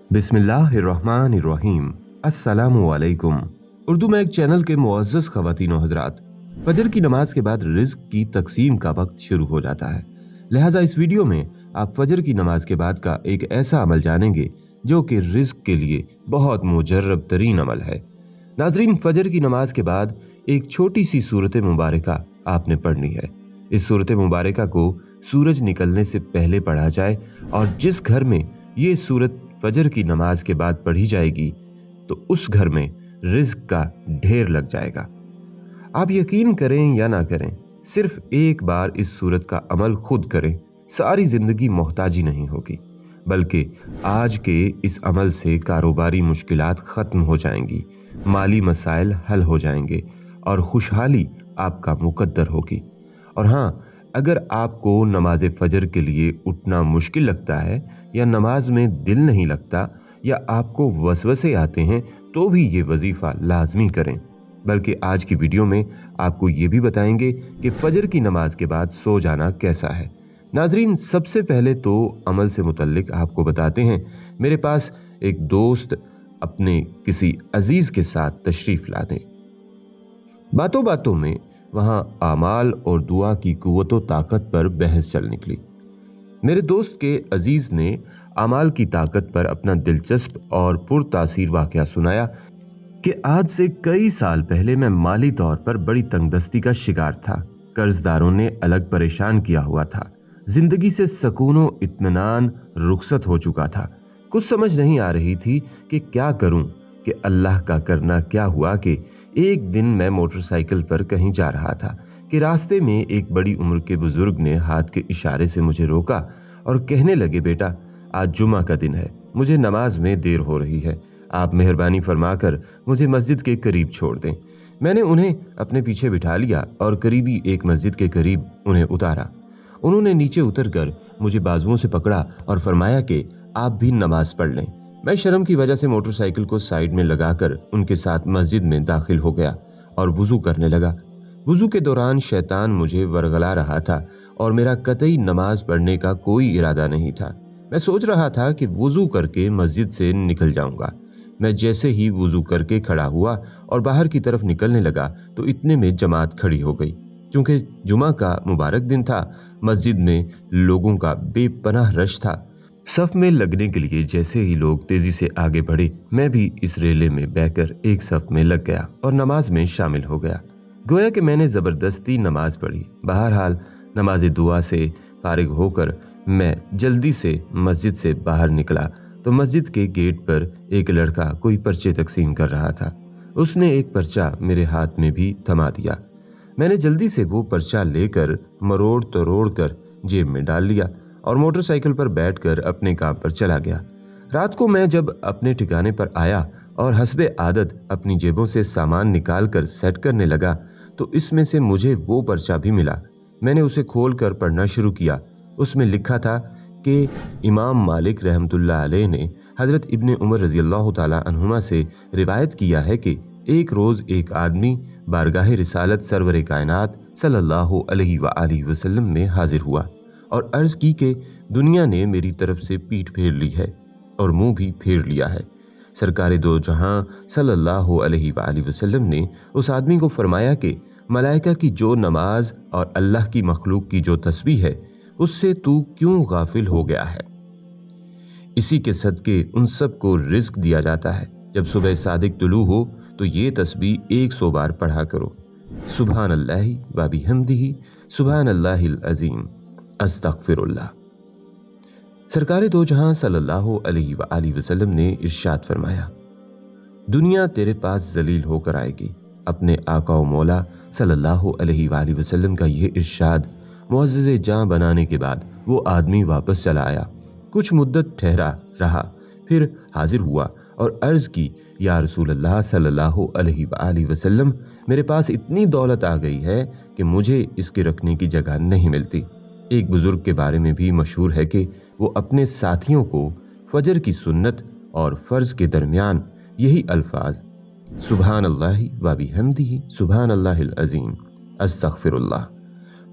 बिस्मिल्लाहिर्रहमानिर्रहीम। अस्सलामुअलैकुम। उर्दू में एक चैनल के मुअज़्ज़ज़ ख़वातीन व हज़रात, फजर की नमाज के बाद रिज़्क की तकसीम का वक्त शुरू हो जाता है। लिहाजा इस वीडियो में आप फजर की नमाज के बाद का एक ऐसा अमल जानेंगे जो कि रिज़्क के लिए बहुत मुजर्रब तरीन अमल है। नाज़रीन, फजर की नमाज के बाद एक छोटी सी सूरत मुबारका आपने पढ़नी है। इस सूरत मुबारका को सूरज निकलने से पहले पढ़ा जाए और जिस घर में ये सूरत फजर की नमाज के बाद पढ़ी जाएगी तो उस घर में रिज़्क का ढेर लग जाएगा। आप यकीन करें या ना करें, सिर्फ एक बार इस सूरत का अमल खुद करें, सारी जिंदगी मोहताजी नहीं होगी, बल्कि आज के इस अमल से कारोबारी मुश्किलात खत्म हो जाएंगी, माली मसाइल हल हो जाएंगे और खुशहाली आपका मुकद्दर होगी। और हाँ, अगर आपको नमाज फजर के लिए उठना मुश्किल लगता है या नमाज में दिल नहीं लगता या आपको वसवसे आते हैं तो भी ये वजीफा लाजमी करें। बल्कि आज की वीडियो में आपको ये भी बताएंगे कि फजर की नमाज के बाद सो जाना कैसा है। नाजरीन, सबसे पहले तो अमल से मुतल्लिक आपको बताते हैं। मेरे पास एक दोस्त अपने किसी अजीज के साथ तशरीफ ला दे। बातों बातों में वहां आमाल और दुआ की कुव्वत व ताकत पर बहस चल निकली। मेरे दोस्त के अजीज ने आमाल की ताकत पर अपना दिलचस्प और पुरतासीर वाकया सुनाया कि आज से कई साल पहले मैं माली तौर पर बड़ी तंगदस्ती का शिकार था। कर्जदारों ने अलग परेशान किया हुआ था। जिंदगी से सुकून व इत्मीनान रुखसत हो चुका था। कुछ समझ नहीं आ रही थी कि क्या करूं कि अल्लाह का करना क्या हुआ कि एक दिन मैं मोटरसाइकिल पर कहीं जा रहा था कि रास्ते में एक बड़ी उम्र के बुजुर्ग ने हाथ के इशारे से मुझे रोका और कहने लगे, बेटा, आज जुमा का दिन है, मुझे नमाज में देर हो रही है, आप मेहरबानी फरमाकर मुझे मस्जिद के करीब छोड़ दें। मैंने उन्हें अपने पीछे बिठा लिया और करीबी एक मस्जिद के करीब उन्हें उतारा। उन्होंने नीचे उतरकर मुझे बाजुओं से पकड़ा और फरमाया कि आप भी नमाज पढ़ लें। मैं शर्म की वजह से मोटरसाइकिल को साइड में लगाकर उनके साथ मस्जिद में दाखिल हो गया और वुजू करने लगा। वुजू के दौरान शैतान मुझे वरगला रहा था और मेरा कतई नमाज पढ़ने का कोई इरादा नहीं था। मैं सोच रहा था कि वुजू करके मस्जिद से निकल जाऊंगा। मैं जैसे ही वुजू करके खड़ा हुआ और बाहर की तरफ निकलने लगा तो इतने में जमात खड़ी हो गई। क्योंकि जुमा का मुबारक दिन था, मस्जिद में लोगों का बेपनाह रश था। सफ में लगने के लिए जैसे ही लोग तेजी से आगे बढ़े, मैं भी इस रेले में बहकर एक सफ में लग गया और नमाज में शामिल हो गया। गोया कि मैंने जबरदस्ती नमाज पढ़ी। बहरहाल नमाज दुआ से फारिग होकर मैं जल्दी से मस्जिद से बाहर निकला तो मस्जिद के गेट पर एक लड़का कोई पर्चे तकसीम कर रहा था। उसने एक पर्चा मेरे हाथ में भी थमा दिया। मैंने जल्दी से वो पर्चा लेकर मरोड़ तरोड़ कर जेब में डाल लिया और मोटरसाइकिल पर बैठकर अपने काम पर चला गया। रात को मैं जब अपने ठिकाने पर आया और हस्बे आदत अपनी जेबों से सामान निकालकर सेट करने लगा तो इसमें से मुझे वो पर्चा भी मिला। मैंने उसे खोलकर पढ़ना शुरू किया। उसमें लिखा था कि इमाम मालिक रहमतुल्लाह अलैह ने हजरत इब्ने उमर रज़ियल्लाहु ताला अन्हुमा से रिवायत किया है कि एक रोज एक आदमी बारगाह रिसालत सरवर कायनात सल्लल्लाहु अलैहि वसल्लम में हाजिर हुआ और अर्ज की कि दुनिया ने मेरी तरफ से पीठ फेर ली है और मुंह भी फेर लिया है। सरकारे दो जहां सल्लल्लाहु अलैहि वसल्लम ने उस आदमी को फरमाया कि मलाइका की जो नमाज और अल्लाह की मखलूक की जो तस्बीह है उससे तू क्यों गाफिल हो गया है। इसी के सदके उन सब को रिस्क दिया जाता है। जब सुबह सादिक तुलू हो तो ये तस्बीह 100 बार पढ़ा करो। सुभान अल्लाहि व बिहम्दिही सुभान अल्लाहिल अजीम अस्तगफिरुल्लाह। सरकारे दो जहां सल्लल्लाहु अलैहि वसल्लम ने इरशाद फरमाया, दुनिया तेरे पास जलील होकर आएगी। अपने आका व मौला सल्लल्लाहु अलैहि वसल्लम का यह इरशाद मुअज़्ज़ज़े जान बनाने के बाद वो आदमी वापस चला आया। कुछ मुद्दत ठहरा रहा, फिर हाजिर हुआ और अर्ज की, या रसूल अल्लाह सल्लल्लाहु अलैहि वसल्लम, मेरे पास इतनी दौलत आ गई है कि मुझे इसके रखने की जगह नहीं मिलती। एक बुजुर्ग के बारे में भी मशहूर है कि वो अपने साथियों को फजर की सुन्नत और फर्ज के दरमियान यही अल्फाज सुभान अल्लाहि व बिहम्दिही सुभान अल्लाहिल अजीम अस्तगफिरुल्लाह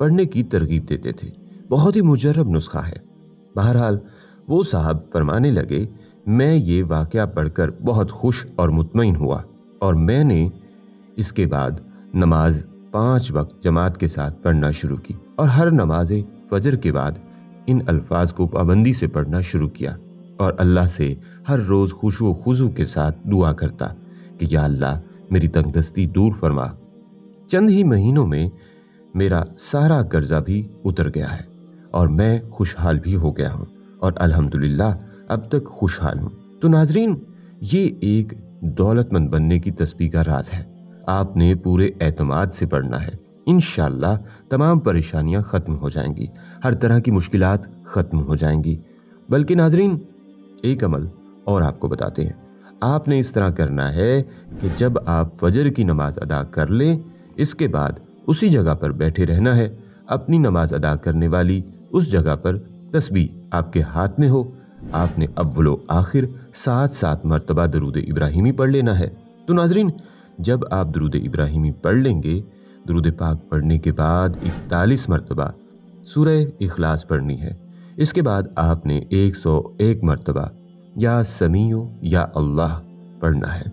पढ़ने की तरगीब देते थे। बहुत ही मुजर्रब नुस्खा है। बहरहाल वो साहब फरमाने लगे मैं ये वाक़या पढ़कर बहुत खुश और मुतमईन हुआ और मैंने इसके बाद नमाज 5 वक्त जमात के साथ पढ़ना शुरू की और हर नमाज फजर के बाद इन अल्फाज को पाबंदी से पढ़ना शुरू किया और अल्लाह से हर रोज़ खुशू खुजू के साथ दुआ करता कि या अल्लाह मेरी तंगदस्ती दूर फरमा। चंद ही महीनों में मेरा सारा कर्जा भी उतर गया है और मैं खुशहाल भी हो गया हूँ और अल्हम्दुलिल्लाह अब तक खुशहाल हूँ। तो नाजरीन, ये एक दौलतमंद बनने की तस्बीह का राज है। आपने पूरे एतमाद से पढ़ना है। इंशाअल्लाह तमाम परेशानियां खत्म हो जाएंगी, हर तरह की मुश्किलात खत्म हो जाएंगी। बल्कि नाजरीन, एक अमल और आपको बताते हैं। आपने इस तरह करना है कि जब आप फजर की नमाज अदा कर लें, इसके बाद उसी जगह पर बैठे रहना है। अपनी नमाज अदा करने वाली उस जगह पर तस्बीह आपके हाथ में हो। आपने अव्वलो आखिर 7 मरतबा दरूद इब्राहिमी पढ़ लेना है। तो नाजरीन, जब आप दरूद इब्राहिमी पढ़ लेंगे, दरूद पाक पढ़ने के बाद 41 मरतबा सूरह इखलास पढ़नी है। इसके बाद आपने 101 मरतबा या समीओ या अल्लाह पढ़ना है।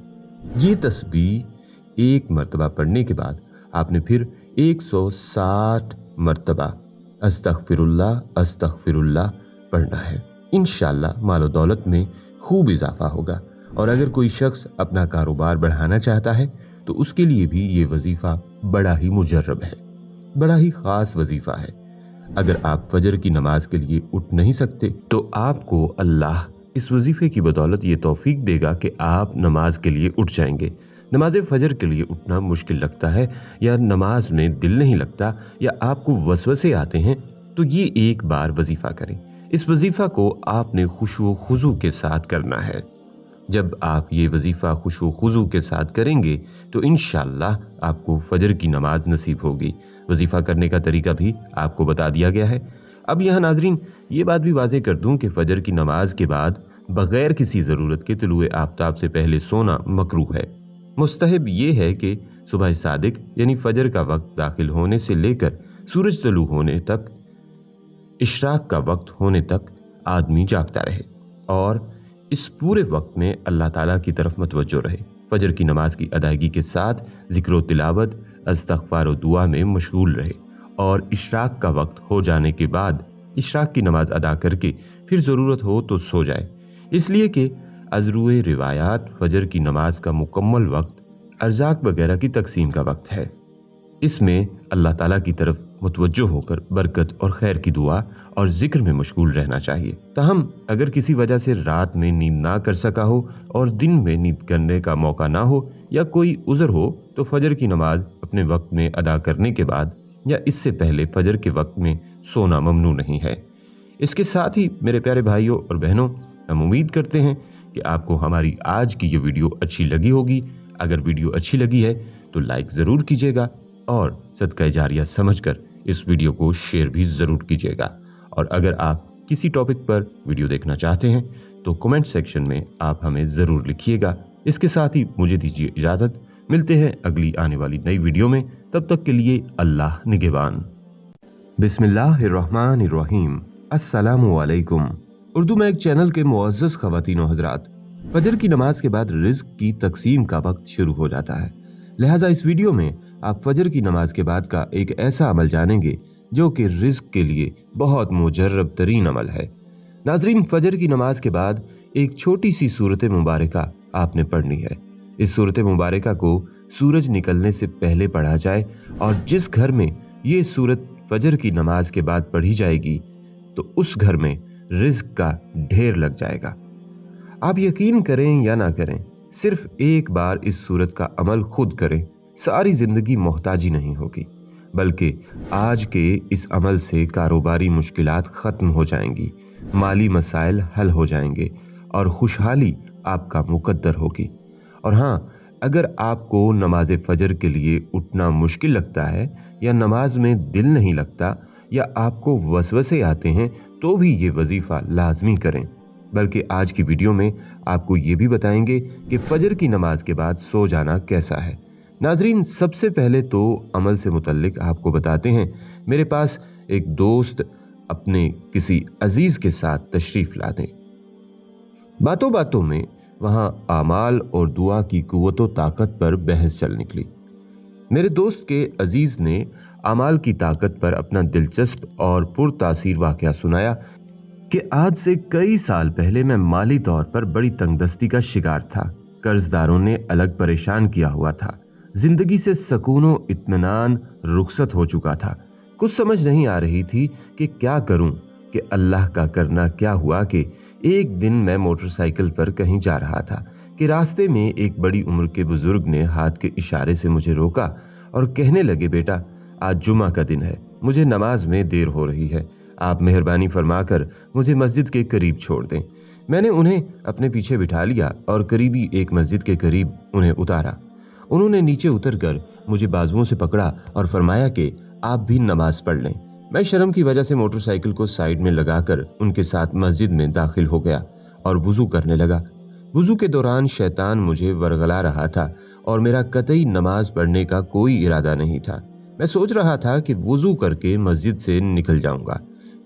ये तस्बीह 1 मरतबा पढ़ने के बाद आपने फिर 160 मरतबा अस्तगफिरुल्लाह अस्तगफिरुल्लाह पढ़ना है। इंशाअल्लाह मालो दौलत में खूब इजाफा होगा। और अगर कोई शख्स अपना कारोबार बढ़ाना चाहता है तो उसके लिए भी ये वजीफा बड़ा ही मुजर्रब है, बड़ा ही खास वजीफा है। अगर आप फजर की नमाज के लिए उठ नहीं सकते तो आपको अल्लाह इस वजीफे की बदौलत ये तौफीक देगा कि आप नमाज के लिए उठ जाएंगे। नमाज फजर के लिए उठना मुश्किल लगता है या नमाज में दिल नहीं लगता या आपको वसवसे आते हैं, तो ये एक बार वजीफा करें। इस वजीफा को आपने खुशू खुजू के साथ करना है। जब आप ये वजीफा खुशू खुजू के साथ करेंगे तो इंशाअल्लाह आपको फजर की नमाज नसीब होगी। वजीफा करने का तरीका भी आपको बता दिया गया है। अब यहाँ नाजरीन, ये बात भी वाज़ेह कर दूं कि फजर की नमाज के बाद बगैर किसी ज़रूरत के तुलुए आफ्ताब से पहले सोना मकरूह है। मुस्तहब ये है कि सुबह सादिक यानी फजर का वक्त दाखिल होने से लेकर सूरज तलू होने तक, इशराक का वक्त होने तक आदमी जागता रहे और इस पूरे वक्त में अल्लाह ताला की तरफ मतवज्जो रहे। फजर की नमाज की अदायगी के साथ जिक्र तिलावत, इस्तग़फ़ार और दुआ में मशगूल रहे और इशराक का वक्त हो जाने के बाद इशराक की नमाज अदा करके फिर ज़रूरत हो तो सो जाए। इसलिए कि अज़रुए रिवायात फजर की नमाज का मुकम्मल वक्त अर्ज़ाक वगैरह की तकसीम का वक्त है। इसमें अल्लाह ताला की तरफ मुतवज्जो होकर बरकत और खैर की दुआ और जिक्र में मशगूल रहना चाहिए। ताहम अगर किसी वजह से रात में नींद ना कर सका हो और दिन में नींद करने का मौका ना हो या कोई उज़र हो तो फजर की नमाज अपने वक्त में अदा करने के बाद या इससे पहले फजर के वक्त में सोना ममनू नहीं है। इसके साथ ही मेरे प्यारे भाइयों और बहनों, हम उम्मीद करते हैं कि आपको हमारी आज की ये वीडियो अच्छी लगी होगी। अगर वीडियो अच्छी लगी है तो लाइक ज़रूर कीजिएगा और सदका जारिया समझकर इस वीडियो को शेयर भी ज़रूर कीजिएगा। और अगर आप किसी टॉपिक पर वीडियो देखना चाहते हैं तो कमेंट सेक्शन में आप हमें ज़रूर लिखिएगा। इसके साथ ही मुझे दीजिए इजाज़त। मिलते हैं अगली आने वाली नई वीडियो में। तब तक के लिए अल्लाह निगहबान। बिस्मिल्लाहिर्रहमानिर्रहीम। अस्सलामु अलैकुम। उर्दू में एक चैनल के मुअज़्ज़ज़ ख़वातीन व हज़रात, फजर की नमाज के बाद रिज़्क़ की तकसीम का वक्त शुरू हो जाता है। लिहाजा इस वीडियो में आप फजर की नमाज के बाद का एक ऐसा अमल जानेंगे जो कि रिज़्क़ के लिए बहुत मुजर्रब तरीन अमल है। नाज़रीन, फजर की नमाज के बाद एक छोटी सी सूरत मुबारका आपने पढ़नी है। इस सूरत मुबारका को सूरज निकलने से पहले पढ़ा जाए और जिस घर में ये सूरत फजर की नमाज के बाद पढ़ी जाएगी तो उस घर में रिज़्क़ का ढेर लग जाएगा। आप यकीन करें या ना करें, सिर्फ एक बार इस सूरत का अमल खुद करें, सारी जिंदगी मोहताजी नहीं होगी, बल्कि आज के इस अमल से कारोबारी मुश्किलात खत्म हो जाएंगी, माली मसाइल हल हो जाएंगे और खुशहाली आपका मुकद्दर होगी। और हाँ, अगर आपको नमाज फजर के लिए उठना मुश्किल लगता है या नमाज में दिल नहीं लगता या आपको वसवसे आते हैं तो भी ये वजीफा लाजमी करें। बल्कि आज की वीडियो में आपको ये भी बताएंगे कि फजर की नमाज के बाद सो जाना कैसा है। नाजरीन, सबसे पहले तो अमल से मुतल्लिक आपको बताते हैं। मेरे पास एक दोस्त अपने किसी अजीज के साथ तशरीफ ला दें बातों बातों में वहां आमाल और दुआ की कुव्वत व ताकत पर बहस चल निकली। मेरे दोस्त के अजीज ने आमाल की ताकत पर अपना दिलचस्प और पुरतासीर वाकया सुनाया कि आज से कई साल पहले मैं माली तौर पर बड़ी तंगदस्ती का शिकार था। कर्जदारों ने अलग परेशान किया हुआ था। जिंदगी से सुकून इत्मीनान रुखसत हो चुका था। कुछ समझ नहीं आ रही थी कि क्या करूं, कि अल्लाह का करना क्या हुआ कि एक दिन मैं मोटरसाइकिल पर कहीं जा रहा था कि रास्ते में एक बड़ी उम्र के बुजुर्ग ने हाथ के इशारे से मुझे रोका और कहने लगे, बेटा आज जुमा का दिन है, मुझे नमाज में देर हो रही है, आप मेहरबानी फरमाकर मुझे मस्जिद के करीब छोड़ दें। मैंने उन्हें अपने पीछे बिठा लिया और करीबी एक मस्जिद के करीब उन्हें उतारा। उन्होंने नीचे उतरकर मुझे बाजुओं से पकड़ा और फरमाया कि आप भी नमाज पढ़ लें। मैं शर्म की वजह से मोटरसाइकिल को साइड में लगाकर उनके साथ मस्जिद में दाखिल हो गया और वुजू करने लगा। वुजू के दौरान शैतान मुझे वरगला रहा था और मेरा कतई नमाज पढ़ने का कोई इरादा नहीं था। मैं सोच रहा था कि वुजू करके मस्जिद से निकल जाऊंगा।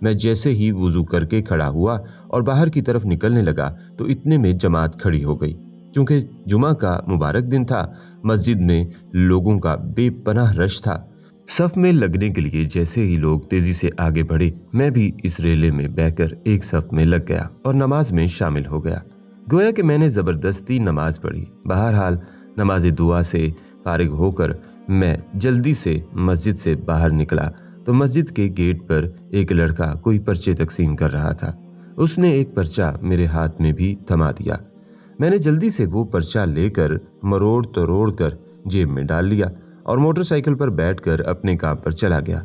मैं जैसे ही वुजू करके खड़ा हुआ और बाहर की तरफ निकलने लगा तो इतने में जमात खड़ी हो गई। क्योंकि जुमा का मुबारक दिन था, मस्जिद में लोगों का बेपनाह रश था। सफ में लगने के लिए जैसे ही लोग तेजी से आगे बढ़े, मैं भी इस रेले में बहकर एक सफ में लग गया और नमाज में शामिल हो गया। गोया कि मैंने जबरदस्ती नमाज पढ़ी। बहरहाल नमाज दुआ से फारिग होकर मैं जल्दी से मस्जिद से बाहर निकला तो मस्जिद के गेट पर एक लड़का कोई पर्चे तकसीम कर रहा था। उसने एक पर्चा मेरे हाथ में भी थमा दिया। मैंने जल्दी से वो पर्चा लेकर मरोड़ तरोड़ कर जेब में डाल लिया और मोटरसाइकिल पर बैठकर अपने काम पर चला गया।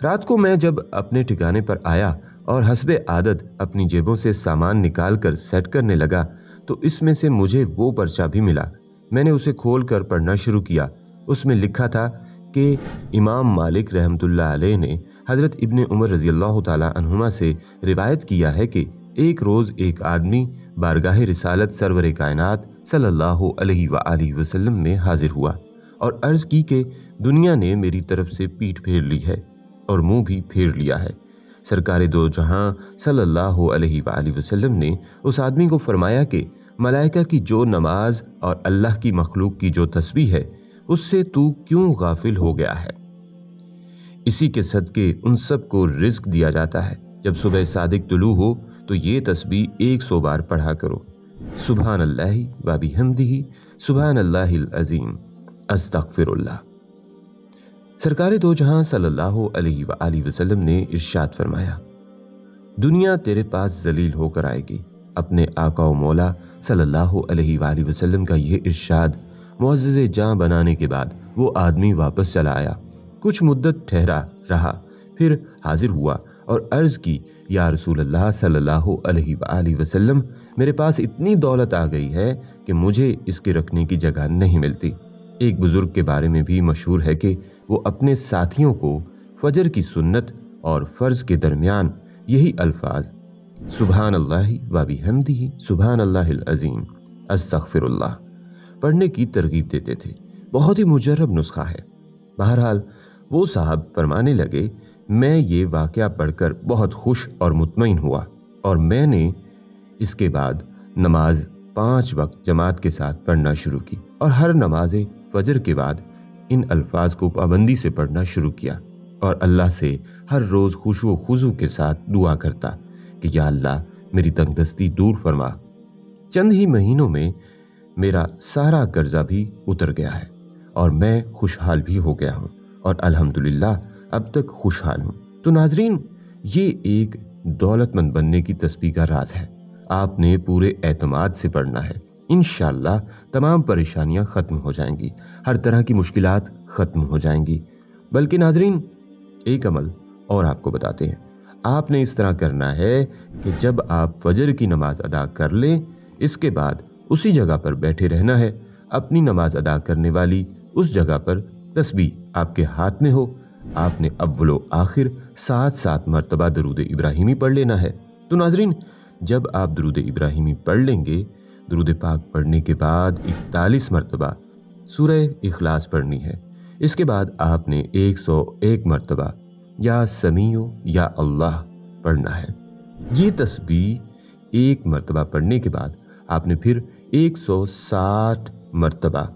रात को मैं जब अपने ठिकाने पर आया और हस्बे आदत अपनी जेबों से सामान निकाल कर सेट करने लगा तो इसमें से मुझे वो पर्चा भी मिला। मैंने उसे खोलकर पढ़ना शुरू किया। उसमें लिखा था कि इमाम मालिक रहमतुल्लाह अलैह ने हजरत इब्ने उमर रजी अल्लाह ताला अन्हुमा से रिवायत किया है कि एक रोज एक आदमी बारगाह रिसालत सरवर कायनात सल्लल्लाहु अलैहि वआलिहि वसल्लम में हाजिर हुआ और अर्ज की कि दुनिया ने मेरी तरफ से पीठ फेर ली है और मुंह भी फेर लिया है। सरकारे दो जहां सल्लल्लाहु अलैहि वआलिहि वसल्लम ने उस आदमी को फरमाया कि मलाइका की जो नमाज और अल्लाह की मखलूक की जो तस्बीह है उससे तू क्यों गाफिल हो गया है। इसी के सदके उन सब को रिज्क दिया जाता है। जब सुबह सादिक तुलू हो तो ये तस्बीह 100 बार पढ़ा करो। सुभान अल्लाहि व बिहम्दिही सुभान अल्लाहिल अजीम अस्तगफिरुल्लाह। सरकारे दो जहां सल्लल्लाहु अलैहि वआलिहि वसल्लम ने इरशाद फरमाया, दुनिया तेरे पास जलील होकर आएगी। अपने आका व मौला सल्लल्लाहु अलैहि वआलिहि वसल्लम का यह इरशाद मुअज़्ज़िज़ जान बनाने के बाद वो आदमी वापस चला आया। कुछ मुद्दत ठहरा रहा, फिर हाजिर हुआ और अर्ज की, या रसूल अल्लाह सल्लल्लाहु अलैहि वआलिहि वसल्लम, मेरे पास इतनी दौलत आ गई है कि मुझे इसके रखने की जगह नहीं मिलती। एक बुजुर्ग के बारे में भी मशहूर है कि वो अपने साथियों को फजर की सुन्नत और फर्ज के दरमियान यही अल्फाज सुभान अल्लाहि व बिहम्दिही सुभान अल्लाहिल अजीम अस्तगफिरुल्लाह पढ़ने की तरगीब देते थे। बहुत ही मुजर्रब नुस्खा है। बहरहाल वो साहब फरमाने लगे, मैं ये वाकया पढ़कर बहुत खुश और मुतमईन हुआ और मैंने इसके बाद नमाज 5 वक्त जमात के साथ पढ़ना शुरू की और हर नमाज फजर के बाद इन अल्फाज को पाबंदी से पढ़ना शुरू किया और अल्लाह से हर रोज खुशू खुजू के साथ दुआ करता कि या अल्लाह मेरी तंगदस्ती दूर फरमा। चंद ही महीनों में मेरा सारा कर्जा भी उतर गया है और मैं खुशहाल भी हो गया हूँ और अल्हम्दुलिल्लाह अब तक खुशहाल हूँ। तो नाजरीन, ये एक दौलतमंद बनने की तस्बीह का राज है। आपने पूरे एतमाद से पढ़ना है। इंशाअल्लाह तमाम परेशानियां खत्म हो जाएंगी, हर तरह की मुश्किलात खत्म हो जाएंगी। बल्कि नाजरीन, एक अमल और आपको बताते हैं। आपने इस तरह करना है कि जब आप फजर की नमाज अदा कर लें, इसके बाद उसी जगह पर बैठे रहना है। अपनी नमाज अदा करने वाली उस जगह पर तस्बीह आपके हाथ में हो। आपने अव्वलो आखिर 7 मरतबा दरूद इब्राहिमी पढ़ लेना है। तो नाजरीन, जब आप दरूद इब्राहिमी पढ़ लेंगे, दरूद पाक पढ़ने के बाद 41 मरतबा सूरह इखलास पढ़नी है। इसके बाद आपने 101 मरतबा या समीओ या अल्लाह पढ़ना है। ये तस्बीह 1 मरतबा पढ़ने के बाद आपने फिर 160 मर्तबा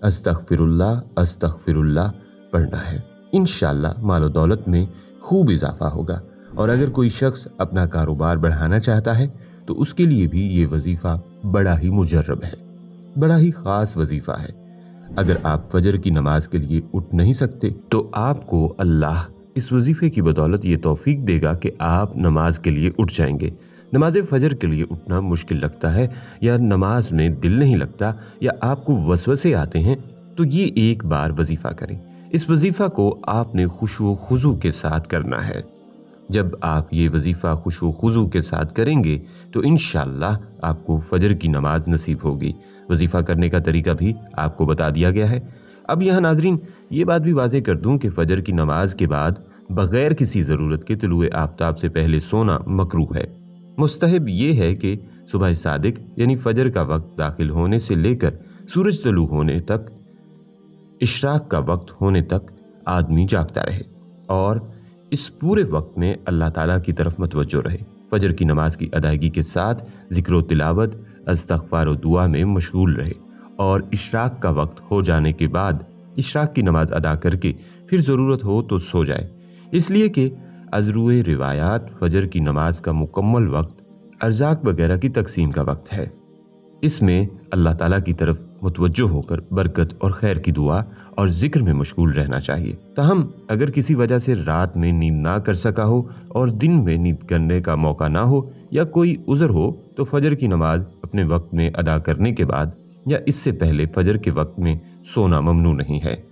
अस्तगफिरुल्लाह अस्तगफिरुल्लाह पढ़ना है। इंशाअल्लाह मालो दौलत में खूब इजाफा होगा। और अगर कोई शख्स अपना कारोबार बढ़ाना चाहता है तो उसके लिए भी ये वजीफा बड़ा ही मुजर्रब है, बड़ा ही खास वजीफा है। अगर आप फजर की नमाज के लिए उठ नहीं सकते तो आपको अल्लाह इस वजीफे की बदौलत ये तौफीक देगा कि आप नमाज के लिए उठ जाएंगे। नमाज फजर के लिए उठना मुश्किल लगता है या नमाज में दिल नहीं लगता या आपको वसवसे आते हैं तो ये एक बार वजीफा करें। इस वजीफा को आपने खुशू खुजू के साथ करना है। जब आप ये वजीफा खुशू खुजू के साथ करेंगे तो इंशाअल्लाह आपको फजर की नमाज नसीब होगी। वजीफा करने का तरीका भी आपको बता दिया गया है। अब यहाँ नाजरीन ये बात भी वाज़ेह कर दूं कि फजर की नमाज के बाद बगैर किसी ज़रूरत के तुलुए आफ्ताब से पहले सोना मकरूह है। मुस्तहब ये है कि सुबह सादिक यानी फजर का वक्त दाखिल होने से लेकर सूरज तुलू होने तक, इशराक का वक्त होने तक आदमी जागता रहे और इस पूरे वक्त में अल्लाह ताला की तरफ मतवज्जो रहे। फजर की नमाज की अदायगी के साथ जिक्र तिलावत, इस्तग़फ़ार और दुआ में मशगूल रहे और इशराक का वक्त हो जाने के बाद इशराक की नमाज अदा करके फिर ज़रूरत हो तो सो जाए, इसलिए कि अज़रुए रिवायात फजर की नमाज का मुकम्मल वक्त अर्ज़ाक वगैरह की तकसीम का वक्त है। इसमें अल्लाह ताला की तरफ मुतवज्जो होकर बरकत और खैर की दुआ और जिक्र में मशगूल रहना चाहिए। ताहम अगर किसी वजह से रात में नींद ना कर सका हो और दिन में नींद करने का मौका ना हो या कोई उज़र हो तो फजर की नमाज अपने वक्त में अदा करने के बाद या इससे पहले फजर के वक्त में सोना ममनू नहीं है।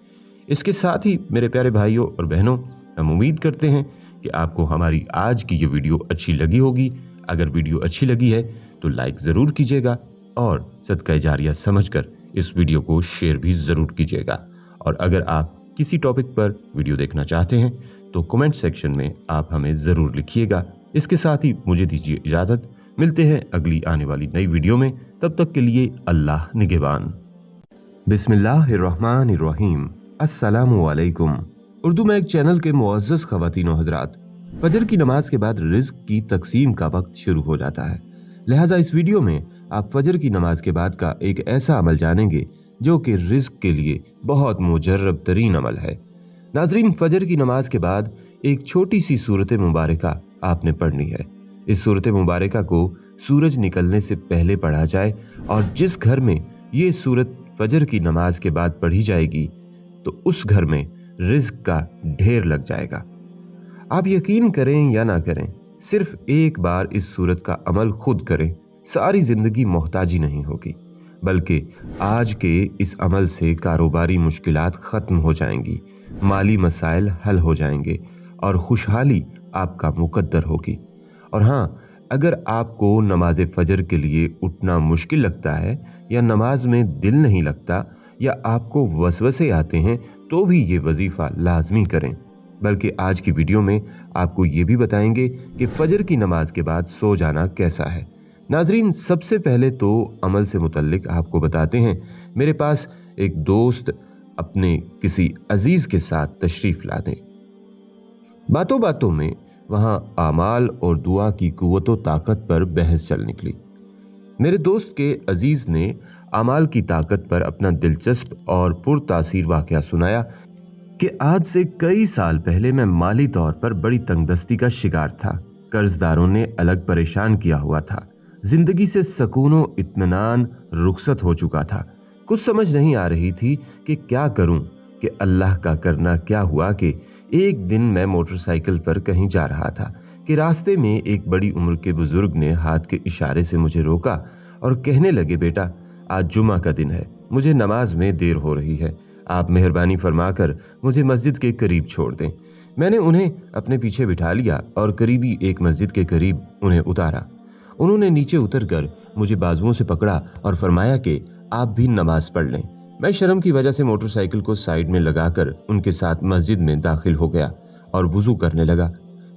इसके साथ ही मेरे प्यारे भाइयों और बहनों, हम उम्मीद करते हैं कि आपको हमारी आज की ये वीडियो अच्छी लगी होगी। अगर वीडियो अच्छी लगी है तो लाइक ज़रूर कीजिएगा और सदका जारिया समझकर इस वीडियो को शेयर भी ज़रूर कीजिएगा। और अगर आप किसी टॉपिक पर वीडियो देखना चाहते हैं तो कमेंट सेक्शन में आप हमें ज़रूर लिखिएगा। इसके साथ ही मुझे दीजिए इजाज़त, मिलते हैं अगली आने वाली नई वीडियो में। तब तक के लिए अल्लाह निगहबान। बिस्मिल्लाहिर्रहमानिर्रहीम। अस्सलामु अलैकुम। उर्दू में एक चैनल के मुअज़्ज़ज़ ख़वातीन और हज़रात, फजर की नमाज के बाद रिज़्क की तकसीम का वक्त शुरू हो जाता है। लिहाजा इस वीडियो में आप फजर की नमाज के बाद का एक ऐसा अमल जानेंगे जो कि रिज़्क के लिए बहुत मुजर्रब तरीन अमल है। नाज़रीन, फजर की नमाज के बाद एक छोटी सी सूरत मुबारका आपने पढ़नी है। इस सूरत मुबारका को सूरज निकलने से पहले पढ़ा जाए और जिस घर में ये सूरत फजर की नमाज के बाद पढ़ी जाएगी तो उस घर में रिज़्क का ढेर लग जाएगा। आप यकीन करें या ना करें, सिर्फ एक बार इस सूरत का अमल खुद करें, सारी जिंदगी मोहताजी नहीं होगी, बल्कि आज के इस अमल से कारोबारी मुश्किलात खत्म हो जाएंगी, माली मसाइल हल हो जाएंगे और खुशहाली आपका मुकद्दर होगी। और हाँ, अगर आपको नमाज फजर के लिए उठना मुश्किल लगता है या नमाज में दिल नहीं लगता या आपको वसवसे आते हैं तो भी ये वजीफा लाजमी करें। बल्कि आज की वीडियो में आपको ये भी बताएंगे कि फजर की नमाज के बाद सो जाना कैसा है। नाजरीन, सबसे पहले तो अमल से मुतल्लिक आपको बताते हैं। मेरे पास एक दोस्त अपने किसी अजीज के साथ तशरीफ ला दें। बातों बातों में वहां आमाल और दुआ की कुव्वत ताकत पर बहस चल निकली। मेरे दोस्त के अजीज ने आमाल की ताकत पर अपना दिलचस्प और पुरतासीर वाकया सुनाया कि आज से कई साल पहले मैं माली तौर पर बड़ी तंगदस्ती का शिकार था। कर्जदारों ने अलग परेशान किया हुआ था। जिंदगी से सुकून और इत्मीनान रुखसत हो चुका था। कुछ समझ नहीं आ रही थी कि क्या करूं कि अल्लाह का करना क्या हुआ कि एक दिन मैं मोटरसाइकिल पर कहीं जा रहा था कि रास्ते में एक बड़ी उम्र के बुजुर्ग ने हाथ के इशारे से मुझे रोका और कहने लगे, बेटा आज जुमा का दिन है, मुझे नमाज में देर हो रही है, आप मेहरबानी फरमाकर मुझे मस्जिद के करीब छोड़ दें। मैंने उन्हें अपने पीछे बिठा लिया और करीबी एक मस्जिद के करीब उन्हें उतारा। उन्होंने नीचे उतरकर मुझे बाजुओं से पकड़ा और फरमाया कि आप भी नमाज पढ़ लें। मैं शर्म की वजह से मोटरसाइकिल को साइड में लगाकर उनके साथ मस्जिद में दाखिल हो गया और वुजू करने लगा।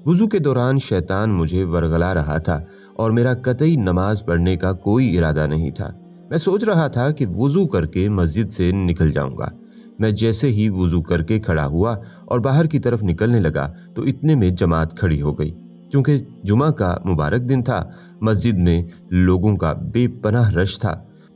वुजू के दौरान शैतान मुझे वरगला रहा था और मेरा कतई नमाज पढ़ने का कोई इरादा नहीं था। मैं सोच रहा था कि वुजू करके मस्जिद से निकल जाऊंगा। मैं जैसे ही वुजू करके खड़ा हुआ और बाहर की तरफ निकलने लगा तो इतने में जमात खड़ी हो गई। चूंकि जुमा का मुबारक दिन था, मस्जिद में लोगों का बेपनाह रश था।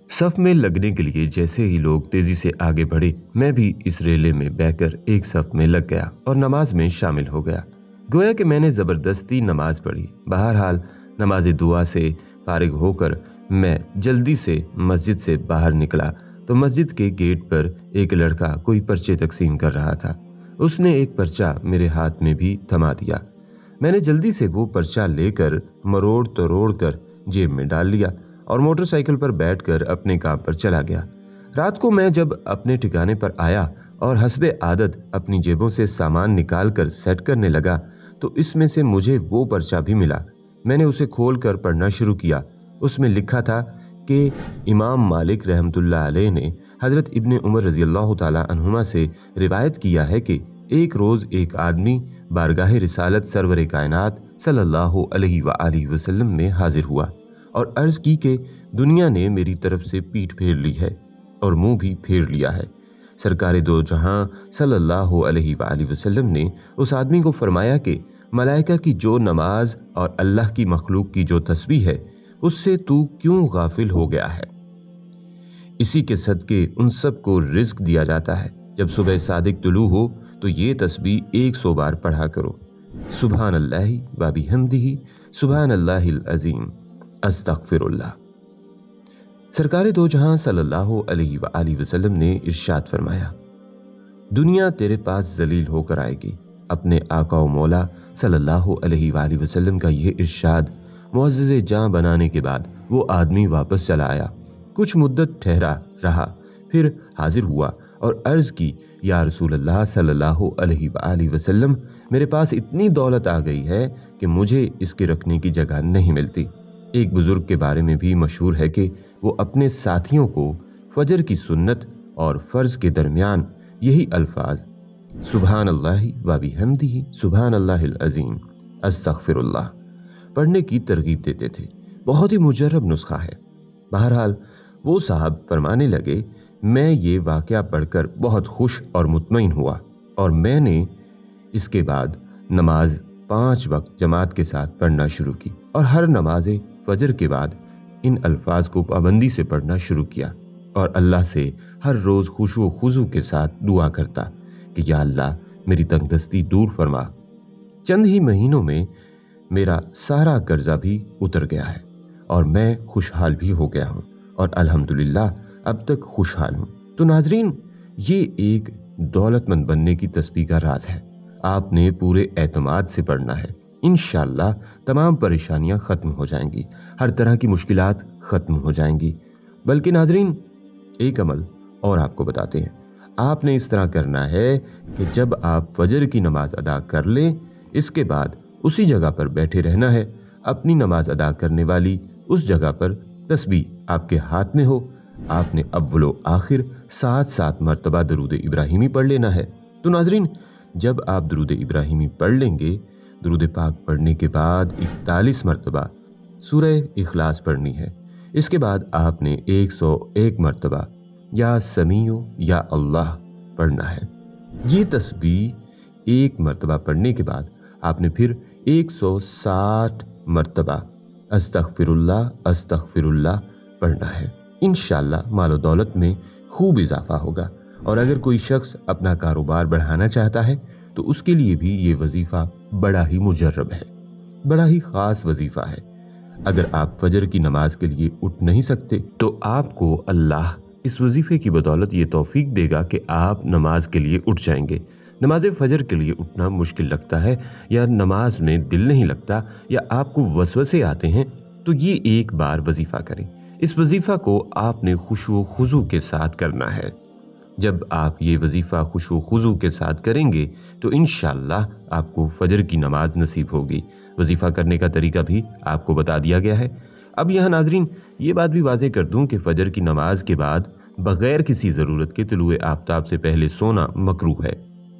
सफ में लगने के लिए जैसे ही लोग तेजी से आगे बढ़े, मैं भी इस रेले में बहकर एक सफ में लग गया और नमाज में शामिल हो गया। गोया कि मैंने जबरदस्ती नमाज पढ़ी। बहरहाल नमाज दुआ से फारिग होकर मैं जल्दी से मस्जिद से बाहर निकला तो मस्जिद के गेट पर एक लड़का कोई पर्चे तकसीम कर रहा था। उसने एक पर्चा मेरे हाथ में भी थमा दिया। मैंने जल्दी से वो पर्चा लेकर मरोड़ तरोड़ कर जेब में डाल लिया और मोटरसाइकिल पर बैठकर अपने काम पर चला गया। रात को मैं जब अपने ठिकाने पर आया और हस्बे आदत अपनी जेबों से सामान निकाल कर सेट करने लगा तो इसमें से मुझे वो पर्चा भी मिला। मैंने उसे खोल कर पढ़ना शुरू किया। उसमें लिखा था कि इमाम मालिक रहमतुल्लाह अलैह ने हजरत इब्ने उमर रजी अल्लाह ताला अन्हुमा से रिवायत किया है कि एक रोज एक आदमी बारगाह रिसालत सरवर कायनात सल्लल्लाहु अलैहि वआलिहि वसल्लम में हाजिर हुआ और अर्ज की कि दुनिया ने मेरी तरफ से पीठ फेर ली है और मुंह भी फेर लिया है। सरकारे दो जहां सल्लल्लाहु अलैहि वआलिहि वसल्लम ने उस आदमी को फरमाया कि मलाइका की जो नमाज और अल्लाह की मखलूक की जो तस्बीह है उससे तू क्यों गाफिल हो गया है। इसी के सदके उन सब को रिज्क दिया जाता है। जब सुबह सादिक तुलू हो तो ये तस्बीह 100 बार पढ़ा करो। सुभान अल्लाहि व बिहम्दिही सुभान अल्लाहिल अजीम अस्तगफिरुल्लाह। सरकारे दो जहां सल्लल्लाहु अलैहि वआलिहि वसल्लम ने इरशाद फरमाया, दुनिया तेरे पास जलील होकर आएगी। अपने आका व मौला सल्लल्लाहु अलैहि वआलिहि वसल्लम का यह इरशाद मुअज़्ज़िज़ जान बनाने के बाद वो आदमी वापस चला आया। कुछ मुद्दत ठहरा रहा, फिर हाजिर हुआ और अर्ज की, या रसूल अल्लाह सल्लल्लाहु अलैहि वआलिहि वसल्लम, मेरे पास इतनी दौलत आ गई है कि मुझे इसके रखने की जगह नहीं मिलती। एक बुजुर्ग के बारे में भी मशहूर है कि वो अपने साथियों को फजर की सुन्नत और फर्ज के दरमियान यही अल्फाज सुभान अल्लाहि व बिहम्दिही सुभान अल्लाहिल अजीम अस्तगफिरुल्लाह पढ़ने की तरगीब देते थे। बहुत ही मुजर्रब नुस्खा है। बहरहाल वो साहब फरमाने लगे, मैं ये वाक़या पढ़कर बहुत खुश और मुतमईन हुआ और मैंने इसके बाद नमाज 5 वक्त जमात के साथ पढ़ना शुरू की और हर नमाज फजर के बाद इन अल्फाज को पाबंदी से पढ़ना शुरू किया और अल्लाह से हर रोज़ खुशू खुजू के साथ दुआ करता कि या अल्लाह मेरी तंगदस्ती दूर फरमा। चंद ही महीनों में मेरा सारा कर्जा भी उतर गया है और मैं खुशहाल भी हो गया हूँ और अल्हम्दुलिल्लाह अब तक खुशहाल हूँ। तो नाजरीन, ये एक दौलतमंद बनने की तस्बीह का राज है। आपने पूरे एतमाद से पढ़ना है। इंशाअल्लाह तमाम परेशानियां खत्म हो जाएंगी, हर तरह की मुश्किलात खत्म हो जाएंगी। बल्कि नाजरीन, एक अमल और आपको बताते हैं। आपने इस तरह करना है कि जब आप फजर की नमाज अदा कर लें, इसके बाद उसी जगह पर बैठे रहना है। अपनी नमाज अदा करने वाली उस जगह पर तस्बीह आपके हाथ में हो। आपने अव्वलो आखिर 7 मरतबा दरूद इब्राहिमी पढ़ लेना है। तो नाजरीन, जब आप दरूद इब्राहिमी पढ़ लेंगे, दरूद पाक पढ़ने के बाद 41 मरतबा सूरह इखलास पढ़नी है। इसके बाद आपने 101 मरतबा या समीओ या अल्लाह पढ़ना है। ये तस्बीह 1 मरतबा पढ़ने के बाद आपने फिर 160 मरतबा अस्तगफिरुल्लाह अस्तगफिरुल्लाह पढ़ना है। इंशाअल्लाह मालो दौलत में खूब इजाफा होगा। और अगर कोई शख्स अपना कारोबार बढ़ाना चाहता है तो उसके लिए भी ये वजीफा बड़ा ही मुजर्रब है, बड़ा ही खास वजीफा है। अगर आप फजर की नमाज के लिए उठ नहीं सकते तो आपको अल्लाह इस वजीफे की बदौलत ये तौफीक देगा कि आप नमाज के लिए उठ जाएंगे। नमाज फजर के लिए उठना मुश्किल लगता है या नमाज में दिल नहीं लगता या आपको वसवसे आते हैं तो ये एक बार वजीफा करें। इस वजीफा को आपने खुशू खुजू के साथ करना है। जब आप ये वजीफा खुशू खुजू के साथ करेंगे तो इंशाअल्लाह आपको फजर की नमाज नसीब होगी। वजीफा करने का तरीका भी आपको बता दिया गया है। अब यहाँ नाजरीन ये बात भी वाज़ेह कर दूं कि फजर की नमाज के बाद बगैर किसी ज़रूरत के तुलुए आफ्ताब से पहले सोना मकरूह है।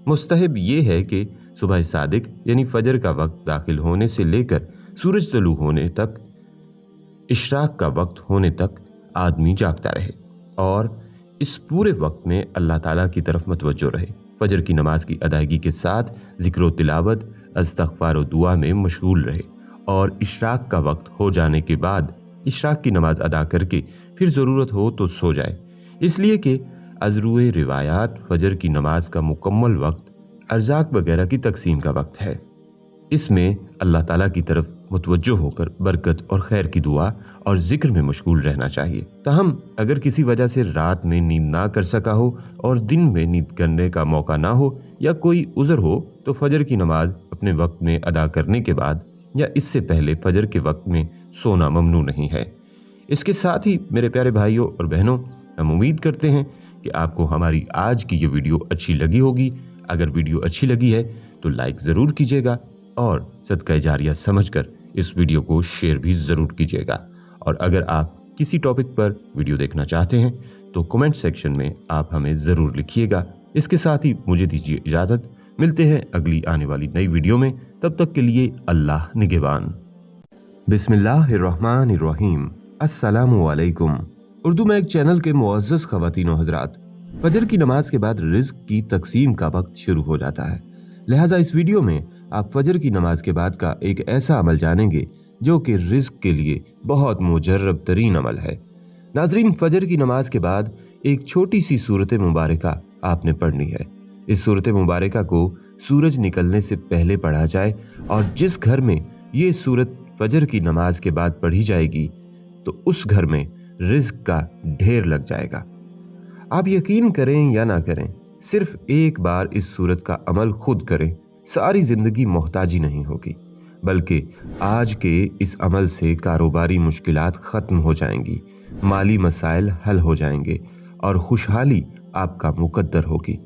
मुस्तहब ये है कि सुबह सादिक यानी फजर का वक्त दाखिल होने से लेकर सूरज तलू होने तक, इशराक का वक्त होने तक आदमी जागता रहे और इस पूरे वक्त में अल्लाह ताला की तरफ मतवज्जो रहे। फजर की नमाज की अदायगी के साथ जिक्र तिलावत, इस्तग़फ़ार और दुआ में मशगूल रहे और इशराक का वक्त हो जाने के बाद इशराक की नमाज अदा करके फिर ज़रूरत हो तो सो जाए, इसलिए कि अज़रुए रिवायात फजर की नमाज का मुकम्मल वक्त अर्ज़ाक वगैरह की तकसीम का वक्त है। इसमें अल्लाह ताला की तरफ मुतवज्जो होकर बरकत और खैर की दुआ और जिक्र में मशगूल रहना चाहिए। ताहम अगर किसी वजह से रात में नींद ना कर सका हो और दिन में नींद करने का मौका ना हो या कोई उज़र हो तो फजर की नमाज अपने वक्त में अदा करने के बाद या इससे पहले फजर के वक्त में सोना ममनू नहीं है। इसके साथ ही मेरे प्यारे भाइयों और बहनों, हम उम्मीद करते हैं कि आपको हमारी आज की ये वीडियो अच्छी लगी होगी। अगर वीडियो अच्छी लगी है तो लाइक ज़रूर कीजिएगा और सदका जारिया समझकर इस वीडियो को शेयर भी ज़रूर कीजिएगा। और अगर आप किसी टॉपिक पर वीडियो देखना चाहते हैं तो कमेंट सेक्शन में आप हमें ज़रूर लिखिएगा। इसके साथ ही मुझे दीजिए इजाज़त, मिलते हैं अगली आने वाली नई वीडियो में। तब तक के लिए अल्लाह निगहबान। बिस्मिल्लाहिर्रहमानिर्रहीम। अस्सलामु अलैकुम। उर्दू में एक चैनल के मुअज़्ज़ज़ ख़वातीन व हज़रात, फजर की नमाज के बाद रिज़्क़ की तकसीम का वक्त शुरू हो जाता है। लिहाजा इस वीडियो में आप फजर की नमाज के बाद का एक ऐसा अमल जानेंगे जो कि रिज़्क़ के लिए बहुत मुजर्रब तरीन अमल है। नाज़रीन, फजर की नमाज के बाद एक छोटी सी सूरत मुबारका आपने पढ़नी है। इस सूरत मुबारका को सूरज निकलने से पहले पढ़ा जाए और जिस घर में ये सूरत फजर की नमाज के बाद पढ़ी जाएगी तो उस घर में रिज़्क़ का ढेर लग जाएगा। आप यकीन करें या ना करें, सिर्फ एक बार इस सूरत का अमल खुद करें, सारी जिंदगी मोहताजी नहीं होगी, बल्कि आज के इस अमल से कारोबारी मुश्किलात खत्म हो जाएंगी, माली मसाइल हल हो जाएंगे और खुशहाली आपका मुकद्दर होगी।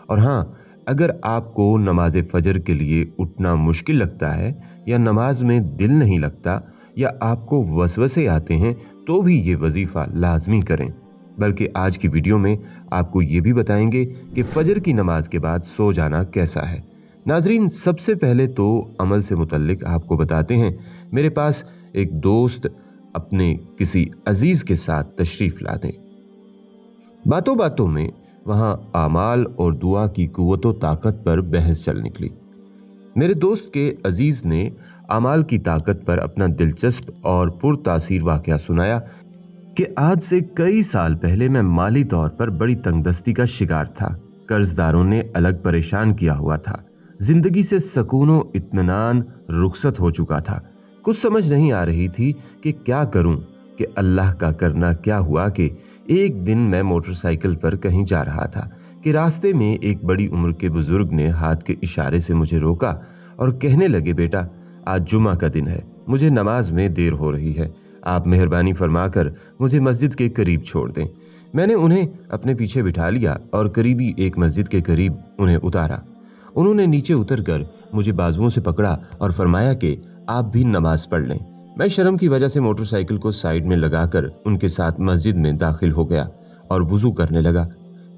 और हाँ, अगर आपको नमाज फजर के लिए उठना मुश्किल लगता है या नमाज में दिल नहीं लगता या आपको वसवसे आते हैं तो भी ये वजीफा लाजमी करें। बल्कि आज की वीडियो में आपको ये भी बताएंगे कि फजर की नमाज के बाद सो जाना कैसा है। नाजरीन, सबसे पहले तो अमल से मुतल्लिक आपको बताते हैं। मेरे पास एक दोस्त अपने किसी अजीज के साथ तशरीफ लाने, बातों बातों में वहां आमाल और दुआ की कुव्वत व ताकत पर बहस चल निकली। मेरे दोस्त के अजीज ने आमाल की ताकत पर अपना दिलचस्प और पुरतासीर वाकया सुनाया कि आज से कई साल पहले मैं माली तौर पर बड़ी तंगदस्ती का शिकार था। कर्जदारों ने अलग परेशान किया हुआ था। जिंदगी से सुकून इत्मीनान रुखसत हो चुका था। कुछ समझ नहीं आ रही थी कि क्या करूं कि अल्लाह का करना क्या हुआ कि एक दिन मैं मोटरसाइकिल पर कहीं जा रहा था कि रास्ते में एक बड़ी उम्र के बुजुर्ग ने हाथ के इशारे से मुझे रोका और कहने लगे, बेटा, आज जुमा का दिन है, मुझे नमाज में देर हो रही है, आप मेहरबानी फरमाकर मुझे मस्जिद के करीब छोड़ दें। मैंने उन्हें अपने पीछे बिठा लिया और करीबी एक मस्जिद के करीब उन्हें उतारा। उन्होंने नीचे उतरकर मुझे बाजुओं से पकड़ा और फरमाया कि आप भी नमाज पढ़ लें। मैं शर्म की वजह से मोटरसाइकिल को साइड में लगाकर उनके साथ मस्जिद में दाखिल हो गया और वुजू करने लगा।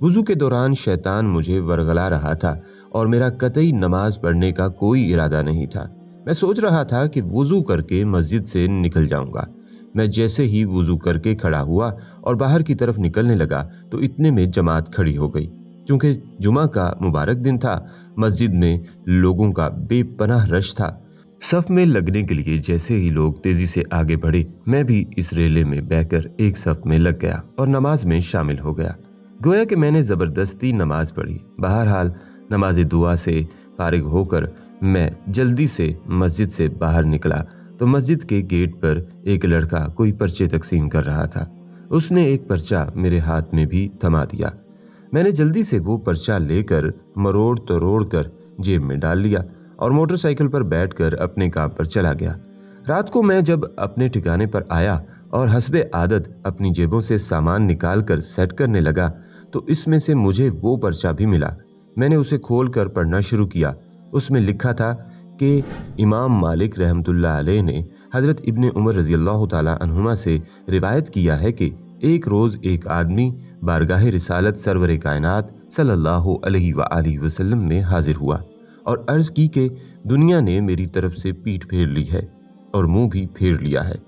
वुजू के दौरान शैतान मुझे वरगला रहा था और मेरा कतई नमाज पढ़ने का कोई इरादा नहीं था। मैं सोच रहा था कि वुजू करके मस्जिद से निकल जाऊंगा। मैं जैसे ही वुजू करके खड़ा हुआ और बाहर की तरफ निकलने लगा तो इतने में जमात खड़ी हो गई। क्योंकि जुमा का मुबारक दिन था, मस्जिद में लोगों का बेपनाह रश था। सफ में लगने के लिए जैसे ही लोग तेजी से आगे बढ़े, मैं भी इस रेले में बहकर एक सफ में लग गया और नमाज में शामिल हो गया। गोया कि मैंने जबरदस्ती नमाज पढ़ी। बहरहाल नमाज दुआ से फारिग होकर मैं जल्दी से मस्जिद से बाहर निकला तो मस्जिद के गेट पर एक लड़का कोई पर्चे तकसीम कर रहा था। उसने एक पर्चा मेरे हाथ में भी थमा दिया। मैंने जल्दी से वो पर्चा लेकर मरोड़ तरोड़ कर जेब में डाल लिया और मोटरसाइकिल पर बैठकर अपने काम पर चला गया। रात को मैं जब अपने ठिकाने पर आया और हस्बे आदत अपनी जेबों से सामान निकाल कर सेट करने लगा तो इसमें से मुझे वो पर्चा भी मिला। मैंने उसे खोल कर पढ़ना शुरू किया। उसमें लिखा था कि इमाम मालिक रहमतुल्लाह अलैह ने हजरत इब्ने उमर रजी अल्लाह ताला अन्हुमा से रिवायत किया है कि एक रोज एक आदमी बारगाह रिसालत सरवर कायनात सल्लल्लाहु अलैहि वआलिहि वसल्लम में हाजिर हुआ और अर्ज की कि दुनिया ने मेरी तरफ से पीठ फेर ली है और मुंह भी फेर लिया है।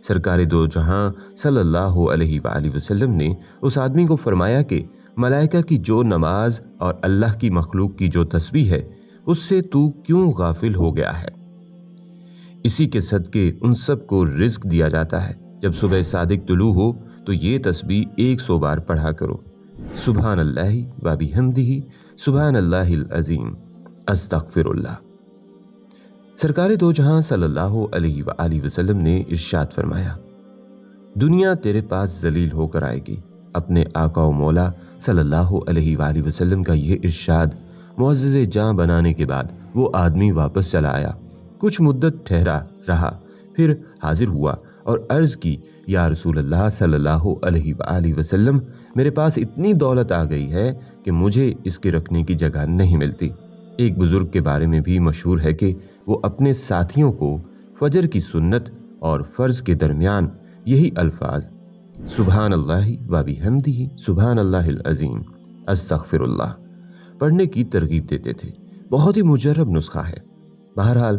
सरकार दो जहां सल्लल्लाहु अलैहि वआलिहि वसल्लम ने उस आदमी को फरमाया कि मलाइका की जो नमाज और अल्लाह की मखलूक की जो तस्बीह है اس سے تو کیوں غافل ہو گیا ہے؟ اسی کے صدقے ان سب کو رزق دیا جاتا ہے۔ جب صبح صادق طلوع ہو تو یہ تسبیح 100 بار پڑھا کرو، سبحان اللہ و بحمدہ، سبحان اللہ العظیم، استغفر اللہ۔ سرکار دو جہاں صلی اللہ علیہ وآلہ وسلم نے ارشاد فرمایا، دنیا تیرے پاس ذلیل ہو کر آئے گی۔ اپنے آقا و مولا صلی اللہ علیہ وآلہ وسلم کا یہ ارشاد معزز جاں بنانے کے بعد وہ آدمی واپس چلا آیا، کچھ مدت ٹھہرا رہا، پھر حاضر ہوا اور عرض کی، یا رسول اللہ صلی اللہ علیہ وآلہ وسلم، میرے پاس اتنی دولت آ گئی ہے کہ مجھے اس کے رکھنے کی جگہ نہیں ملتی۔ ایک بزرگ کے بارے میں بھی مشہور ہے کہ وہ اپنے ساتھیوں کو فجر کی سنت اور فرض کے درمیان یہی الفاظ سبحان اللہ و بحمدہ، سبحان اللہ العظیم، استغفر اللہ پڑھنے کی ترغیب دیتے تھے۔ بہت ہی مجرب نسخہ ہے۔ بہرحال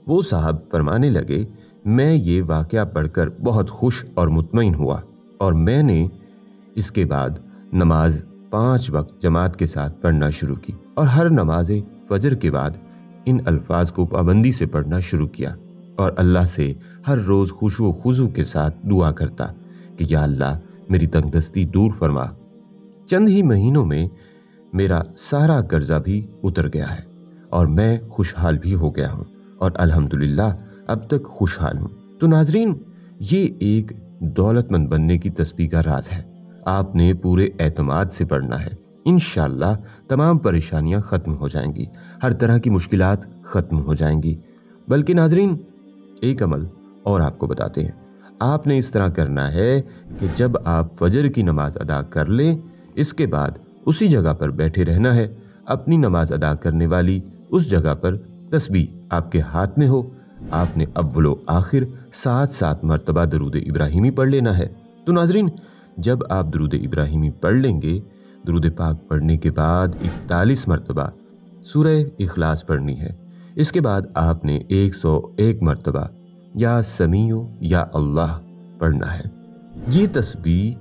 وہ صاحب فرمانے لگے، میں یہ واقعہ پڑھ کر بہت خوش اور مطمئن ہوا، اور میں نے اس کے بعد نماز 5 وقت جماعت کے ساتھ پڑھنا شروع کی، اور ہر نماز فجر کے بعد ان الفاظ کو پابندی سے پڑھنا شروع کیا، اور اللہ سے ہر روز خشوع و خضوع کے ساتھ دعا کرتا کہ یا اللہ میری تنگ دستی دور فرما۔ چند ہی مہینوں میں میرا سارا قرضہ بھی اتر گیا ہے اور میں خوشحال بھی ہو گیا ہوں، اور الحمدللہ اب تک خوشحال ہوں۔ تو ناظرین، یہ ایک دولت مند بننے کی تسبیح کا راز ہے۔ آپ نے پورے اعتماد سے پڑھنا ہے، انشاءاللہ تمام پریشانیاں ختم ہو جائیں گی، ہر طرح کی مشکلات ختم ہو جائیں گی۔ بلکہ ناظرین، ایک عمل اور آپ کو بتاتے ہیں۔ آپ نے اس طرح کرنا ہے کہ جب آپ فجر کی نماز ادا کر لیں، اس کے بعد اسی جگہ پر بیٹھے رہنا ہے، اپنی نماز ادا کرنے والی اس جگہ پر تسبیح آپ کے ہاتھ میں ہو، آپ نے اول و آخر 7 مرتبہ درود ابراہیمی پڑھ لینا ہے۔ تو ناظرین، جب آپ درود ابراہیمی پڑھ لیں گے، درود پاک پڑھنے کے بعد 41 مرتبہ سورہ اخلاص پڑھنی ہے۔ اس کے بعد آپ نے 101 مرتبہ یا سمیع یا اللہ پڑھنا ہے۔ یہ تسبیح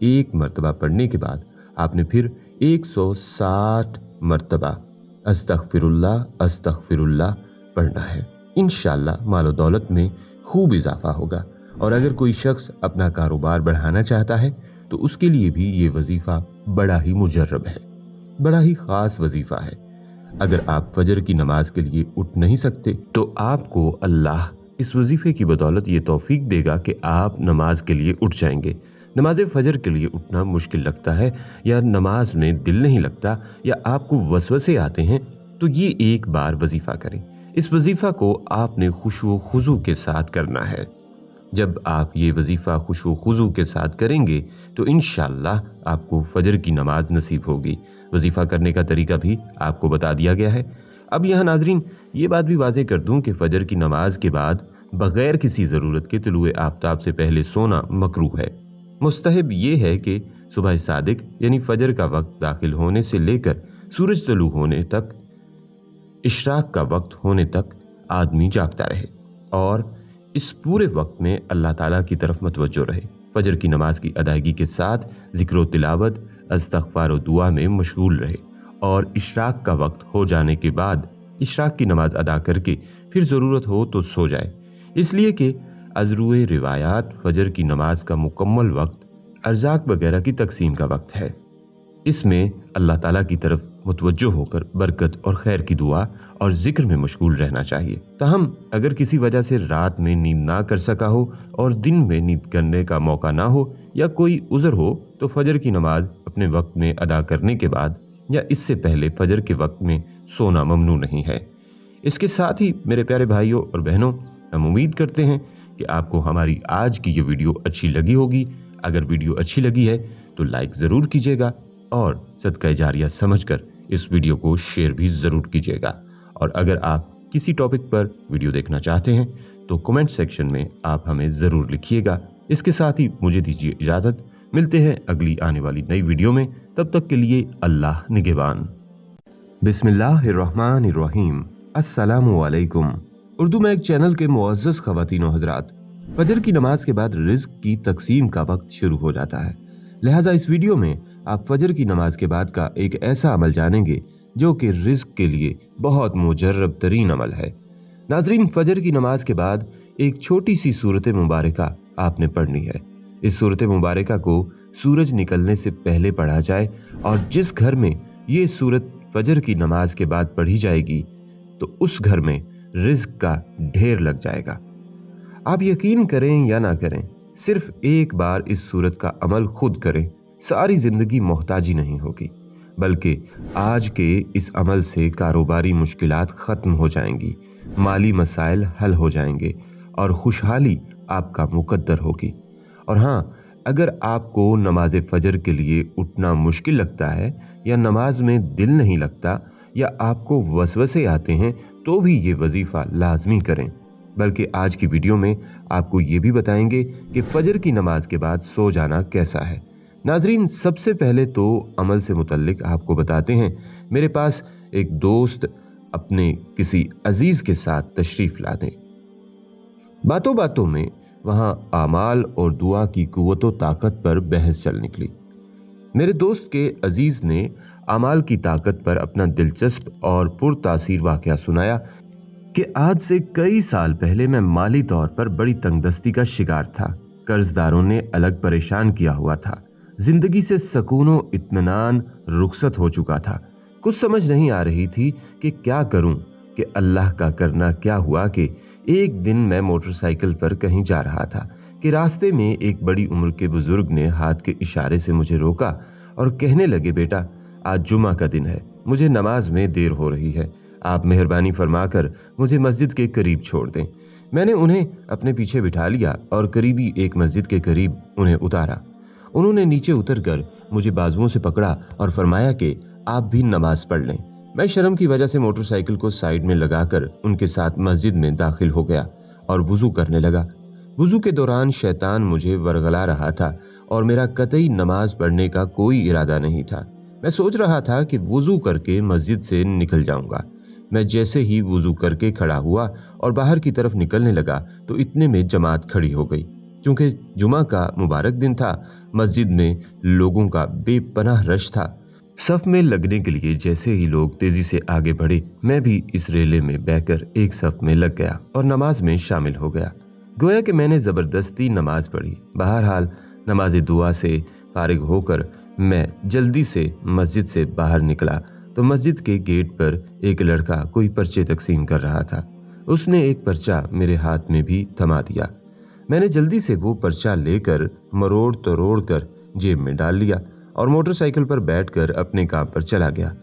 1 مرتبہ پڑھنے کے بعد آپ نے پھر 160 مرتبہ استغفر اللہ پڑھنا ہے۔ انشاءاللہ مال و دولت میں خوب اضافہ ہوگا، اور اگر کوئی شخص اپنا کاروبار بڑھانا چاہتا ہے تو اس کے لیے بھی یہ وظیفہ بڑا ہی مجرب ہے، بڑا ہی خاص وظیفہ ہے۔ اگر آپ فجر کی نماز کے لیے اٹھ نہیں سکتے تو آپ کو اللہ اس وظیفے کی بدولت یہ توفیق دے گا کہ آپ نماز کے لیے اٹھ جائیں گے۔ نماز فجر کے لیے اٹھنا مشکل لگتا ہے، یا نماز میں دل نہیں لگتا، یا آپ کو وسوسے آتے ہیں، تو یہ ایک بار وظیفہ کریں۔ اس وظیفہ کو آپ نے خشوع و خضوع کے ساتھ کرنا ہے۔ جب آپ یہ وظیفہ خشوع و خضوع کے ساتھ کریں گے تو انشاءاللہ آپ کو فجر کی نماز نصیب ہوگی۔ وظیفہ کرنے کا طریقہ بھی آپ کو بتا دیا گیا ہے۔ اب یہاں ناظرین یہ بات بھی واضح کر دوں کہ فجر کی نماز کے بعد بغیر کسی ضرورت کے طلوع آفتاب سے پہلے سونا مکروہ ہے۔ مستحب یہ ہے کہ صبح صادق یعنی فجر کا وقت داخل ہونے سے لے کر سورج طلوع ہونے تک، اشراق کا وقت ہونے تک آدمی جاگتا رہے، اور اس پورے وقت میں اللہ تعالیٰ کی طرف متوجہ رہے۔ فجر کی نماز کی ادائیگی کے ساتھ ذکر و تلاوت، استغفار و دعا میں مشغول رہے، اور اشراق کا وقت ہو جانے کے بعد اشراق کی نماز ادا کر کے پھر ضرورت ہو تو سو جائے، اس لیے کہ ازروئے روایات فجر کی نماز کا مکمل وقت ارزاق وغیرہ کی تقسیم کا وقت ہے۔ اس میں اللہ تعالیٰ کی طرف متوجہ ہو کر برکت اور خیر کی دعا اور ذکر میں مشغول رہنا چاہیے۔ تاہم اگر کسی وجہ سے رات میں نیند نہ کر سکا ہو اور دن میں نیند کرنے کا موقع نہ ہو، یا کوئی عذر ہو، تو فجر کی نماز اپنے وقت میں ادا کرنے کے بعد یا اس سے پہلے فجر کے وقت میں سونا ممنوع نہیں ہے۔ اس کے ساتھ ہی میرے پیارے بھائیوں اور بہنوں، ہم امید کرتے ہیں کہ آپ کو ہماری آج کی یہ ویڈیو اچھی لگی ہوگی۔ اگر ویڈیو اچھی لگی ہے تو لائک ضرور کیجیے گا، اور صدقہ جاریہ سمجھ کر اس ویڈیو کو شیئر بھی ضرور کیجیے گا۔ اور اگر آپ کسی ٹاپک پر ویڈیو دیکھنا چاہتے ہیں تو کمنٹ سیکشن میں آپ ہمیں ضرور لکھیے گا۔ اس کے ساتھ ہی مجھے دیجیے اجازت، ملتے ہیں اگلی آنے والی نئی ویڈیو میں، تب تک کے لیے اللہ نگہبان۔ بسم اللہ الرحمن الرحیم۔ السلام علیکم۔ اردو میک چینل کے معزز خواتین و حضرات، فجر کی نماز کے بعد رزق کی تقسیم کا وقت شروع ہو جاتا ہے، لہٰذا اس ویڈیو میں آپ فجر کی نماز کے بعد کا ایک ایسا عمل جانیں گے जो कि रिज्क के लिए बहुत मुजर्रब तरीन अमल है। नाजरीन, फजर की नमाज के बाद एक छोटी सी सूरत मुबारका आपने पढ़नी है। इस सूरत मुबारका को सूरज निकलने से पहले पढ़ा जाए और जिस घर में ये सूरत फजर की नमाज के बाद पढ़ी जाएगी तो उस घर में रिज्क का ढेर लग जाएगा। आप यकीन करें या ना करें, सिर्फ एक बार इस सूरत का अमल खुद करें, सारी जिंदगी मोहताजी नहीं होगी, बल्कि आज के इस अमल से कारोबारी मुश्किलात खत्म हो जाएंगी, माली मसाइल हल हो जाएंगे और खुशहाली आपका मुकद्दर होगी। और हाँ, अगर आपको नमाज फजर के लिए उठना मुश्किल लगता है या नमाज में दिल नहीं लगता या आपको वसवसे आते हैं तो भी ये वजीफा लाजमी करें। बल्कि आज की वीडियो में आपको ये भी बताएंगे कि फजर की नमाज के बाद सो जाना कैसा है। नाजरीन, सबसे पहले तो अमल से मुतल्लिक आपको बताते हैं। मेरे पास एक दोस्त अपने किसी अजीज के साथ तशरीफ ला दें। बातों बातों में वहां आमाल और दुआ की कुव्वत व ताकत पर बहस चल निकली। मेरे दोस्त के अजीज ने आमाल की ताकत पर अपना दिलचस्प और पुरतासीर वाकया सुनाया कि आज से कई साल पहले मैं माली तौर पर बड़ी तंगदस्ती का शिकार था। कर्जदारों ने अलग परेशान किया हुआ था। जिंदगी से सकून व इत्मीनान रुखसत हो चुका था। कुछ समझ नहीं आ रही थी कि क्या करूं कि अल्लाह का करना क्या हुआ कि एक दिन मैं मोटरसाइकिल पर कहीं जा रहा था कि रास्ते में एक बड़ी उम्र के बुजुर्ग ने हाथ के इशारे से मुझे रोका और कहने लगे, बेटा, आज जुमा का दिन है, मुझे नमाज में देर हो रही है, आप मेहरबानी फरमाकर मुझे मस्जिद के करीब छोड़ दें। मैंने उन्हें अपने पीछे बिठा लिया और करीबी एक मस्जिद के करीब उन्हें उतारा। उन्होंने नीचे उतरकर मुझे बाजुओं से पकड़ा और फरमाया कि आप भी नमाज पढ़ लें। मैं शर्म की वजह से मोटरसाइकिल को साइड में लगाकर उनके साथ मस्जिद में दाखिल हो गया और वुजू करने लगा। वुजू के दौरान शैतान मुझे वरगला रहा था और मेरा कतई नमाज पढ़ने का कोई इरादा नहीं था। मैं सोच रहा था कि वुजू करके मस्जिद से निकल जाऊंगा। मैं जैसे ही वुजू करके खड़ा हुआ और बाहर की तरफ निकलने लगा तो इतने में जमात खड़ी हो गई। क्योंकि जुमा का मुबारक दिन था, मस्जिद में लोगों का बेपनाह रश था। सफ में लगने के लिए जैसे ही लोग तेजी से आगे बढ़े, मैं भी इस रेले में बहकर एक सफ में लग गया और नमाज में शामिल हो गया। गोया कि मैंने जबरदस्ती नमाज पढ़ी। बहरहाल नमाज दुआ से फारिग होकर मैं जल्दी से मस्जिद से बाहर निकला तो मस्जिद के गेट पर एक लड़का कोई पर्चे तकसीम कर रहा था। उसने एक पर्चा मेरे हाथ में भी थमा दिया। मैंने जल्दी से वो पर्चा लेकर मरोड़ तरोड़ कर जेब में डाल लिया और मोटरसाइकिल पर बैठकर अपने काम पर चला गया।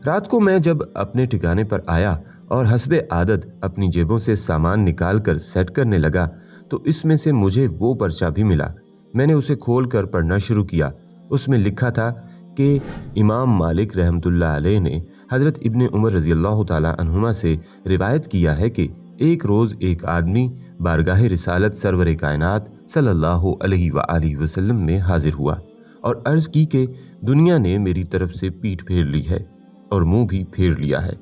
रात को मैं जब अपने ठिकाने पर आया और हस्बे आदत अपनी जेबों से सामान निकाल कर सेट करने लगा तो इसमें से मुझे वो पर्चा भी मिला। मैंने उसे खोलकर पढ़ना शुरू किया। उसमें लिखा था कि इमाम मालिक रहमतुल्लाह अलैह ने हजरत इब्ने उमर रजी अल्लाह ताला अन्हुमा से रिवायत किया है कि एक रोज एक आदमी बारगाह रिसालत सरवर कायनात सल्लल्लाहु अलैहि वसल्लम में हाजिर हुआ और अर्ज की कि दुनिया ने मेरी तरफ से पीठ फेर ली है और मुंह भी फेर लिया है।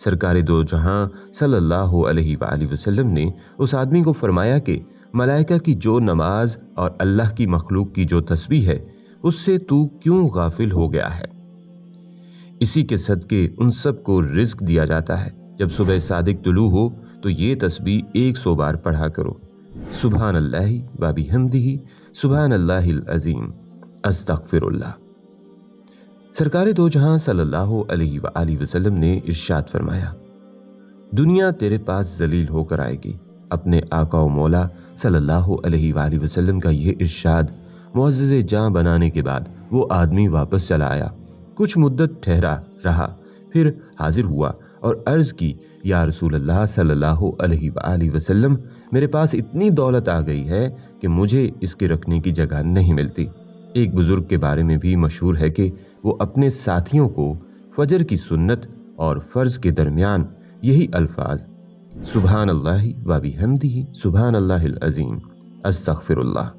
सरकारे दो जहां सल्लल्लाहु अलैहि वसल्लम ने उस आदमी को फरमाया कि मलाइका की जो नमाज और अल्लाह की मखलूक की जो तस्बीह है उससे तू क्यों गाफिल हो गया है। इसी के सदके उन सब को रिज्क दिया जाता है। जब सुबह सादिक तुलू हो तो ये तस्बीह 100 बार पढ़ा करो। सुभान अल्लाहि व बिहम्दिही सुभान अल्लाहिल अजीम अस्तगफिरुल्लाह। सरकारे दो जहां सल्लल्लाहु अलैहि वसल्लम ने इरशाद फरमाया, दुनिया तेरे पास जलील होकर आएगी। अपने आका व मौला सल्लल्लाहु अलैहि वसल्लम का यह इरशाद मुअज़्ज़ज़े जान बनाने के बाद वो आदमी वापस चला आया। कुछ मुद्दत ठहरा रहा, फिर हाजिर हुआ और अर्ज की, या रसूल अल्लाह सल्लल्लाहु अलैहि वसल्लम, मेरे पास इतनी दौलत आ गई है कि मुझे इसके रखने की जगह नहीं मिलती। एक बुजुर्ग के बारे में भी मशहूर है कि वो अपने साथियों को फजर की सुन्नत और फर्ज के दरमियान यही अल्फाज सुभान अल्लाहि व बिहम्दिही सुभान अल्लाहिल अजीम अस्तगफिरुल्लाह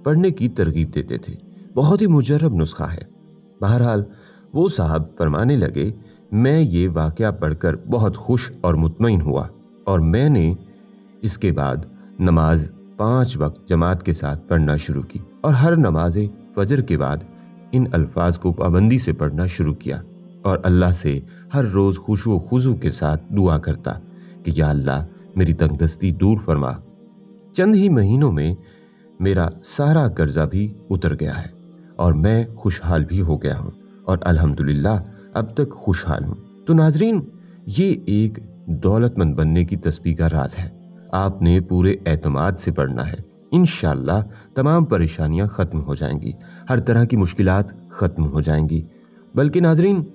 पढ़ने की तरगीब देते थे। बहुत ही मुजर्रब नुस्खा है। बहरहाल वो साहब फरमाने लगे, मैं ये वाकया पढ़कर बहुत खुश और मुतमईन हुआ और मैंने इसके बाद नमाज 5 वक्त जमात के साथ पढ़ना शुरू की और हर नमाज फजर के बाद इन अल्फाज को पाबंदी से पढ़ना शुरू किया और अल्लाह से हर रोज खुशू खुजू के साथ दुआ करता कि या अल्लाह मेरी तंगदस्ती दूर फरमा। चंद ही महीनों में मेरा सारा कर्जा भी उतर गया है और मैं खुशहाल भी हो गया हूँ और अल्हम्दुलिल्लाह अब तक खुशहाल हूँ। तो नाजरीन, ये एक दौलतमंद बनने की तस्बीह का राज है। आपने पूरे एतमाद से पढ़ना है। इंशाअल्लाह तमाम परेशानियां खत्म हो जाएंगी, हर तरह की मुश्किलात खत्म हो जाएंगी। बल्कि नाजरीन,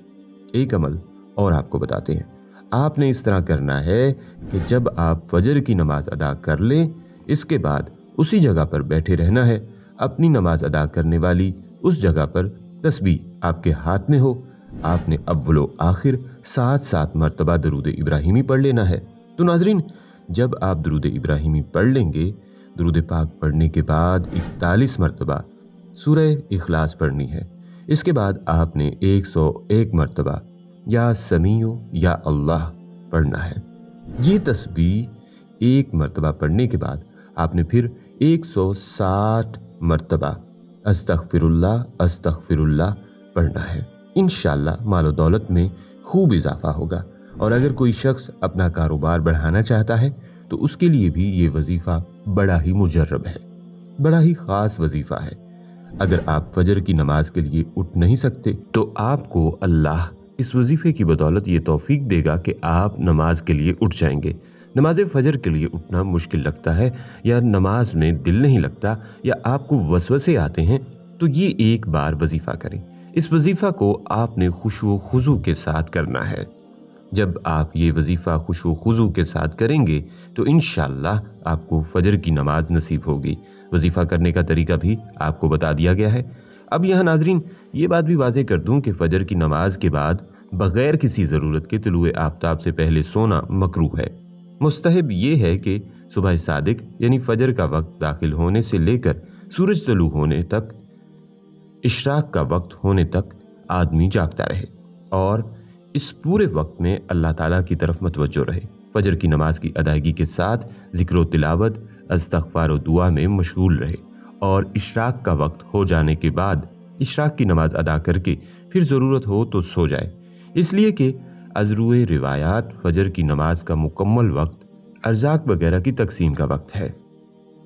एक अमल और आपको बताते हैं। आपने इस तरह करना है कि जब आप फजर की नमाज अदा कर लें, इसके बाद उसी जगह पर बैठे रहना है। अपनी नमाज अदा करने वाली उस जगह पर तस्बीह आपके हाथ में हो। आपने अव्वलो आखिर 7 मरतबा दरूद इब्राहिमी पढ़ लेना है। तो नाजरीन, जब आप दरूद इब्राहिमी पढ़ लेंगे, दरूद पाक पढ़ने के बाद 41 मरतबा सूरह इखलास पढ़नी है। इसके बाद आपने 101 मरतबा या समीओ या अल्लाह पढ़ना है। ये तस्बीह एक मरतबा पढ़ने के बाद आपने फिर 160 मरतबा अस्तगफिरुल्लाह अस्तगफिरुल्लाह पढ़ना है। इंशाअल्लाह मालो दौलत में खूब इजाफा होगा। और अगर कोई शख्स अपना कारोबार बढ़ाना चाहता है तो उसके लिए भी ये वजीफा बड़ा ही मुजर्रब है, बड़ा ही खास वजीफा है। अगर आप फजर की नमाज के लिए उठ नहीं सकते तो आपको अल्लाह इस वजीफे की बदौलत ये तौफीक देगा कि आप नमाज के लिए उठ जाएंगे। नमाज फजर के लिए उठना मुश्किल लगता है या नमाज में दिल नहीं लगता या आपको वसवसे आते हैं, तो ये एक बार वजीफा करें। इस वजीफा को आपने खुशू खुजू के साथ करना है। जब आप ये वजीफा खुशू खुजू के साथ करेंगे तो इंशाअल्लाह आपको फजर की नमाज नसीब होगी। वजीफा करने का तरीका भी आपको बता दिया गया है। अब यहाँ नाजरीन, ये बात भी वाज़ेह कर दूं कि फजर की नमाज के बाद बगैर किसी ज़रूरत के तुलुए आफ्ताब से पहले सोना मकरूह है। मुस्तहब ये है कि सुबह सादिक यानी फजर का वक्त दाखिल होने से लेकर सूरज तुलू होने तक, इशराक का वक्त होने तक आदमी जागता रहे और इस पूरे वक्त में अल्लाह ताला की तरफ मतवज्जो रहे। फजर की नमाज की अदायगी के साथ जिक्र तिलावत, इस्तग़फ़ार और दुआ में मशगूल रहे और इशराक का वक्त हो जाने के बाद इशराक की नमाज अदा करके फिर ज़रूरत हो तो सो जाए। इसलिए कि अज़रुए रिवायात फजर की नमाज का मुकम्मल वक्त अर्ज़ाक वगैरह की तकसीम का वक्त है।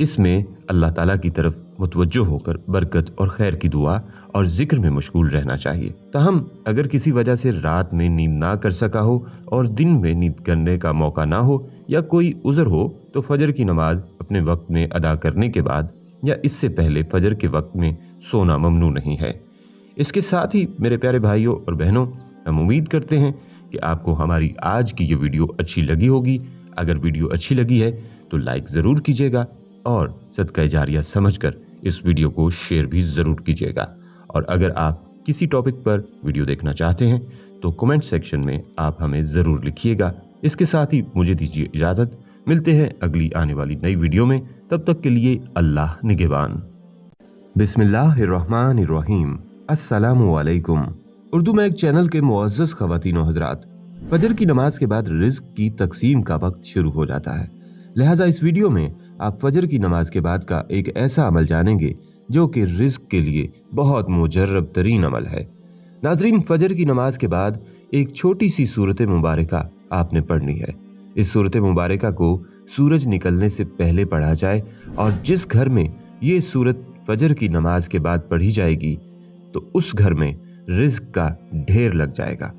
इसमें अल्लाह ताला की तरफ मुतवज्जो होकर बरकत और खैर की दुआ और जिक्र में मशगूल रहना चाहिए। ताहम अगर किसी वजह से रात में नींद ना कर सका हो और दिन में नींद करने का मौका ना हो या कोई उज़र हो तो फजर की नमाज अपने वक्त में अदा करने के बाद या इससे पहले फजर के वक्त में सोना ममनू नहीं है। इसके साथ ही मेरे प्यारे भाइयों और बहनों, हम उम्मीद करते हैं कि आपको हमारी आज की ये वीडियो अच्छी लगी होगी। अगर वीडियो अच्छी लगी है तो लाइक ज़रूर कीजिएगा और सदका जारिया समझकर इस वीडियो को शेयर भी ज़रूर कीजिएगा। और अगर आप किसी टॉपिक पर वीडियो देखना चाहते हैं तो कमेंट सेक्शन में आप हमें ज़रूर लिखिएगा। इसके साथ ही मुझे दीजिए इजाज़त। मिलते हैं अगली आने वाली नई वीडियो में। तब तक के लिए अल्लाह निगहबान। बिस्मिल्लाहिर्रहमानिर्रहीम। अस्सलामु अलैकुम। उर्दू में एक चैनल के मुअज़्ज़ज़ ख़वातीन और हज़रात, फजर की नमाज के बाद रिज़्क़ की तकसीम का वक्त शुरू हो जाता है। लिहाजा इस वीडियो में आप फजर की नमाज के बाद का एक ऐसा अमल जानेंगे जो कि रिज़्क़ के लिए बहुत मुजर्रब तरीन अमल है। नाज़रीन, फजर की नमाज के बाद एक छोटी सी सूरत मुबारका आपने पढ़नी है। इस सूरत मुबारका को सूरज निकलने से पहले पढ़ा जाए और जिस घर में ये सूरत फजर की नमाज के बाद पढ़ी जाएगी तो उस घर में रिज़्क़ का ढेर लग जाएगा।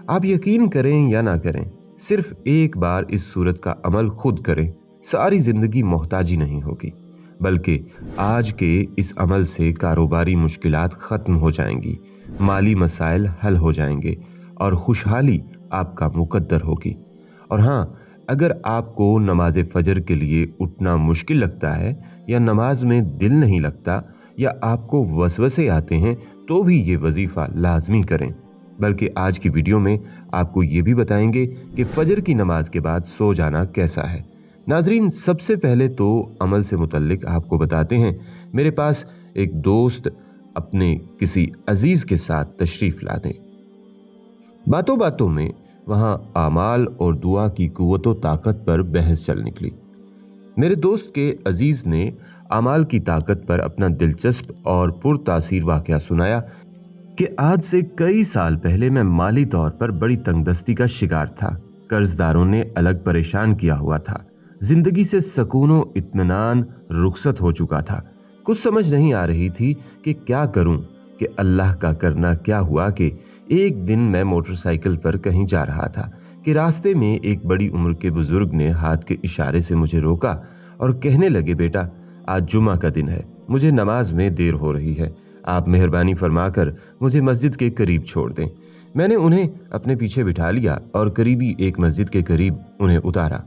आप यकीन करें या ना करें, सिर्फ एक बार इस सूरत का अमल खुद करें, सारी जिंदगी मोहताजी नहीं होगी, बल्कि आज के इस अमल से कारोबारी मुश्किलात खत्म हो जाएंगी, माली मसाइल हल हो जाएंगे और खुशहाली आपका मुकद्दर होगी। और हाँ, अगर आपको नमाज फजर के लिए उठना मुश्किल लगता है या नमाज में दिल नहीं लगता या आपको वसवसे आते हैं तो भी ये वजीफा लाजमी करें। बल्कि आज की वीडियो में आपको ये भी बताएंगे कि फजर की नमाज के बाद सो जाना कैसा है। नाजरीन, सबसे पहले तो अमल से मुतल्लिक आपको बताते हैं। मेरे पास एक दोस्त अपने किसी अजीज के साथ तशरीफ ला दें। बातों बातों में वहां आमाल और दुआ की कुव्वत व ताकत पर बहस चल निकली। मेरे दोस्त के अजीज ने आमाल की ताकत पर अपना दिलचस्प और पुरतासीर वाकया सुनाया کہ آج سے کئی سال پہلے میں مالی طور پر بڑی تنگدستی کا شکار تھا۔ قرض داروں نے الگ پریشان کیا ہوا تھا۔ زندگی سے سکون و اطمینان رخصت ہو چکا تھا۔ کچھ سمجھ نہیں آ رہی تھی کہ کیا کروں، کہ اللہ کا کرنا کیا ہوا کہ ایک دن میں موٹر سائیکل پر کہیں جا رہا تھا کہ راستے میں ایک بڑی عمر کے بزرگ نے ہاتھ کے اشارے سے مجھے روکا اور کہنے لگے، بیٹا آج جمعہ کا دن ہے، مجھے نماز میں دیر ہو رہی ہے، آپ مہربانی فرما کر مجھے مسجد کے قریب چھوڑ دیں۔ میں نے انہیں اپنے پیچھے بٹھا لیا اور قریبی ایک مسجد کے قریب انہیں اتارا۔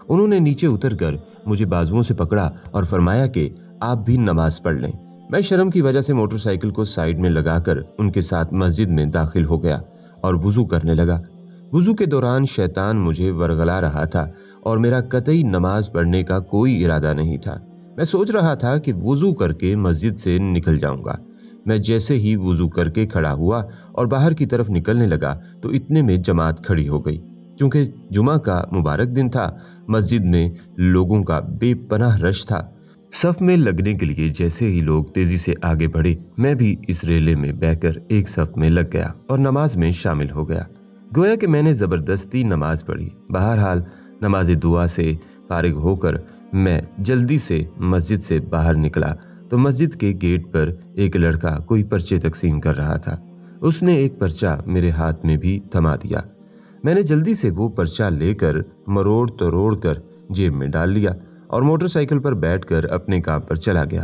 انہوں نے نیچے اتر کر مجھے بازوؤں سے پکڑا اور فرمایا کہ آپ بھی نماز پڑھ لیں۔ میں شرم کی وجہ سے موٹر سائیکل کو سائیڈ میں لگا کر ان کے ساتھ مسجد میں داخل ہو گیا اور وضو کرنے لگا۔ وضو کے دوران شیطان مجھے ورغلا رہا تھا اور میرا قطعی نماز پڑھنے کا کوئی ارادہ نہیں تھا۔ میں سوچ رہا تھا کہ وضو کر کے مسجد سے نکل جاؤں گا۔ میں جیسے ہی وضو کر کے کھڑا ہوا اور باہر کی طرف نکلنے لگا تو اتنے میں جماعت کھڑی ہو گئی۔ چونکہ جمعہ کا مبارک دن تھا، مسجد میں لوگوں کا بے پناہ رش تھا۔ صف میں لگنے کے لیے جیسے ہی لوگ تیزی سے آگے بڑھے، میں بھی اس ریلے میں بہ کر ایک صف میں لگ گیا اور نماز میں شامل ہو گیا۔ گویا کہ میں نے زبردستی نماز پڑھی۔ بہرحال نماز دعا سے فارغ ہو کر میں جلدی سے مسجد سے باہر نکلا تو مسجد کے گیٹ پر ایک لڑکا کوئی پرچے تقسیم کر رہا تھا۔ اس نے ایک پرچہ میرے ہاتھ میں بھی تھما دیا۔ میں نے جلدی سے وہ پرچہ لے کر مروڑ توڑ کر جیب میں ڈال لیا اور موٹر سائیکل پر بیٹھ کر اپنے کام پر چلا گیا۔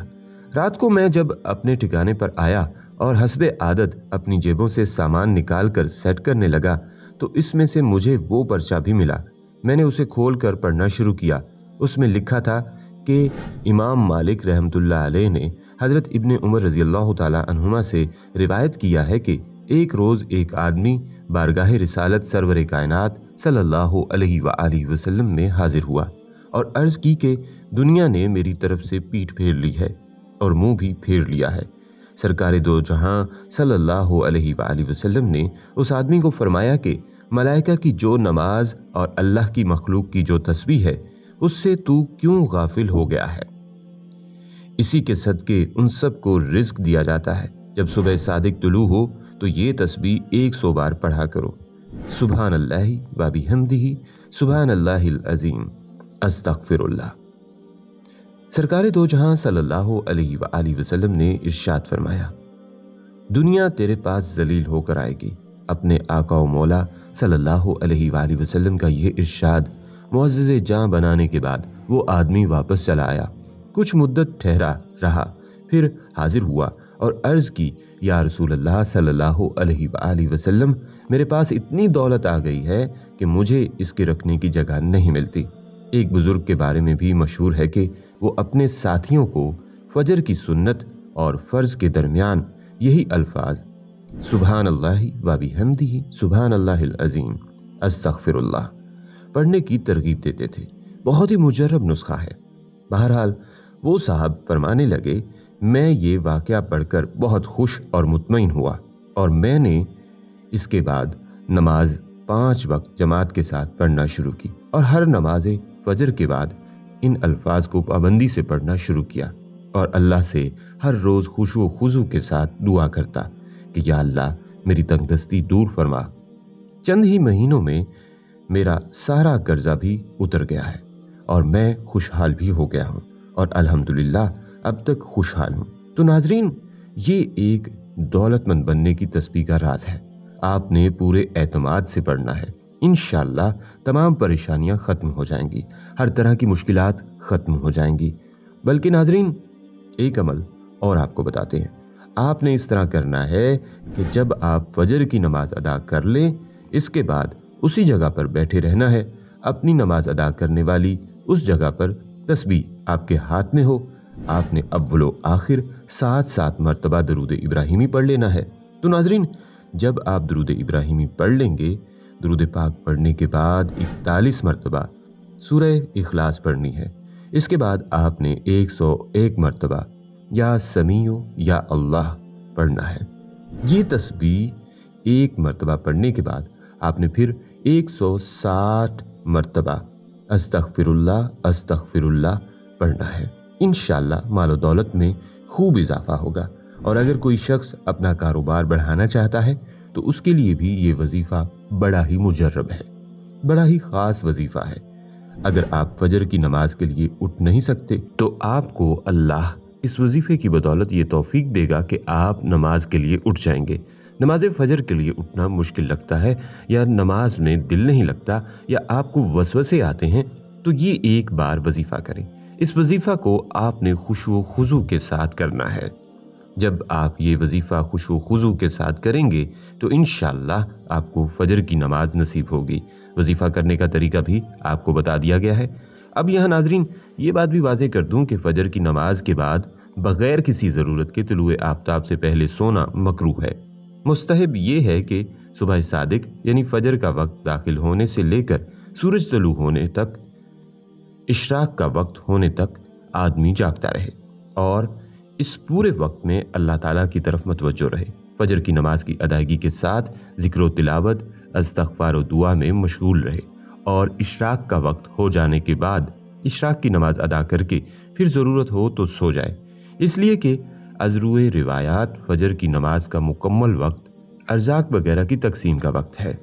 رات کو میں جب اپنے ٹھکانے پر آیا اور حسب عادت اپنی جیبوں سے سامان نکال کر سیٹ کرنے لگا تو اس میں سے مجھے وہ پرچہ بھی ملا۔ میں نے اسے کھول کر پڑھنا شروع کیا۔ اس میں لکھا تھا کہ امام مالک رحمۃ اللہ علیہ نے حضرت ابن عمر رضی اللہ تعالی عنہما سے روایت کیا ہے کہ ایک روز ایک آدمی بارگاہ رسالت سرور کائنات صلی اللہ علیہ وآلہ وسلم میں حاضر ہوا اور عرض کی کہ دنیا نے میری طرف سے پیٹھ پھیر لی ہے اور منہ بھی پھیر لیا ہے۔ سرکار دو جہاں صلی اللہ علیہ وآلہ وسلم نے اس آدمی کو فرمایا کہ ملائکہ کی جو نماز اور اللہ کی مخلوق کی جو تسبیح ہے اس سے تو کیوں غافل ہو گیا ہے؟ اسی کے صدقے ان سب کو رزق دیا جاتا ہے۔ جب صبح صادق طلوع ہو تو یہ تسبیح 100 بار پڑھا کرو، سبحان اللہ و بحمدہ سبحان اللہ العظیم استغفر اللہ۔ سرکار دو جہاں صلی اللہ علیہ وآلہ وسلم نے ارشاد فرمایا، دنیا تیرے پاس ذلیل ہو کر آئے گی۔ اپنے آقا و مولا صلی اللہ علیہ وآلہ وسلم کا یہ ارشاد معزز جاں بنانے کے بعد وہ آدمی واپس چلا آیا۔ کچھ مدت ٹھہرا رہا، پھر حاضر ہوا اور عرض کی، یا رسول اللہ صلی اللہ علیہ وآلہ وسلم، میرے پاس اتنی دولت آ گئی ہے کہ مجھے اس کے رکھنے کی جگہ نہیں ملتی۔ ایک بزرگ کے بارے میں بھی مشہور ہے کہ وہ اپنے ساتھیوں کو فجر کی سنت اور فرض کے درمیان یہی الفاظ سبحان اللہ و بحمدہ سبحان اللہ العظیم استغفر اللہ پڑھنے کی ترغیب دیتے تھے۔ بہت ہی مجرب نسخہ ہے۔ بہرحال وہ صاحب فرمانے لگے، میں یہ واقعہ پڑھ کر بہت خوش اور مطمئن ہوا اور میں نے اس کے بعد نماز 5 وقت جماعت کے ساتھ پڑھنا شروع کی اور ہر نماز فجر کے بعد ان الفاظ کو پابندی سے پڑھنا شروع کیا اور اللہ سے ہر روز خشوع و خضوع کے ساتھ دعا کرتا کہ یا اللہ میری تنگدستی دور فرما۔ چند ہی مہینوں میں میرا سارا قرضہ بھی اتر گیا ہے اور میں خوشحال بھی ہو گیا ہوں اور الحمدللہ اب تک خوشحال ہوں۔ تو ناظرین، یہ ایک دولت مند بننے کی تسبیح کا راز ہے۔ آپ نے پورے اعتماد سے پڑھنا ہے، انشاءاللہ تمام پریشانیاں ختم ہو جائیں گی، ہر طرح کی مشکلات ختم ہو جائیں گی۔ بلکہ ناظرین، ایک عمل اور آپ کو بتاتے ہیں۔ آپ نے اس طرح کرنا ہے کہ جب آپ فجر کی نماز ادا کر لیں، اس کے بعد اسی جگہ پر بیٹھے رہنا ہے۔ اپنی نماز ادا کرنے والی اس جگہ پر تسبیح آپ کے ہاتھ میں ہو، آپ نے اول و آخر 7 مرتبہ درود ابراہیمی پڑھ لینا ہے۔ تو ناظرین، جب آپ درود ابراہیمی پڑھ لیں گے، درود پاک پڑھنے کے بعد 41 مرتبہ سورہ اخلاص پڑھنی ہے۔ اس کے بعد آپ نے 101 مرتبہ یا سمیع یا اللہ پڑھنا ہے۔ یہ تسبیح 1 مرتبہ پڑھنے کے بعد آپ نے پھر 160 مرتبہ استغفر اللہ پڑھنا ہے۔ انشاءاللہ مال و دولت میں خوب اضافہ ہوگا और अगर कोई शख्स अपना कारोबार बढ़ाना चाहता है तो उसके लिए भी ये वजीफा बड़ा ही मुजर्रब है, बड़ा ही खास वजीफा है। अगर आप फजर की नमाज के लिए उठ नहीं सकते तो आपको अल्लाह इस वजीफे की बदौलत ये तौफीक देगा कि आप नमाज के लिए उठ जाएंगे। नमाज फजर के लिए उठना मुश्किल लगता है या नमाज में दिल नहीं लगता या आपको वसवसे आते हैं तो ये एक बार वजीफा करें। इस वजीफा को आपने खुशू खुजू के साथ करना है। जब आप ये वजीफा खुशू खुजू के साथ करेंगे तो इंशाअल्लाह आपको फजर की नमाज नसीब होगी। वजीफा करने का तरीका भी आपको बता दिया गया है। अब यहाँ नाजरीन ये बात भी वाज़ेह कर दूं कि फजर की नमाज के बाद बगैर किसी ज़रूरत के तुलुए आफ्ताब से पहले सोना मकरूह है। मुस्तहब ये है कि सुबह सादिक यानी फजर का वक्त दाखिल होने से लेकर सूरज तलू होने तक, इशराक का वक्त होने तक आदमी जागता रहे और इस पूरे वक्त में अल्लाह ताला की तरफ मतवज्जो रहे। फजर की नमाज की अदायगी के साथ जिक्र तिलावत, इस्तग़फ़ार और दुआ में मशगूल रहे और इशराक का वक्त हो जाने के बाद इशराक की नमाज अदा करके फिर ज़रूरत हो तो सो जाए, इसलिए कि अज़रुए रिवायात फजर की नमाज का मुकम्मल वक्त अर्ज़ाक वगैरह की तकसीम का वक्त है।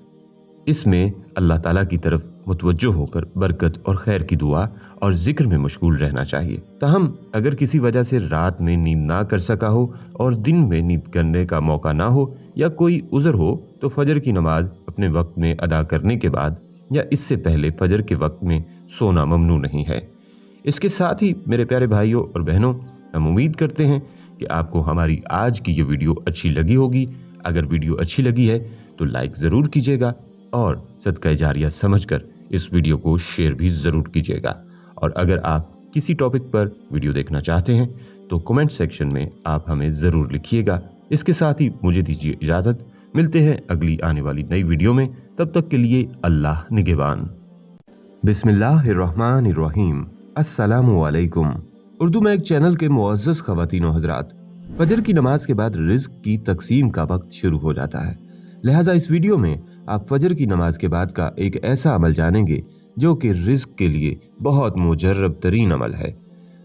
इसमें अल्लाह ताला की तरफ मुतवज्जो होकर बरकत और खैर की दुआ और जिक्र में मशगूल रहना चाहिए। ताहम अगर किसी वजह से रात में नींद ना कर सका हो और दिन में नींद करने का मौका ना हो या कोई उज़र हो तो फजर की नमाज अपने वक्त में अदा करने के बाद या इससे पहले फजर के वक्त में सोना ममनू नहीं है। इसके साथ ही मेरे प्यारे भाइयों और बहनों, हम उम्मीद करते हैं कि आपको हमारी आज की ये वीडियो अच्छी लगी होगी। अगर वीडियो अच्छी लगी है तो लाइक ज़रूर कीजिएगा और सदका जारिया समझकर इस वीडियो को शेयर भी ज़रूर कीजिएगा। और अगर आप किसी टॉपिक पर वीडियो देखना चाहते हैं तो कमेंट सेक्शन में आप हमें ज़रूर लिखिएगा। इसके साथ ही मुझे दीजिए इजाज़त। मिलते हैं अगली आने वाली नई वीडियो में, तब तक के लिए अल्लाह निगहबान। बिस्मिल्लाहिर्रहमानिर्रहीम। अस्सलामु अलैकुम। उर्दू में एक चैनल के मुअज़्ज़ज़ ख़वातीन व हज़रात, फजर की नमाज के बाद रिज़्क़ की तकसीम का वक्त शुरू हो जाता है। लिहाजा इस वीडियो में आप फजर की नमाज के बाद का एक ऐसा अमल जानेंगे जो कि रिज़्क़ के लिए बहुत मुजर्रब तरीन अमल है।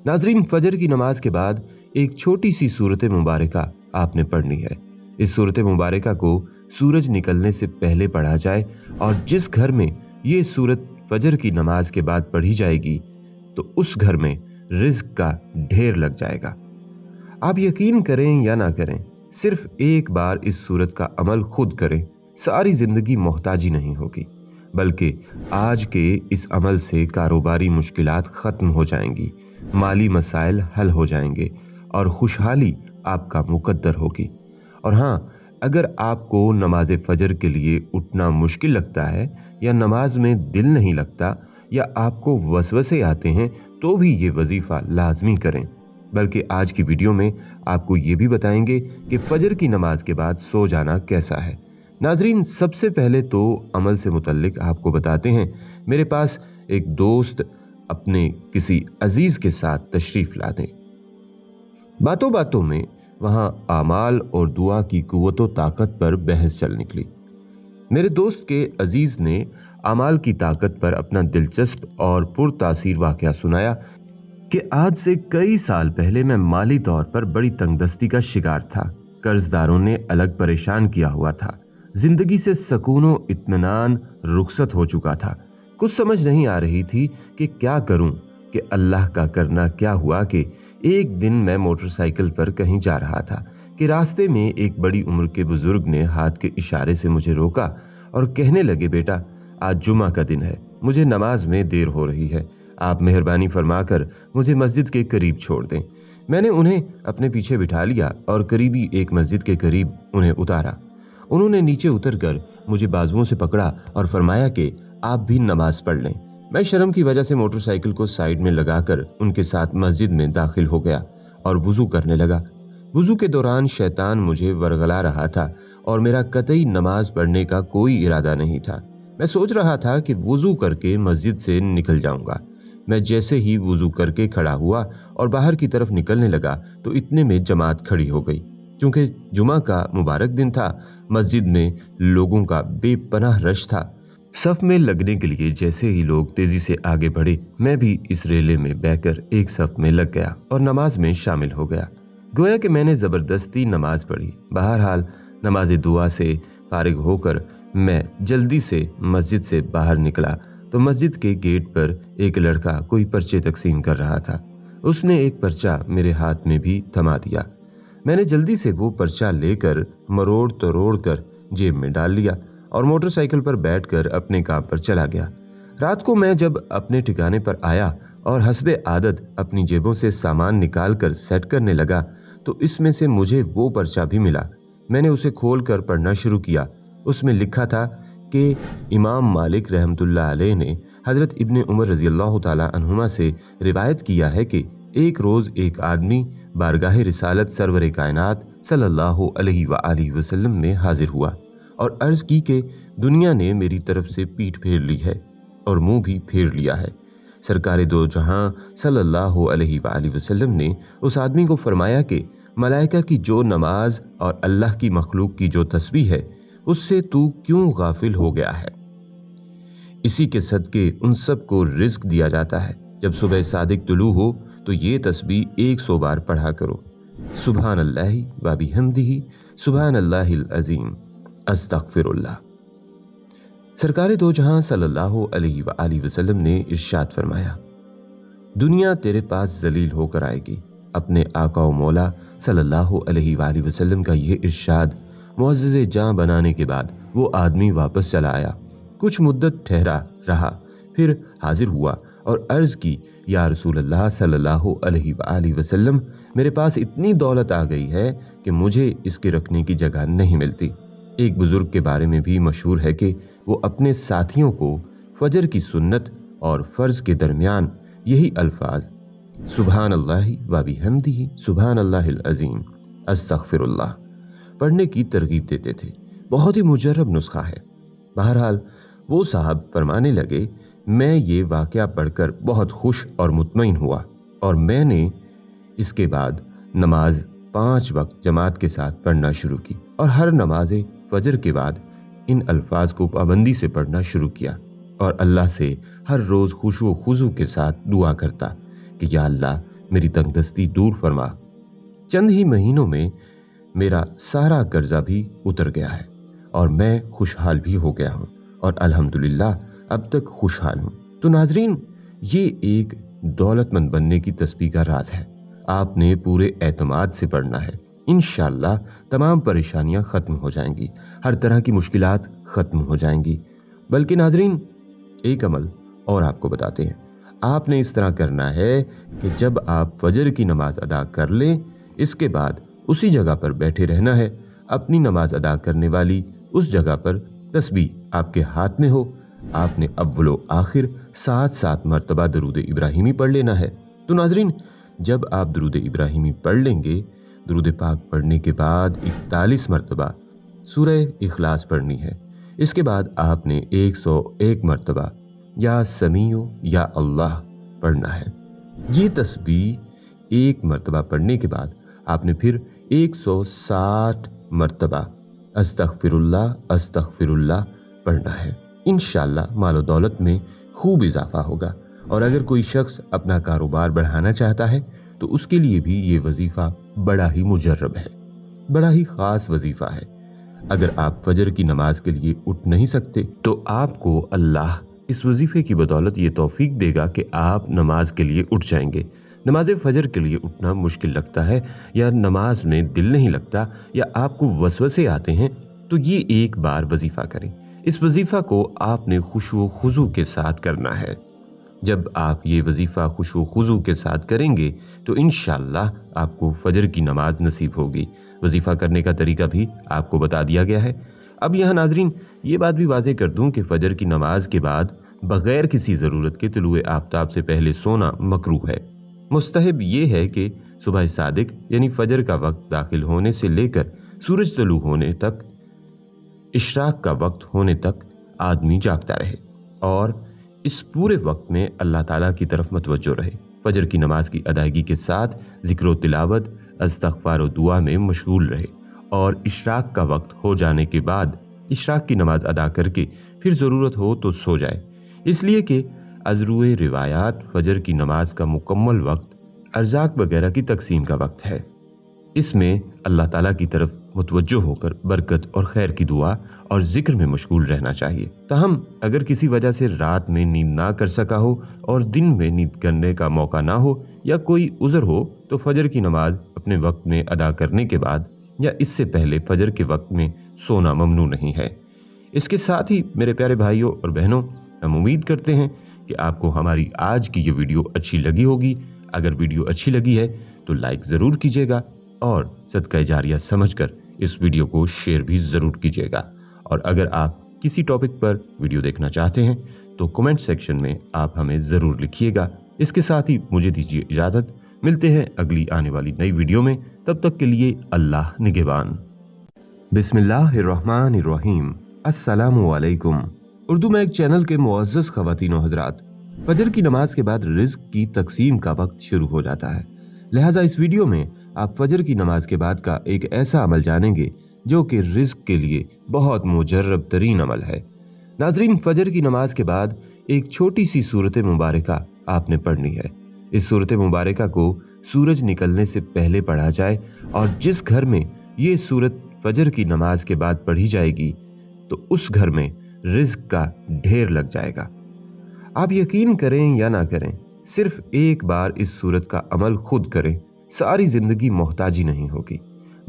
नाज़रीन, फजर की नमाज के बाद एक छोटी सी सूरत मुबारका आपने पढ़नी है। इस सूरत मुबारका को सूरज निकलने से पहले पढ़ा जाए और जिस घर में ये सूरत फजर की नमाज के बाद पढ़ी जाएगी तो उस घर में रिज़्क़ का ढेर लग जाएगा। आप यकीन करें या ना करें, सिर्फ एक बार इस सूरत का अमल खुद करें, सारी जिंदगी मोहताजी नहीं होगी, बल्कि आज के इस अमल से कारोबारी मुश्किलात ख़त्म हो जाएंगी, माली मसाइल हल हो जाएंगे और खुशहाली आपका मुकद्दर होगी। और हाँ, अगर आपको नमाज फजर के लिए उठना मुश्किल लगता है या नमाज में दिल नहीं लगता या आपको वसवसे आते हैं तो भी ये वजीफ़ा लाजमी करें। बल्कि आज की वीडियो में आपको ये भी बताएंगे कि फजर की नमाज के बाद सो जाना कैसा है। नाजरीन, सबसे पहले तो अमल से मुतल्लिक आपको बताते हैं। मेरे पास एक दोस्त अपने किसी अजीज के साथ तशरीफ ला दें। बातों बातों में वहां आमाल और दुआ की कुव्वत व ताकत पर बहस चल निकली। मेरे दोस्त के अजीज ने आमाल की ताकत पर अपना दिलचस्प और पुरतासीर वाक़या सुनाया कि आज से कई साल पहले मैं माली तौर पर बड़ी तंगदस्ती का शिकार था। कर्जदारों ने अलग परेशान किया हुआ था। जिंदगी से सकून व इत्मीनान रुखसत हो चुका था। कुछ समझ नहीं आ रही थी कि क्या करूं कि अल्लाह का करना क्या हुआ कि एक दिन मैं मोटरसाइकिल पर कहीं जा रहा था कि रास्ते में एक बड़ी उम्र के बुजुर्ग ने हाथ के इशारे से मुझे रोका और कहने लगे, बेटा, आज जुमा का दिन है, मुझे नमाज में देर हो रही है, आप मेहरबानी फरमाकर मुझे मस्जिद के करीब छोड़ दें। मैंने उन्हें अपने पीछे बिठा लिया और करीबी एक मस्जिद के करीब उन्हें उतारा। उन्होंने नीचे उतरकर मुझे बाजुओं से पकड़ा और फरमाया कि आप भी नमाज पढ़ लें। मैं शर्म की वजह से मोटरसाइकिल को साइड में लगाकर उनके साथ मस्जिद में दाखिल हो गया और वुजू करने लगा। वुजू के दौरान शैतान मुझे वरगला रहा था और मेरा कतई नमाज पढ़ने का कोई इरादा नहीं था। मैं सोच रहा था कि वुजू करके मस्जिद से निकल जाऊंगा। मैं जैसे ही वुजू करके खड़ा हुआ और बाहर की तरफ निकलने लगा तो इतने में जमात खड़ी हो गई। क्योंकि जुमा का मुबारक दिन था, मस्जिद में लोगों का बेपनाह रश था। सफ में लगने के लिए जैसे ही लोग तेजी से आगे बढ़े, मैं भी इस रेले में बहकर एक सफ में लग गया और नमाज में शामिल हो गया। गोया कि मैंने ज़बरदस्ती नमाज पढ़ी। बहरहाल नमाज दुआ से फारिग होकर मैं जल्दी से मस्जिद से बाहर निकला तो मस्जिद के गेट पर एक लड़का कोई पर्चे तकसीम कर रहा था। उसने एक पर्चा मेरे हाथ में भी थमा दिया। मैंने जल्दी से वो पर्चा लेकर मरोड़ तरोड़ कर जेब में डाल लिया और मोटरसाइकिल पर बैठकर अपने काम पर चला गया। रात को मैं जब अपने ठिकाने पर आया और हस्बे आदत अपनी जेबों से सामान निकालकर सेट करने लगा तो इसमें से मुझे वो पर्चा भी मिला। मैंने उसे खोलकर पढ़ना शुरू किया। उसमें लिखा था कि इमाम मालिक रहमतुल्लाह अलैह ने हजरत इब्ने उमर रजी अल्लाह ताला अन्हुमा से रिवायत किया है कि एक रोज एक आदमी बारगाह रिसालत सरवर कायनात सल्लल्लाहु अलैहि वसल्लम में हाजिर हुआ और अर्ज की कि दुनिया ने मेरी तरफ से पीठ फेर ली है और मुंह भी फेर लिया है। सरकार दो जहां सल्लल्लाहु अलैहि वसल्लम ने उस आदमी को फरमाया कि मलाइका की जो नमाज और अल्लाह की मखलूक की जो तस्बीह है उससे तू क्यों गाफिल हो गया है। इसी के सदके उन सब को रिस्क दिया जाता है। जब सुबह सादिक तुलू हो तो ये तस्बीह 100 बार पढ़ा करो। सुभान अल्लाहि व बिहम्दिही सुभान अल्लाहिल अज़ीम अस्तगफिरुल्लाह। सरकार दो जहां सल्लल्लाहु अलैहि वसल्लम ने इरशाद फरमाया, दुनिया तेरे पास जलील होकर आएगी। अपने आका व मौला सल्लल्लाहु अलैहि वसल्लम का ये इरशाद मुअज़्ज़ज़े जान बनाने के बाद वो आदमी वापस चला आया। कुछ मुद्दत ठहरा रहा, फिर हाजिर हुआ और अर्ज की, या रसूल अल्लाह सल्लल्लाहु अलैहि वसल्लम, मेरे पास इतनी दौलत आ गई है कि मुझे इसके रखने की जगह नहीं मिलती। एक बुजुर्ग के बारे में भी मशहूर है कि वो अपने साथियों को फजर की सुन्नत और फर्ज के दरमियान यही अल्फाज सुभान अल्लाहि व बिहम्दिही सुभान अल्लाहिल अज़ीम अस्तगफिरुल्लाह पढ़ने की तरगीब देते थे। बहुत ही मुजर्रब नुस्खा है। बहरहाल वो साहब फरमाने लगे, मैं ये वाक़या पढ़कर बहुत खुश और मुतमईन हुआ और मैंने इसके बाद नमाज 5 वक्त जमात के साथ पढ़ना शुरू की और हर नमाज फजर के बाद इन अल्फाज को पाबंदी से पढ़ना शुरू किया और अल्लाह से हर रोज़ खुशू खुजू के साथ दुआ करता कि या अल्लाह मेरी तंगदस्ती दूर फरमा। चंद ही महीनों में मेरा सारा कर्जा भी उतर गया है और मैं खुशहाल भी हो गया हूँ और अल्हम्दुलिल्लाह अब तक खुशहाल हूँ। तो नाजरीन, ये एक दौलतमंद बनने की तस्बीह का राज है। आपने पूरे एतमाद से पढ़ना है। इंशाअल्लाह तमाम परेशानियां खत्म हो जाएंगी, हर तरह की मुश्किलात खत्म हो जाएंगी। बल्कि नाजरीन, एक अमल और आपको बताते हैं। आपने इस तरह करना है कि जब आप फजर की नमाज अदा कर लें, इसके बाद उसी जगह पर बैठे रहना है। अपनी नमाज अदा करने वाली उस जगह पर तस्बीह आपके हाथ में हो। आपने अव्वलो आखिर 7 मरतबा दरूद इब्राहिमी पढ़ लेना है। तो नाजरीन, जब आप दरूद इब्राहिमी पढ़ लेंगे, दरूद पाक पढ़ने के बाद 41 मरतबा सूरह इखलास पढ़नी है। इसके बाद आपने 101 मरतबा या समीओ या अल्लाह पढ़ना है। ये तस्बीह 1 मरतबा पढ़ने के बाद आपने फिर 160 मरतबा अस्तगफिरुल्लाह अस्तगफिरुल्लाह पढ़ना है। इंशाअल्लाह मालो दौलत में खूब इजाफा होगा। और अगर कोई शख्स अपना कारोबार बढ़ाना चाहता है तो उसके लिए भी ये वजीफा बड़ा ही मुजर्रब है, बड़ा ही खास वजीफा है। अगर आप फजर की नमाज के लिए उठ नहीं सकते तो आपको अल्लाह इस वजीफे की बदौलत ये तौफीक देगा कि आप नमाज के लिए उठ जाएंगे। नमाज फजर के लिए उठना मुश्किल लगता है या नमाज में दिल नहीं लगता या आपको वसवसे आते हैं तो ये एक बार वजीफा करें। इस वजीफा को आपने खुशू खुजू के साथ करना है। जब आप ये वजीफा खुशू खुजू के साथ करेंगे तो इंशाअल्लाह आपको फजर की नमाज नसीब होगी। वजीफा करने का तरीका भी आपको बता दिया गया है। अब यहाँ नाजरीन ये बात भी वाज़ेह कर दूं कि फजर की नमाज के बाद बगैर किसी ज़रूरत के तुलुए आफ्ताब से पहले सोना मकरूह है। मुस्तहब ये है कि सुबह सादिक यानी फजर का वक्त दाखिल होने से लेकर सूरज तलू होने तक, इशराक का वक्त होने तक आदमी जागता रहे और इस पूरे वक्त में अल्लाह ताला की तरफ मतवज्जो रहे। फजर की नमाज की अदायगी के साथ जिक्र व तिलावत, इस्तग़फ़ार व दुआ में मशगूल रहे और इशराक का वक्त हो जाने के बाद इशराक की नमाज अदा करके फिर ज़रूरत हो तो सो जाए, इसलिए कि अज़रुए रिवायात फजर की नमाज का मुकम्मल वक्त अर्ज़ाक वगैरह की तकसीम का वक्त है। इसमें अल्लाह ताला की तरफ मुतवज्जो होकर बरकत और खैर की दुआ और जिक्र में मशगूल रहना चाहिए। ताहम अगर किसी वजह से रात में नींद ना कर सका हो और दिन में नींद करने का मौका ना हो या कोई उज़र हो तो फजर की नमाज अपने वक्त में अदा करने के बाद या इससे पहले फजर के वक्त में सोना ममनू नहीं है। इसके साथ ही मेरे प्यारे भाइयों और बहनों, हम उम्मीद करते हैं कि आपको हमारी आज की ये वीडियो अच्छी लगी होगी। अगर वीडियो अच्छी लगी है तो लाइक ज़रूर कीजिएगा और सदका जारिया समझकर इस वीडियो को शेयर भी ज़रूर कीजिएगा। और अगर आप किसी टॉपिक पर वीडियो देखना चाहते हैं तो कमेंट सेक्शन में आप हमें ज़रूर लिखिएगा। इसके साथ ही मुझे दीजिए इजाज़त। मिलते हैं अगली आने वाली नई वीडियो में। तब तक के लिए अल्लाह निगहबान। बिस्मिल्लाहिर्रहमानिर्रहीम। अस्सलामु अलैकुम। उर्दू में एक चैनल के मुअज़्ज़ज़ ख़वातीन व हज़रात, फजर की नमाज के बाद रिज़्क़ की तकसीम का वक्त शुरू हो जाता है। लिहाजा इस वीडियो में आप फजर की नमाज के बाद का एक ऐसा अमल जानेंगे जो कि रिज़्क़ के लिए बहुत मुजर्रब तरीन अमल है। नाज़रीन, फजर की नमाज के बाद एक छोटी सी सूरत मुबारका आपने पढ़नी है। इस सूरत मुबारका को सूरज निकलने से पहले पढ़ा जाए और जिस घर में ये सूरत फजर की नमाज के बाद पढ़ी जाएगी तो उस घर में रिज़्क़ का ढेर लग जाएगा। आप यकीन करें या ना करें, सिर्फ एक बार इस सूरत का अमल खुद करें, सारी जिंदगी मोहताजी नहीं होगी,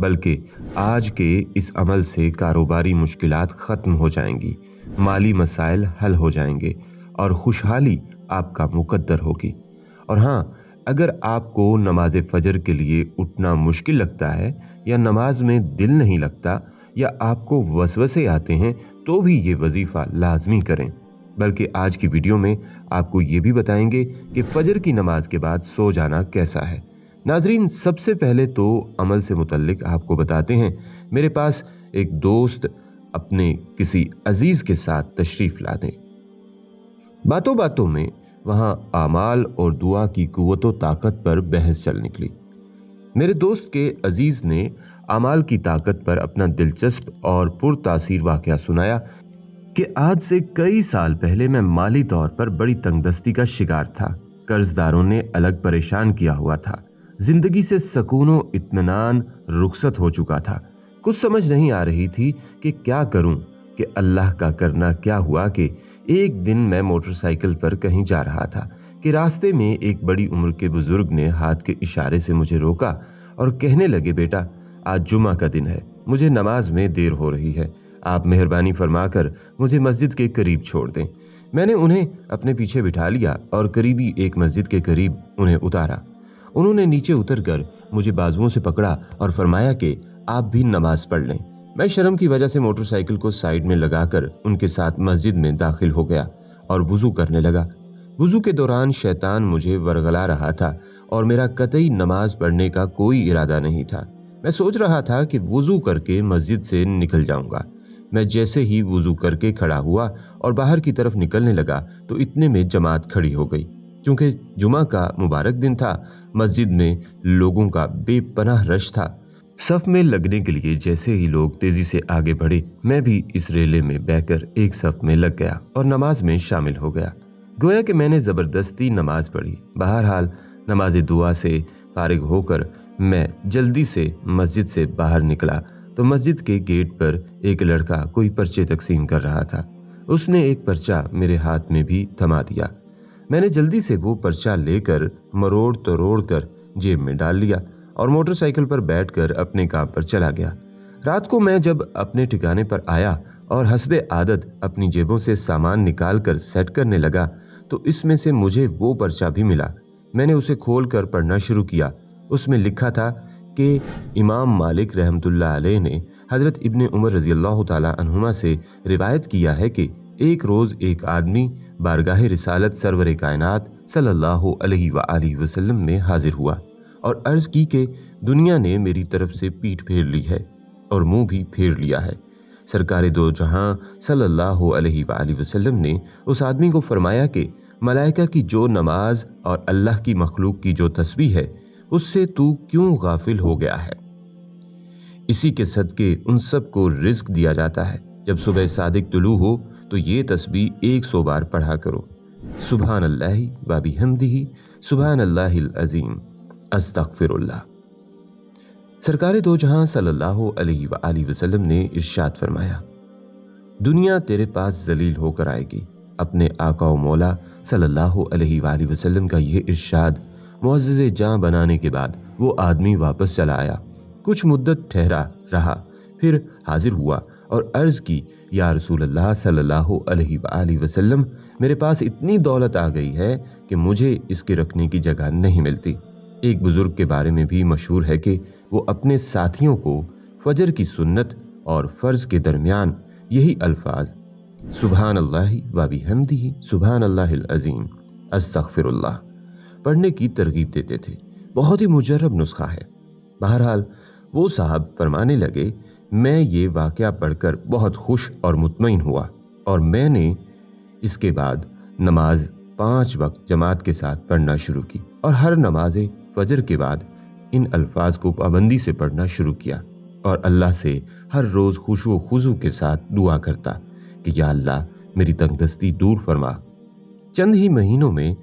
बल्कि आज के इस अमल से कारोबारी मुश्किलात खत्म हो जाएंगी, माली मसाइल हल हो जाएंगे और खुशहाली आपका मुकद्दर होगी। और हाँ, अगर आपको नमाज फजर के लिए उठना मुश्किल लगता है या नमाज में दिल नहीं लगता या आपको वसवसे आते हैं तो भी ये वजीफा लाजमी करें। बल्कि आज की वीडियो में आपको ये भी बताएंगे कि फजर की नमाज के बाद सो जाना कैसा है। नाजरीन, सबसे पहले तो अमल से मुतल्लिक आपको बताते हैं। मेरे पास एक दोस्त अपने किसी अजीज के साथ तशरीफ ला दें। बातों बातों में वहां आमाल और दुआ की कुव्वत व ताकत पर बहस चल निकली। मेरे दोस्त के अजीज ने आमाल की ताकत पर अपना दिलचस्प और पुरतासीर वाकया सुनाया कि आज से कई साल पहले मैं माली तौर पर बड़ी तंगदस्ती का शिकार था। कर्जदारों ने अलग परेशान किया हुआ था। जिंदगी से सकून व इत्मीनान रुखसत हो चुका था। कुछ समझ नहीं आ रही थी कि क्या करूं कि अल्लाह का करना क्या हुआ कि एक दिन मैं मोटरसाइकिल पर कहीं जा रहा था कि रास्ते में एक बड़ी उम्र के बुजुर्ग ने हाथ के इशारे से मुझे रोका और कहने लगे, बेटा, आज जुमा का दिन है, मुझे नमाज में देर हो रही है, आप मेहरबानी फरमाकर मुझे मस्जिद के करीब छोड़ दें। मैंने उन्हें अपने पीछे बिठा लिया और करीबी एक मस्जिद के करीब उन्हें उतारा। उन्होंने नीचे उतरकर मुझे बाजुओं से पकड़ा और फरमाया कि आप भी नमाज पढ़ लें। मैं शर्म की वजह से मोटरसाइकिल को साइड में लगाकर उनके साथ मस्जिद में दाखिल हो गया और वुजू करने लगा। वुजू के दौरान शैतान मुझे वरगला रहा था और मेरा कतई नमाज पढ़ने का कोई इरादा नहीं था। मैं सोच रहा था कि वुजू करके मस्जिद से निकल जाऊंगा। मैं जैसे ही वुजू करके खड़ा हुआ और बाहर की तरफ निकलने लगा तो इतने में जमात खड़ी हो गई। क्योंकि जुमा का मुबारक दिन था, मस्जिद में लोगों का बेपनाह रश था। सफ में लगने के लिए जैसे ही लोग तेजी से आगे बढ़े, मैं भी इस रेले में बहकर एक सफ में लग गया और नमाज में शामिल हो गया। गोया कि मैंने जबरदस्ती नमाज पढ़ी। बहरहाल नमाज दुआ से फारिग होकर मैं जल्दी से मस्जिद से बाहर निकला तो मस्जिद के गेट पर एक लड़का कोई पर्चे तकसीम कर रहा था। उसने एक पर्चा मेरे हाथ में भी थमा दिया। मैंने जल्दी से वो पर्चा लेकर मरोड़ तरोड़ कर जेब में डाल लिया और मोटरसाइकिल पर बैठकर अपने काम पर चला गया। रात को मैं जब अपने ठिकाने पर आया और हस्बे आदत अपनी जेबों से सामान निकाल कर सेट करने लगा तो इसमें से मुझे वो पर्चा भी मिला। मैंने उसे खोल कर पढ़ना शुरू किया। उसमें लिखा था कि इमाम मालिक रहमतुल्लाह अलैह ने हजरत इब्ने उमर रजी अल्लाह ताला अन्हुमा से रिवायत किया है कि एक रोज़ एक आदमी बारगाह रिसालत सरवर कायनात सल्लल्लाहु अलैहि वसल्लम में हाजिर हुआ और अर्ज़ की कि दुनिया ने मेरी तरफ से पीठ फेर ली है और मुंह भी फेर लिया है। सरकारे दो जहां सल्लल्लाहु अलैहि वसल्लम ने उस आदमी को फरमाया कि मलाइका की जो नमाज और अल्लाह की मखलूक की जो तस्बीह है उससे तू क्यों गाफिल हो गया है। इसी के सदके उन सब को रिज्क दिया जाता है। जब सुबह सादिक तुलू हो तो ये तस्बीह 100 बार पढ़ा करो। सुभान अल्लाहि व बिहम्दिही सुभान अल्लाहिल अज़ीम अस्तगफिरुल्लाह। सरकारे दो जहां सल्लल्लाहु अलैहि वआलैहि वसल्लम ने इरशाद फरमाया, दुनिया तेरे पास जलील होकर आएगी। अपने आका व मौला सल्लल्लाहु अलैहि वआलैहि वसल्लम का यह इरशाद मुअज़्ज़िज़ जान बनाने के बाद वो आदमी वापस चला आया। कुछ मुद्दत ठहरा रहा, फिर हाजिर हुआ और अर्ज की, या रसूल अल्लाह सल्लल्लाहु अलैहि वआलैहि वसल्लम, मेरे पास इतनी दौलत आ गई है कि मुझे इसके रखने की जगह नहीं मिलती। एक बुजुर्ग के बारे में भी मशहूर है कि वो अपने साथियों को फजर की सुन्नत और फर्ज के दरमियान यही अल्फाज सुभान अल्लाहि व बिहम्दिही सुभान अल्लाहिल अज़ीम अस्तगफिरुल्लाह पढ़ने की तरगीब देते थे। बहुत ही मुजर्रब नुस्खा है। बहरहाल वो साहब फरमाने लगे, मैं ये वाक़या पढ़कर बहुत खुश और मुतमईन हुआ और मैंने इसके बाद नमाज 5 वक्त जमात के साथ पढ़ना शुरू की और हर नमाज फजर के बाद इन अल्फाज को पाबंदी से पढ़ना शुरू किया और अल्लाह से हर रोज़ खुशू खुजू के साथ दुआ करता कि या अल्लाह मेरी तंगदस्ती दूर फरमा। चंद ही महीनों में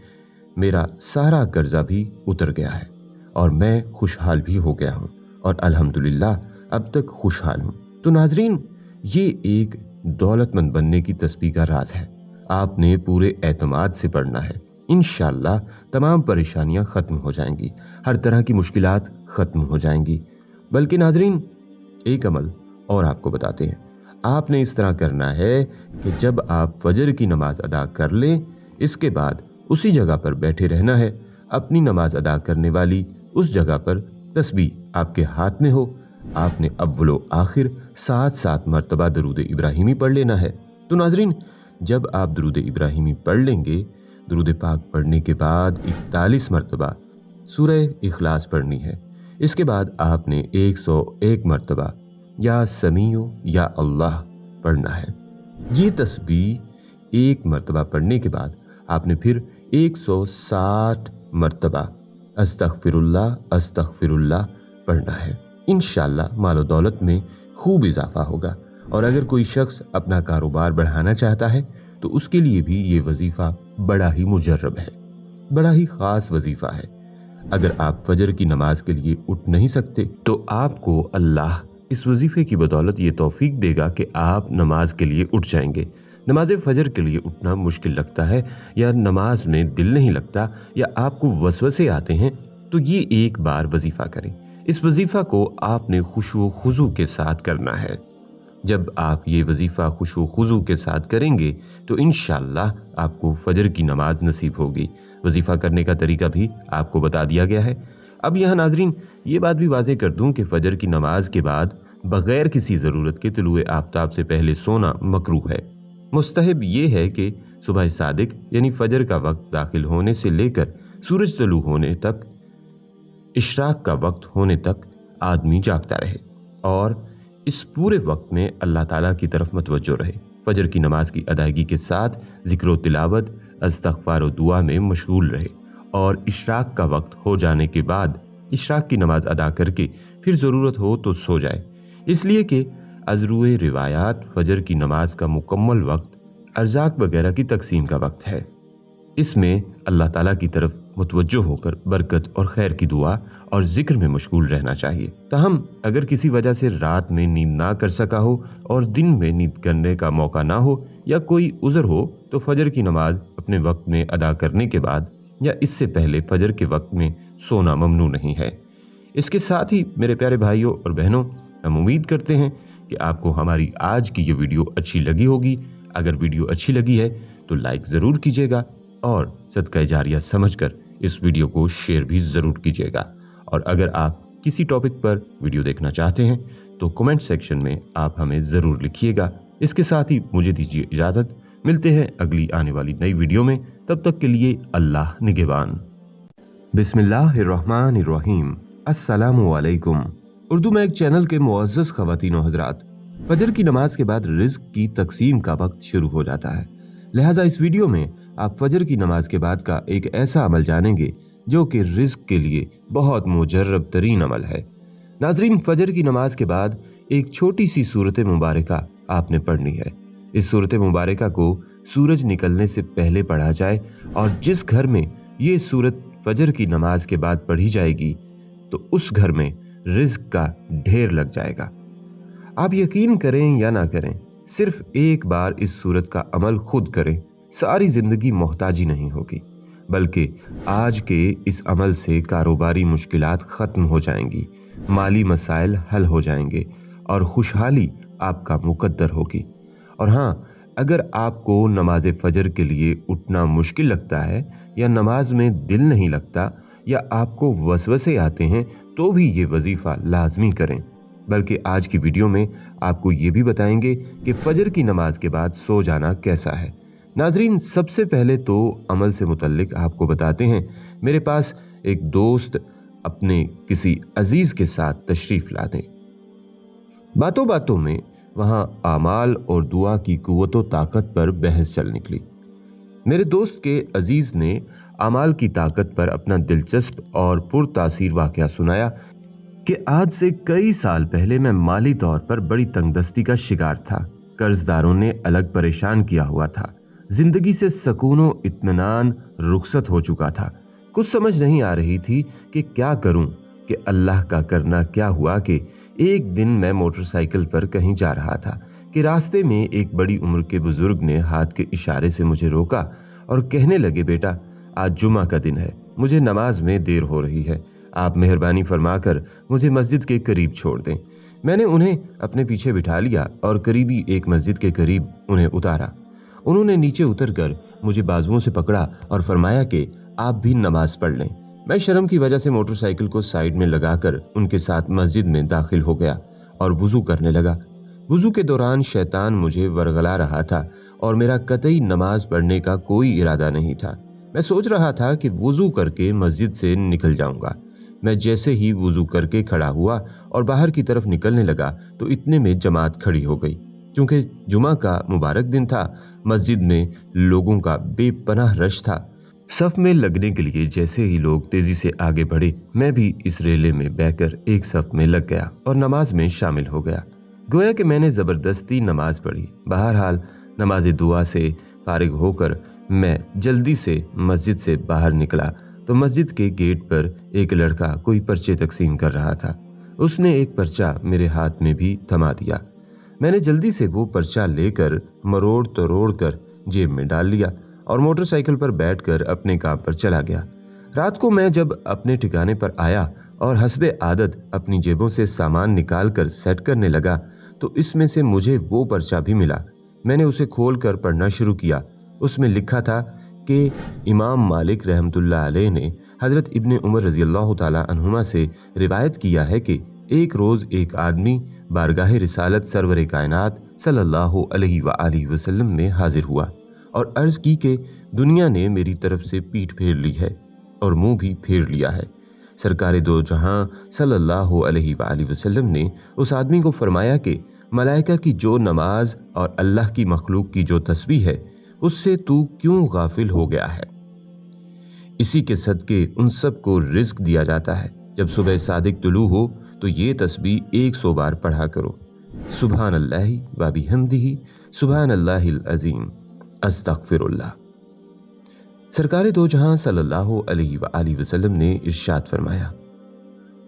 मेरा सारा कर्जा भी उतर गया है और मैं खुशहाल भी हो गया हूँ और अल्हम्दुलिल्लाह अब तक खुशहाल हूँ। तो नाजरीन, ये एक दौलतमंद बनने की तस्बीह का राज है। आपने पूरे एतमाद से पढ़ना है। इंशाअल्लाह तमाम परेशानियां खत्म हो जाएंगी, हर तरह की मुश्किलात खत्म हो जाएंगी। बल्कि नाजरीन, एक अमल और आपको बताते हैं। आपने इस तरह करना है कि जब आप फजर की नमाज अदा कर लें, इसके बाद उसी जगह पर बैठे रहना है। अपनी नमाज अदा करने वाली उस जगह पर तस्बीह आपके हाथ में हो। आपने अव्वलो आखिर 7 मरतबा दरूद इब्राहिमी पढ़ लेना है। तो नाजरीन, जब आप दरूद इब्राहिमी पढ़ लेंगे, दरूद पाक पढ़ने के बाद 41 मरतबा सूरह इखलास पढ़नी है। इसके बाद आपने 101 मरतबा या समीओ या अल्लाह पढ़ना है। ये तस्बीह 1 मरतबा पढ़ने के बाद आपने फिर 160 मरतबा अस्तगफिरुल्लाह अस्तगफिरुल्लाह पढ़ना है। इंशाअल्लाह मालो दौलत में खूब इजाफा होगा। और अगर कोई शख्स अपना कारोबार बढ़ाना चाहता है तो उसके लिए भी ये वजीफा बड़ा ही मुजर्रब है, बड़ा ही खास वजीफा है। अगर आप फजर की नमाज के लिए उठ नहीं सकते तो आपको अल्लाह इस वजीफे की बदौलत ये तौफीक देगा कि आप नमाज के लिए उठ जाएंगे। नमाज फजर के लिए उठना मुश्किल लगता है या नमाज में दिल नहीं लगता या आपको वसवसे आते हैं, तो ये एक बार वजीफा करें। इस वजीफा को आपने खुशू खुजू के साथ करना है। जब आप ये वजीफा खुशू खुजू के साथ करेंगे तो इंशाअल्लाह आपको फजर की नमाज नसीब होगी। वजीफा करने का तरीका भी आपको बता दिया गया है। अब यहाँ नाजरीन ये बात भी वाज़ेह कर दूं कि फजर की नमाज के बाद बगैर किसी ज़रूरत के तुलुए आफ्ताब से पहले सोना मकरूह है। मुस्तहब ये है कि सुबह सादिक यानी फजर का वक्त दाखिल होने से लेकर सूरज तलू होने तक, इशराक का वक्त होने तक आदमी जागता रहे और इस पूरे वक्त में अल्लाह ताला की तरफ मतवज्जो रहे। फजर की नमाज की अदायगी के साथ जिक्र तिलावत, इस्तग़फ़ार व दुआ में मशगूल रहे और इशराक का वक्त हो जाने के बाद इशराक की नमाज अदा करके फिर ज़रूरत हो तो सो जाए। इसलिए कि अज़रुए रिवायात फजर की नमाज का मुकम्मल वक्त अर्ज़ाक वगैरह की तकसीम का वक्त है। इसमें अल्लाह ताला की तरफ मुतवज्जो होकर बरकत और खैर की दुआ और जिक्र में मशगूल रहना चाहिए। ताहम अगर किसी वजह से रात में नींद ना कर सका हो और दिन में नींद करने का मौका ना हो या कोई उज़र हो तो फजर की नमाज अपने वक्त में अदा करने के बाद या इससे पहले फजर के वक्त में सोना ममनू नहीं है। इसके साथ ही मेरे प्यारे भाइयों और बहनों, हम उम्मीद करते हैं कि आपको हमारी आज की ये वीडियो अच्छी लगी होगी। अगर वीडियो अच्छी लगी है तो लाइक ज़रूर कीजिएगा और सदका जारिया समझकर इस वीडियो को शेयर भी ज़रूर कीजिएगा। और अगर आप किसी टॉपिक पर वीडियो देखना चाहते हैं तो कमेंट सेक्शन में आप हमें ज़रूर लिखिएगा। इसके साथ ही मुझे दीजिए इजाज़त। मिलते हैं अगली आने वाली नई वीडियो में। तब तक के लिए अल्लाह निगहबान। बिस्मिल्लाहिर्रहमानिर्रहीम। अस्सलामु अलैकुम। उर्दू में एक चैनल के मुअज़्ज़ज़ ख़वातीन व हज़रात, फजर की नमाज के बाद रिज़्क़ की तकसीम का वक्त शुरू हो जाता है। लिहाजा इस वीडियो में आप फजर की नमाज के बाद का एक ऐसा अमल जानेंगे जो कि रिज़्क़ के लिए बहुत मुजर्रब तरीन अमल है। नाज़रीन, फजर की नमाज के बाद एक छोटी सी सूरत मुबारका आपने पढ़नी है। इस सूरत मुबारका को सूरज निकलने से पहले पढ़ा जाए और जिस घर में ये सूरत फजर की नमाज के बाद पढ़ी जाएगी तो उस घर में रिज्क का ढेर लग जाएगा। आप यकीन करें या ना करें, सिर्फ एक बार इस सूरत का अमल खुद करें, सारी जिंदगी मोहताजी नहीं होगी, बल्कि आज के इस अमल से कारोबारी मुश्किलात खत्म हो जाएंगी, माली मसाइल हल हो जाएंगे और खुशहाली आपका मुकद्दर होगी। और हाँ, अगर आपको नमाज फजर के लिए उठना मुश्किल लगता है या नमाज में दिल नहीं लगता या आपको वसवसे आते हैं, तो भी ये वजीफा लाजमी करें। बल्कि आज की वीडियो में आपको ये भी बताएंगे कि फजर की नमाज के बाद सो जाना कैसा है। नाजरीन, सबसे पहले तो अमल से मुतल्लिक आपको बताते हैं। मेरे पास एक दोस्त अपने किसी अजीज के साथ तशरीफ ला दें। बातों बातों में वहां आमाल और दुआ की कुव्वत व ताकत पर बहस चल निकली। मेरे दोस्त के अजीज ने आमाल की ताकत पर अपना दिलचस्प और पुरतासीर वाकया सुनाया कि आज से कई साल पहले मैं माली तौर पर बड़ी तंगदस्ती का शिकार था। कर्जदारों ने अलग परेशान किया हुआ था। जिंदगी से सुकून व इत्मीनान रुखसत हो चुका था। कुछ समझ नहीं आ रही थी कि क्या करूं कि अल्लाह का करना क्या हुआ कि एक दिन मैं मोटरसाइकिल पर कहीं जा रहा था कि रास्ते में एक बड़ी उम्र के बुजुर्ग ने हाथ के इशारे से मुझे रोका और कहने लगे, बेटा, आज जुमा का दिन है, मुझे नमाज में देर हो रही है, आप मेहरबानी फरमाकर मुझे मस्जिद के करीब छोड़ दें। मैंने उन्हें अपने पीछे बिठा लिया और करीबी एक मस्जिद के करीब उन्हें उतारा। उन्होंने नीचे उतरकर मुझे बाजुओं से पकड़ा और फरमाया कि आप भी नमाज पढ़ लें। मैं शर्म की वजह से मोटरसाइकिल को साइड में लगाकर उनके साथ मस्जिद में दाखिल हो गया और वुजू करने लगा। वुजू के दौरान शैतान मुझे वरगला रहा था और मेरा कतई नमाज पढ़ने का कोई इरादा नहीं था। मैं सोच रहा था कि वुजू करके मस्जिद से निकल जाऊंगा। मैं जैसे ही वुजू करके खड़ा हुआ और बाहर की तरफ निकलने लगा तो इतने में जमात खड़ी हो गई। क्योंकि जुमा का मुबारक दिन था, मस्जिद में लोगों का बेपनाह रश था। सफ में लगने के लिए जैसे ही लोग तेजी से आगे बढ़े, मैं भी इस रेले में बहकर एक सफ में लग गया और नमाज में शामिल हो गया। गोया कि मैंने जबरदस्ती नमाज पढ़ी। बहरहाल नमाज दुआ से फारिग होकर मैं जल्दी से मस्जिद से बाहर निकला तो मस्जिद के गेट पर एक लड़का कोई पर्चे तकसीम कर रहा था। उसने एक पर्चा मेरे हाथ में भी थमा दिया। मैंने जल्दी से वो पर्चा लेकर मरोड़ तरोड़ कर जेब में डाल लिया और मोटरसाइकिल पर बैठकर अपने काम पर चला गया। रात को मैं जब अपने ठिकाने पर आया और हस्बे आदत अपनी जेबों से सामान निकाल कर सेट करने लगा तो इसमें से मुझे वो पर्चा भी मिला। मैंने उसे खोल कर पढ़ना शुरू किया। उसमें लिखा था कि इमाम मालिक रहमतुल्लाह अलैह ने हजरत इब्ने उमर रजी अल्लाह ताला अन्हुमा से रिवायत किया है कि एक रोज एक आदमी बारगाह रिसालत सरवर कायनात सल्लल्लाहु अलैहि वआलिहि वसल्लम में हाजिर हुआ और अर्ज की कि दुनिया ने मेरी तरफ से पीठ फेर ली है और मुंह भी फेर लिया है। सरकारे दो जहां सल्लल्लाहु अलैहि वआलिहि वसल्लम ने उस आदमी को फरमाया कि मलाइका की जो नमाज और अल्लाह की मखलूक की जो तस्बीह है, उससे तू क्यों गाफिल हो गया है। इसी के सदके उन सब को रिज्क दिया जाता है। जब सुबह सादिक तुलू हो तो ये तस्बीह 100 बार पढ़ा करो। सुभान अल्लाहि व बिहम्दिही सुभान अल्लाहिल अजीम अस्तगफिरुल्लाह। सरकारे दो जहां सल्लल्लाहु अलैहि वआलिहि वसल्लम ने इरशाद फरमाया,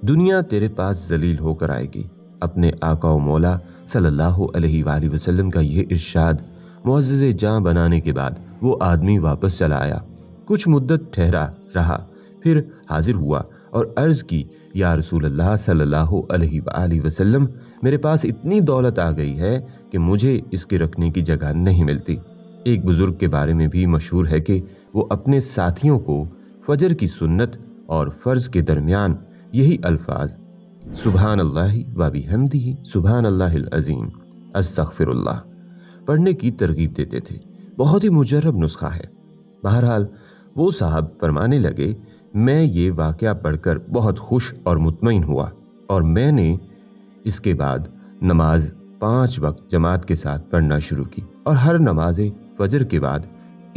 दुनिया तेरे पास जलील होकर आएगी। अपने आका व मौला सल्लल्लाहु अलैहि वआलिहि वसल्लम का यह इरशाद मुअज़्ज़िज़े जान बनाने के बाद वो आदमी वापस चला आया। कुछ मुद्दत ठहरा रहा, फिर हाजिर हुआ और अर्ज की, या रसूल अल्लाह सल्लल्लाहु अलैहि वआलिहि वसल्लम, मेरे पास इतनी दौलत आ गई है कि मुझे इसके रखने की जगह नहीं मिलती। एक बुजुर्ग के बारे में भी मशहूर है कि वो अपने साथियों को फजर की सुन्नत और फर्ज के दरमियान यही अल्फाज सुभान अल्लाहि व बिहम्दिही सुभान अल्लाहिल अजीम अस्तगफिरुल्लाह पढ़ने की तरगीब देते थे। बहुत ही मुजर्रब नुस्खा है। बहरहाल वो साहब फरमाने लगे, मैं ये वाकया पढ़कर बहुत खुश और मुतमईन हुआ और मैंने इसके बाद नमाज 5 वक्त जमात के साथ पढ़ना शुरू की और हर नमाज फजर के बाद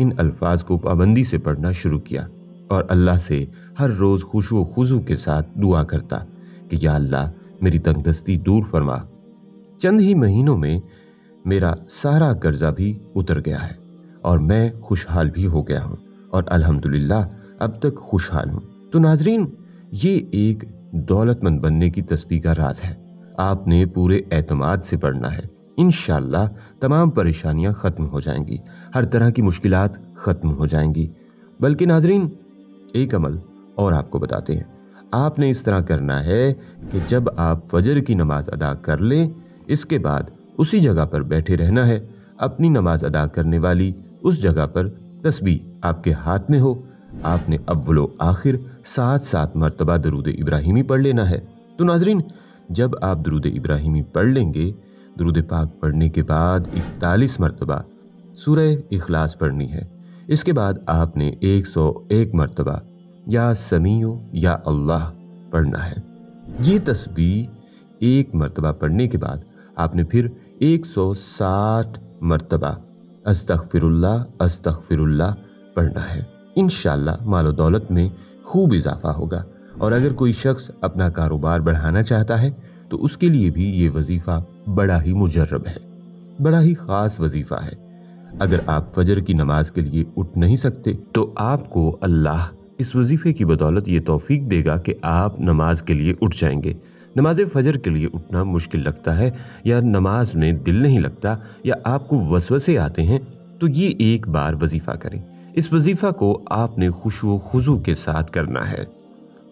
इन अल्फाज को पाबंदी से पढ़ना शुरू किया और अल्लाह से हर रोज खुशू खुजू के साथ दुआ करता कि या अल्लाह मेरी तंगदस्ती दूर फरमा। चंद ही महीनों में मेरा सारा कर्जा भी उतर गया है और मैं खुशहाल भी हो गया हूँ और अल्हम्दुलिल्लाह अब तक खुशहाल हूँ। तो नाजरीन, ये एक दौलतमंद बनने की तस्बीह का राज है। आपने पूरे एतमाद से पढ़ना है। इंशाअल्लाह तमाम परेशानियां खत्म हो जाएंगी, हर तरह की मुश्किलात खत्म हो जाएंगी। बल्कि नाजरीन, एक अमल और आपको बताते हैं। आपने इस तरह करना है कि जब आप फजर की नमाज अदा कर लें, इसके बाद उसी जगह पर बैठे रहना है। अपनी नमाज अदा करने वाली उस जगह पर तस्बीह आपके हाथ में हो। आपने अव्वलो आखिर 7 मरतबा दरूद इब्राहिमी पढ़ लेना है। तो नाजरीन, जब आप दरूद इब्राहिमी पढ़ लेंगे, दरूद पाक पढ़ने के बाद 41 मरतबा सूरह इखलास पढ़नी है। इसके बाद आपने 101 मरतबा या समीओ या अल्लाह पढ़ना है। ये तस्बीह 1 मरतबा पढ़ने के बाद आपने फिर 160 मरतबा अस्तगफिरुल्लाह अस्तगफिरुल्लाह पढ़ना है। इंशाअल्लाह मालो दौलत में खूब इजाफा होगा। और अगर कोई शख्स अपना कारोबार बढ़ाना चाहता है तो उसके लिए भी ये वजीफा बड़ा ही मुजर्रब है, बड़ा ही खास वजीफा है। अगर आप फजर की नमाज के लिए उठ नहीं सकते तो आपको अल्लाह इस वजीफे की बदौलत ये तौफीक देगा कि आप नमाज के लिए उठ जाएंगे। नमाज फजर के लिए उठना मुश्किल लगता है, या नमाज में दिल नहीं लगता, या आपको वसवसे आते हैं, तो ये एक बार वजीफा करें। इस वजीफा को आपने खुशू खुजू के साथ करना है।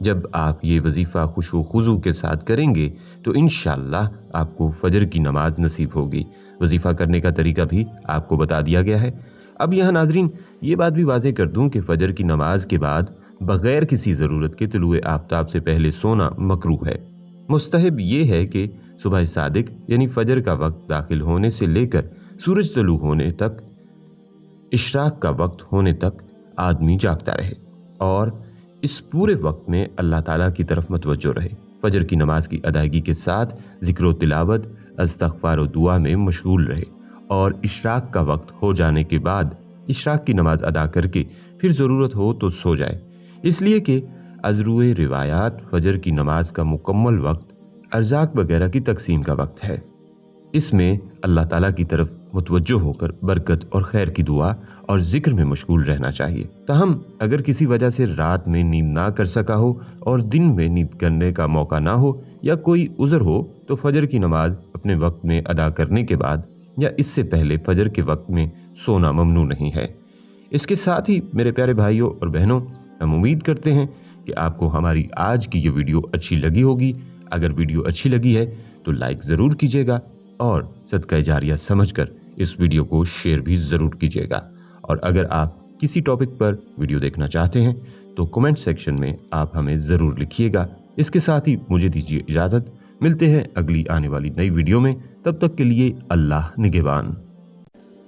जब आप ये वजीफा खुशू खुजू के साथ करेंगे तो इंशाअल्लाह आपको फजर की नमाज नसीब होगी। वजीफा करने का तरीका भी आपको बता दिया गया है। अब यहाँ नाजरीन ये बात भी वाज़ेह कर दूं कि फजर की नमाज के बाद बगैर किसी ज़रूरत के तुलुए आफ्ताब से पहले सोना मकरूह है। मुस्तहब ये है कि सुबह सादिक यानी फजर का वक्त दाखिल होने से लेकर सूरज तलू होने तक, इशराक का वक्त होने तक आदमी जागता रहे और इस पूरे वक्त में अल्लाह ताला की तरफ मतवज्जो रहे। फजर की नमाज की अदायगी के साथ जिक्र तिलावत, इस्तग़फ़ार और दुआ में मशगूल रहे और इशराक का वक्त हो जाने के बाद इशराक की नमाज अदा करके फिर ज़रूरत हो तो सो जाए। इसलिए कि अज़रुए रिवायात फजर की नमाज का मुकम्मल वक्त अर्ज़ाक वगैरह की तकसीम का वक्त है। इसमें अल्लाह ताला की तरफ मुतवज्जो होकर बरकत और खैर की दुआ और जिक्र में मशगूल रहना चाहिए। ताहम अगर किसी वजह से रात में नींद ना कर सका हो और दिन में नींद करने का मौका ना हो या कोई उज़र हो तो फजर की नमाज अपने वक्त में अदा करने के बाद या इससे पहले फजर के वक्त में सोना ममनू नहीं है। इसके साथ ही मेरे प्यारे भाइयों और बहनों, हम उम्मीद करते हैं कि आपको हमारी आज की ये वीडियो अच्छी लगी होगी। अगर वीडियो अच्छी लगी है तो लाइक ज़रूर कीजिएगा और सदका जारिया समझकर इस वीडियो को शेयर भी ज़रूर कीजिएगा। और अगर आप किसी टॉपिक पर वीडियो देखना चाहते हैं तो कमेंट सेक्शन में आप हमें ज़रूर लिखिएगा। इसके साथ ही मुझे दीजिए इजाज़त। मिलते हैं अगली आने वाली नई वीडियो में। तब तक के लिए अल्लाह निगहबान।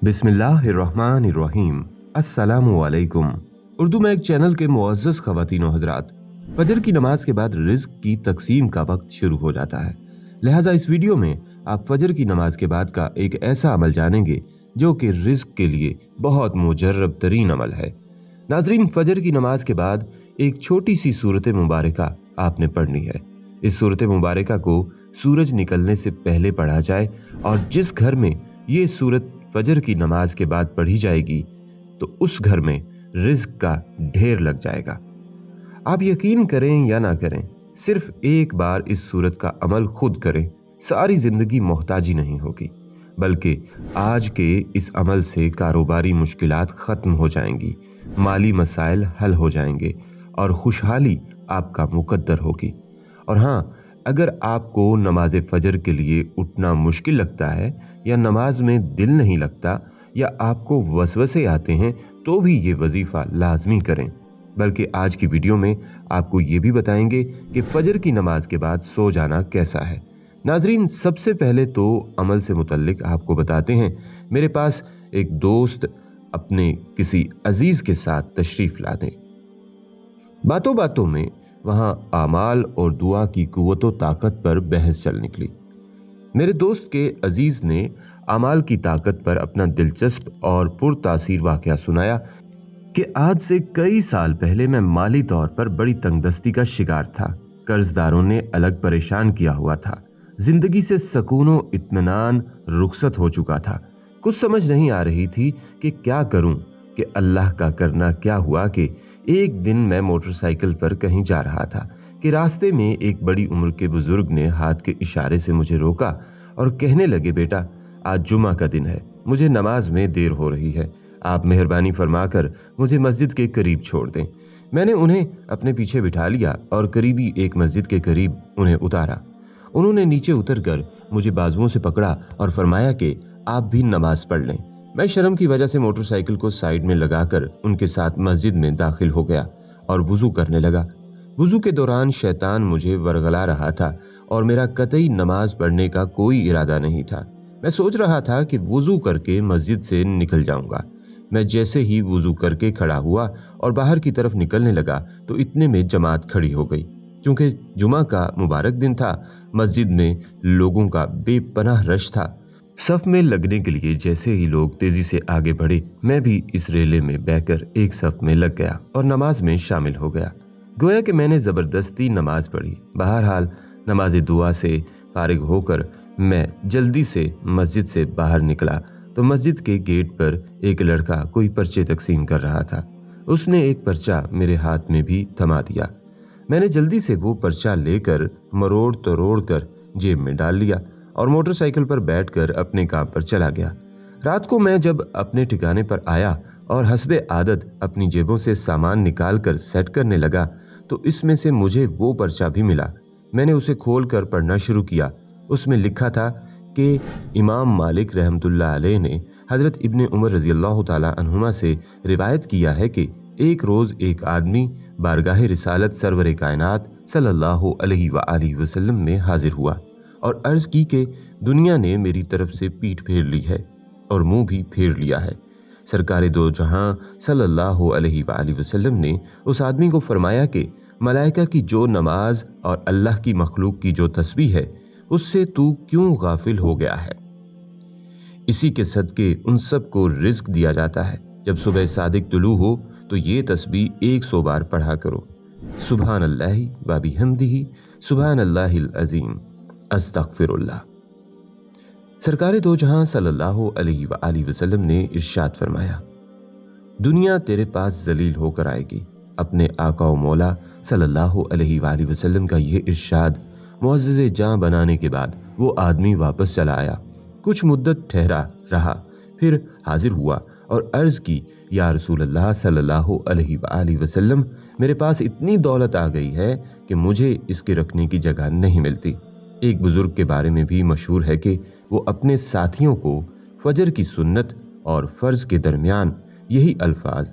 बिस्मिल्लाहिर्रहमानिर्रहीम। अस्सलामु अलैकुम। उर्दू में एक चैनल के मुअज़्ज़ज़ ख़वातीन व हज़रात, फजर की नमाज के बाद रिज़्क़ की तकसीम का वक्त शुरू हो जाता है। लिहाजा इस वीडियो में आप फजर की नमाज के बाद का एक ऐसा अमल जानेंगे जो कि रिज़्क़ के लिए बहुत मुजर्रब तरीन अमल है। नाज़रीन, फजर की नमाज के बाद एक छोटी सी सूरत मुबारका आपने पढ़नी है। इस सूरत मुबारका को सूरज निकलने से पहले पढ़ा जाए और जिस घर में ये सूरत फजर की नमाज के बाद पढ़ी जाएगी तो उस घर में रिज़्क़ का ढेर लग जाएगा। आप यकीन करें या ना करें, सिर्फ एक बार इस सूरत का अमल खुद करें, सारी जिंदगी मोहताजी नहीं होगी, बल्कि आज के इस अमल से कारोबारी मुश्किलात खत्म हो जाएंगी, माली मसाइल हल हो जाएंगे और खुशहाली आपका मुकद्दर होगी। और हाँ, अगर आपको नमाज फजर के लिए उठना मुश्किल लगता है या नमाज में दिल नहीं लगता या आपको वसवसे आते हैं तो भी ये वजीफा लाजमी करें। बल्कि आज की वीडियो में आपको ये भी बताएंगे कि फजर की नमाज के बाद सो जाना कैसा है। नाजरीन, सबसे पहले तो अमल से मुतल्लिक आपको बताते हैं। मेरे पास एक दोस्त अपने किसी अजीज के साथ तशरीफ ला दें। बातों बातों में वहां आमाल और दुआ की कुव्वत व ताकत पर बहस चल निकली। मेरे दोस्त के अजीज ने आमाल की ताकत पर अपना दिलचस्प और पुरतासीर वाकया सुनाया कि आज से कई साल पहले मैं माली तौर पर बड़ी तंगदस्ती का शिकार था। कर्जदारों ने अलग परेशान किया हुआ था। जिंदगी से सकूनो इत्मीनान रुखसत हो चुका था। कुछ समझ नहीं आ रही थी कि क्या करूं कि अल्लाह का करना क्या हुआ कि एक दिन मैं मोटरसाइकिल पर कहीं जा रहा था کہ रاسते में एक बड़ी उम्र के बुजुर्ग ने हाथ के इशारे से मुझे रोका और कहने लगे, बेटा आज जुमा का दिन है, मुझे नमाज में देर हो रही है, आप मेहरबानी फरमाकर मुझे मस्जिद के करीब छोड़ दें। मैंने उन्हें अपने पीछे बिठा लिया और करीबी एक मस्जिद के करीब उन्हें उतारा। उन्होंने नीचे उतरकर मुझे बाजुओं से पकड़ा और फरमाया कि आप भी नमाज पढ़ लें। मैं शर्म की वजह से मोटरसाइकिल को साइड में लगाकर उनके साथ मस्जिद में दाखिल हो गया और वुजू करने लगा। वुजू के दौरान शैतान मुझे वरगला रहा था और मेरा कतई नमाज पढ़ने का कोई इरादा नहीं था। मैं सोच रहा था कि वुजू करके मस्जिद से निकल जाऊंगा। मैं जैसे ही वुजू करके खड़ा हुआ और बाहर की तरफ निकलने लगा तो इतने में जमात खड़ी हो गई। क्योंकि जुमा का मुबारक दिन था, मस्जिद में लोगों का बेपनाह रश था। सफ में लगने के लिए जैसे ही लोग तेजी से आगे बढ़े, मैं भी इस रेले में बहकर एक सफ में लग गया और नमाज में शामिल हो गया। गोया कि मैंने जबरदस्ती नमाज पढ़ी। बहरहाल नमाज दुआ से फारिग होकर मैं जल्दी से मस्जिद से बाहर निकला तो मस्जिद के गेट पर एक लड़का कोई पर्चे तकसीम कर रहा था। उसने एक पर्चा मेरे हाथ में भी थमा दिया। मैंने जल्दी से वो पर्चा लेकर मरोड़ तरोड़ कर जेब में डाल लिया और मोटरसाइकिल पर बैठकर अपने काम पर चला गया। रात को मैं जब अपने ठिकाने पर आया और हस्बे आदत अपनी जेबों से सामान निकाल कर सेट करने लगा तो इसमें से मुझे वो पर्चा भी मिला। मैंने उसे खोल कर पढ़ना शुरू किया। उसमें लिखा था कि इमाम मालिक रहमतुल्लाह अलैह ने हजरत इब्ने उमर रजी अल्लाह ताला अन्हुमा से रिवायत किया है कि एक रोज एक आदमी बारगाह रिसालत सरवर कायनात सल्लल्लाहु अलैहि वआलिहि वसल्लम में हाजिर हुआ और अर्ज की कि दुनिया ने मेरी तरफ से पीठ फेर ली है और मुंह भी फेर लिया है। सरकारे दो जहां सल्लल्लाहु अलैहि वआलिहि वसल्लम ने उस आदमी को फरमाया कि मलाइका की जो नमाज और अल्लाह की मखलूक की जो तस्बीह है उससे तू क्यों गाफिल हो गया है। इसी के सदके उन सब को रिस्क दिया जाता है। जब सुबह सादिक तुलू हो तो ये तस्बीह 100 बार पढ़ा करो। सुभान अल्लाहि व बिहम्दिही सुभान अल्लाहिल अजीम अस्तगफिरुल्लाह। सरकारे दो जहां सल्लल्लाहु अलैहि वआलिहि वसल्लम ने इरशाद फरमाया, दुनिया तेरे पास जलील होकर आएगी। अपने आका व मौला सल्लल्लाहु अलैहि वआलिहि वसल्लम का यह इरशाद मुअज़्ज़िज़ जान बनाने के बाद वो आदमी वापस चला आया। कुछ मुद्दत ठहरा रहा, फिर हाजिर हुआ और अर्ज की, या रसूल अल्लाह सल्लल्लाहु अलैहि वआलिहि वसल्लम, मेरे पास इतनी दौलत आ गई है कि मुझे इसके रखने की जगह नहीं मिलती। एक बुजुर्ग के बारे में भी मशहूर है कि वो अपने साथियों को फजर की सुन्नत और फर्ज के दरमियान यही अल्फाज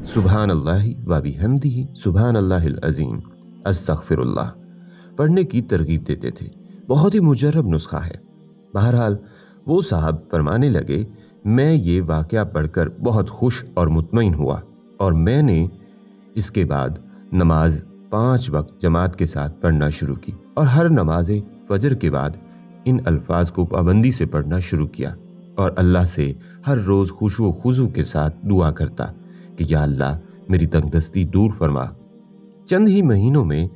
सुभान अल्लाहि व बिहम्दिही सुभान अल्लाहिल अजीम अस्तगफिरुल्लाह पढ़ने की तरगीब देते थे। बहुत ही मुजर्रब नुस्खा है। बहरहाल वो साहब फरमाने लगे, मैं ये वाक़या पढ़कर बहुत खुश और मुतमईन हुआ और मैंने इसके बाद नमाज 5 वक्त जमात के साथ पढ़ना शुरू की और हर नमाज फजर के बाद इन अल्फाज को पाबंदी से पढ़ना शुरू किया और अल्लाह से हर रोज खुशू खुजू के साथ दुआ करता कि या अल्लाह मेरी तंगदस्ती दूर फरमा। चंद ही महीनों में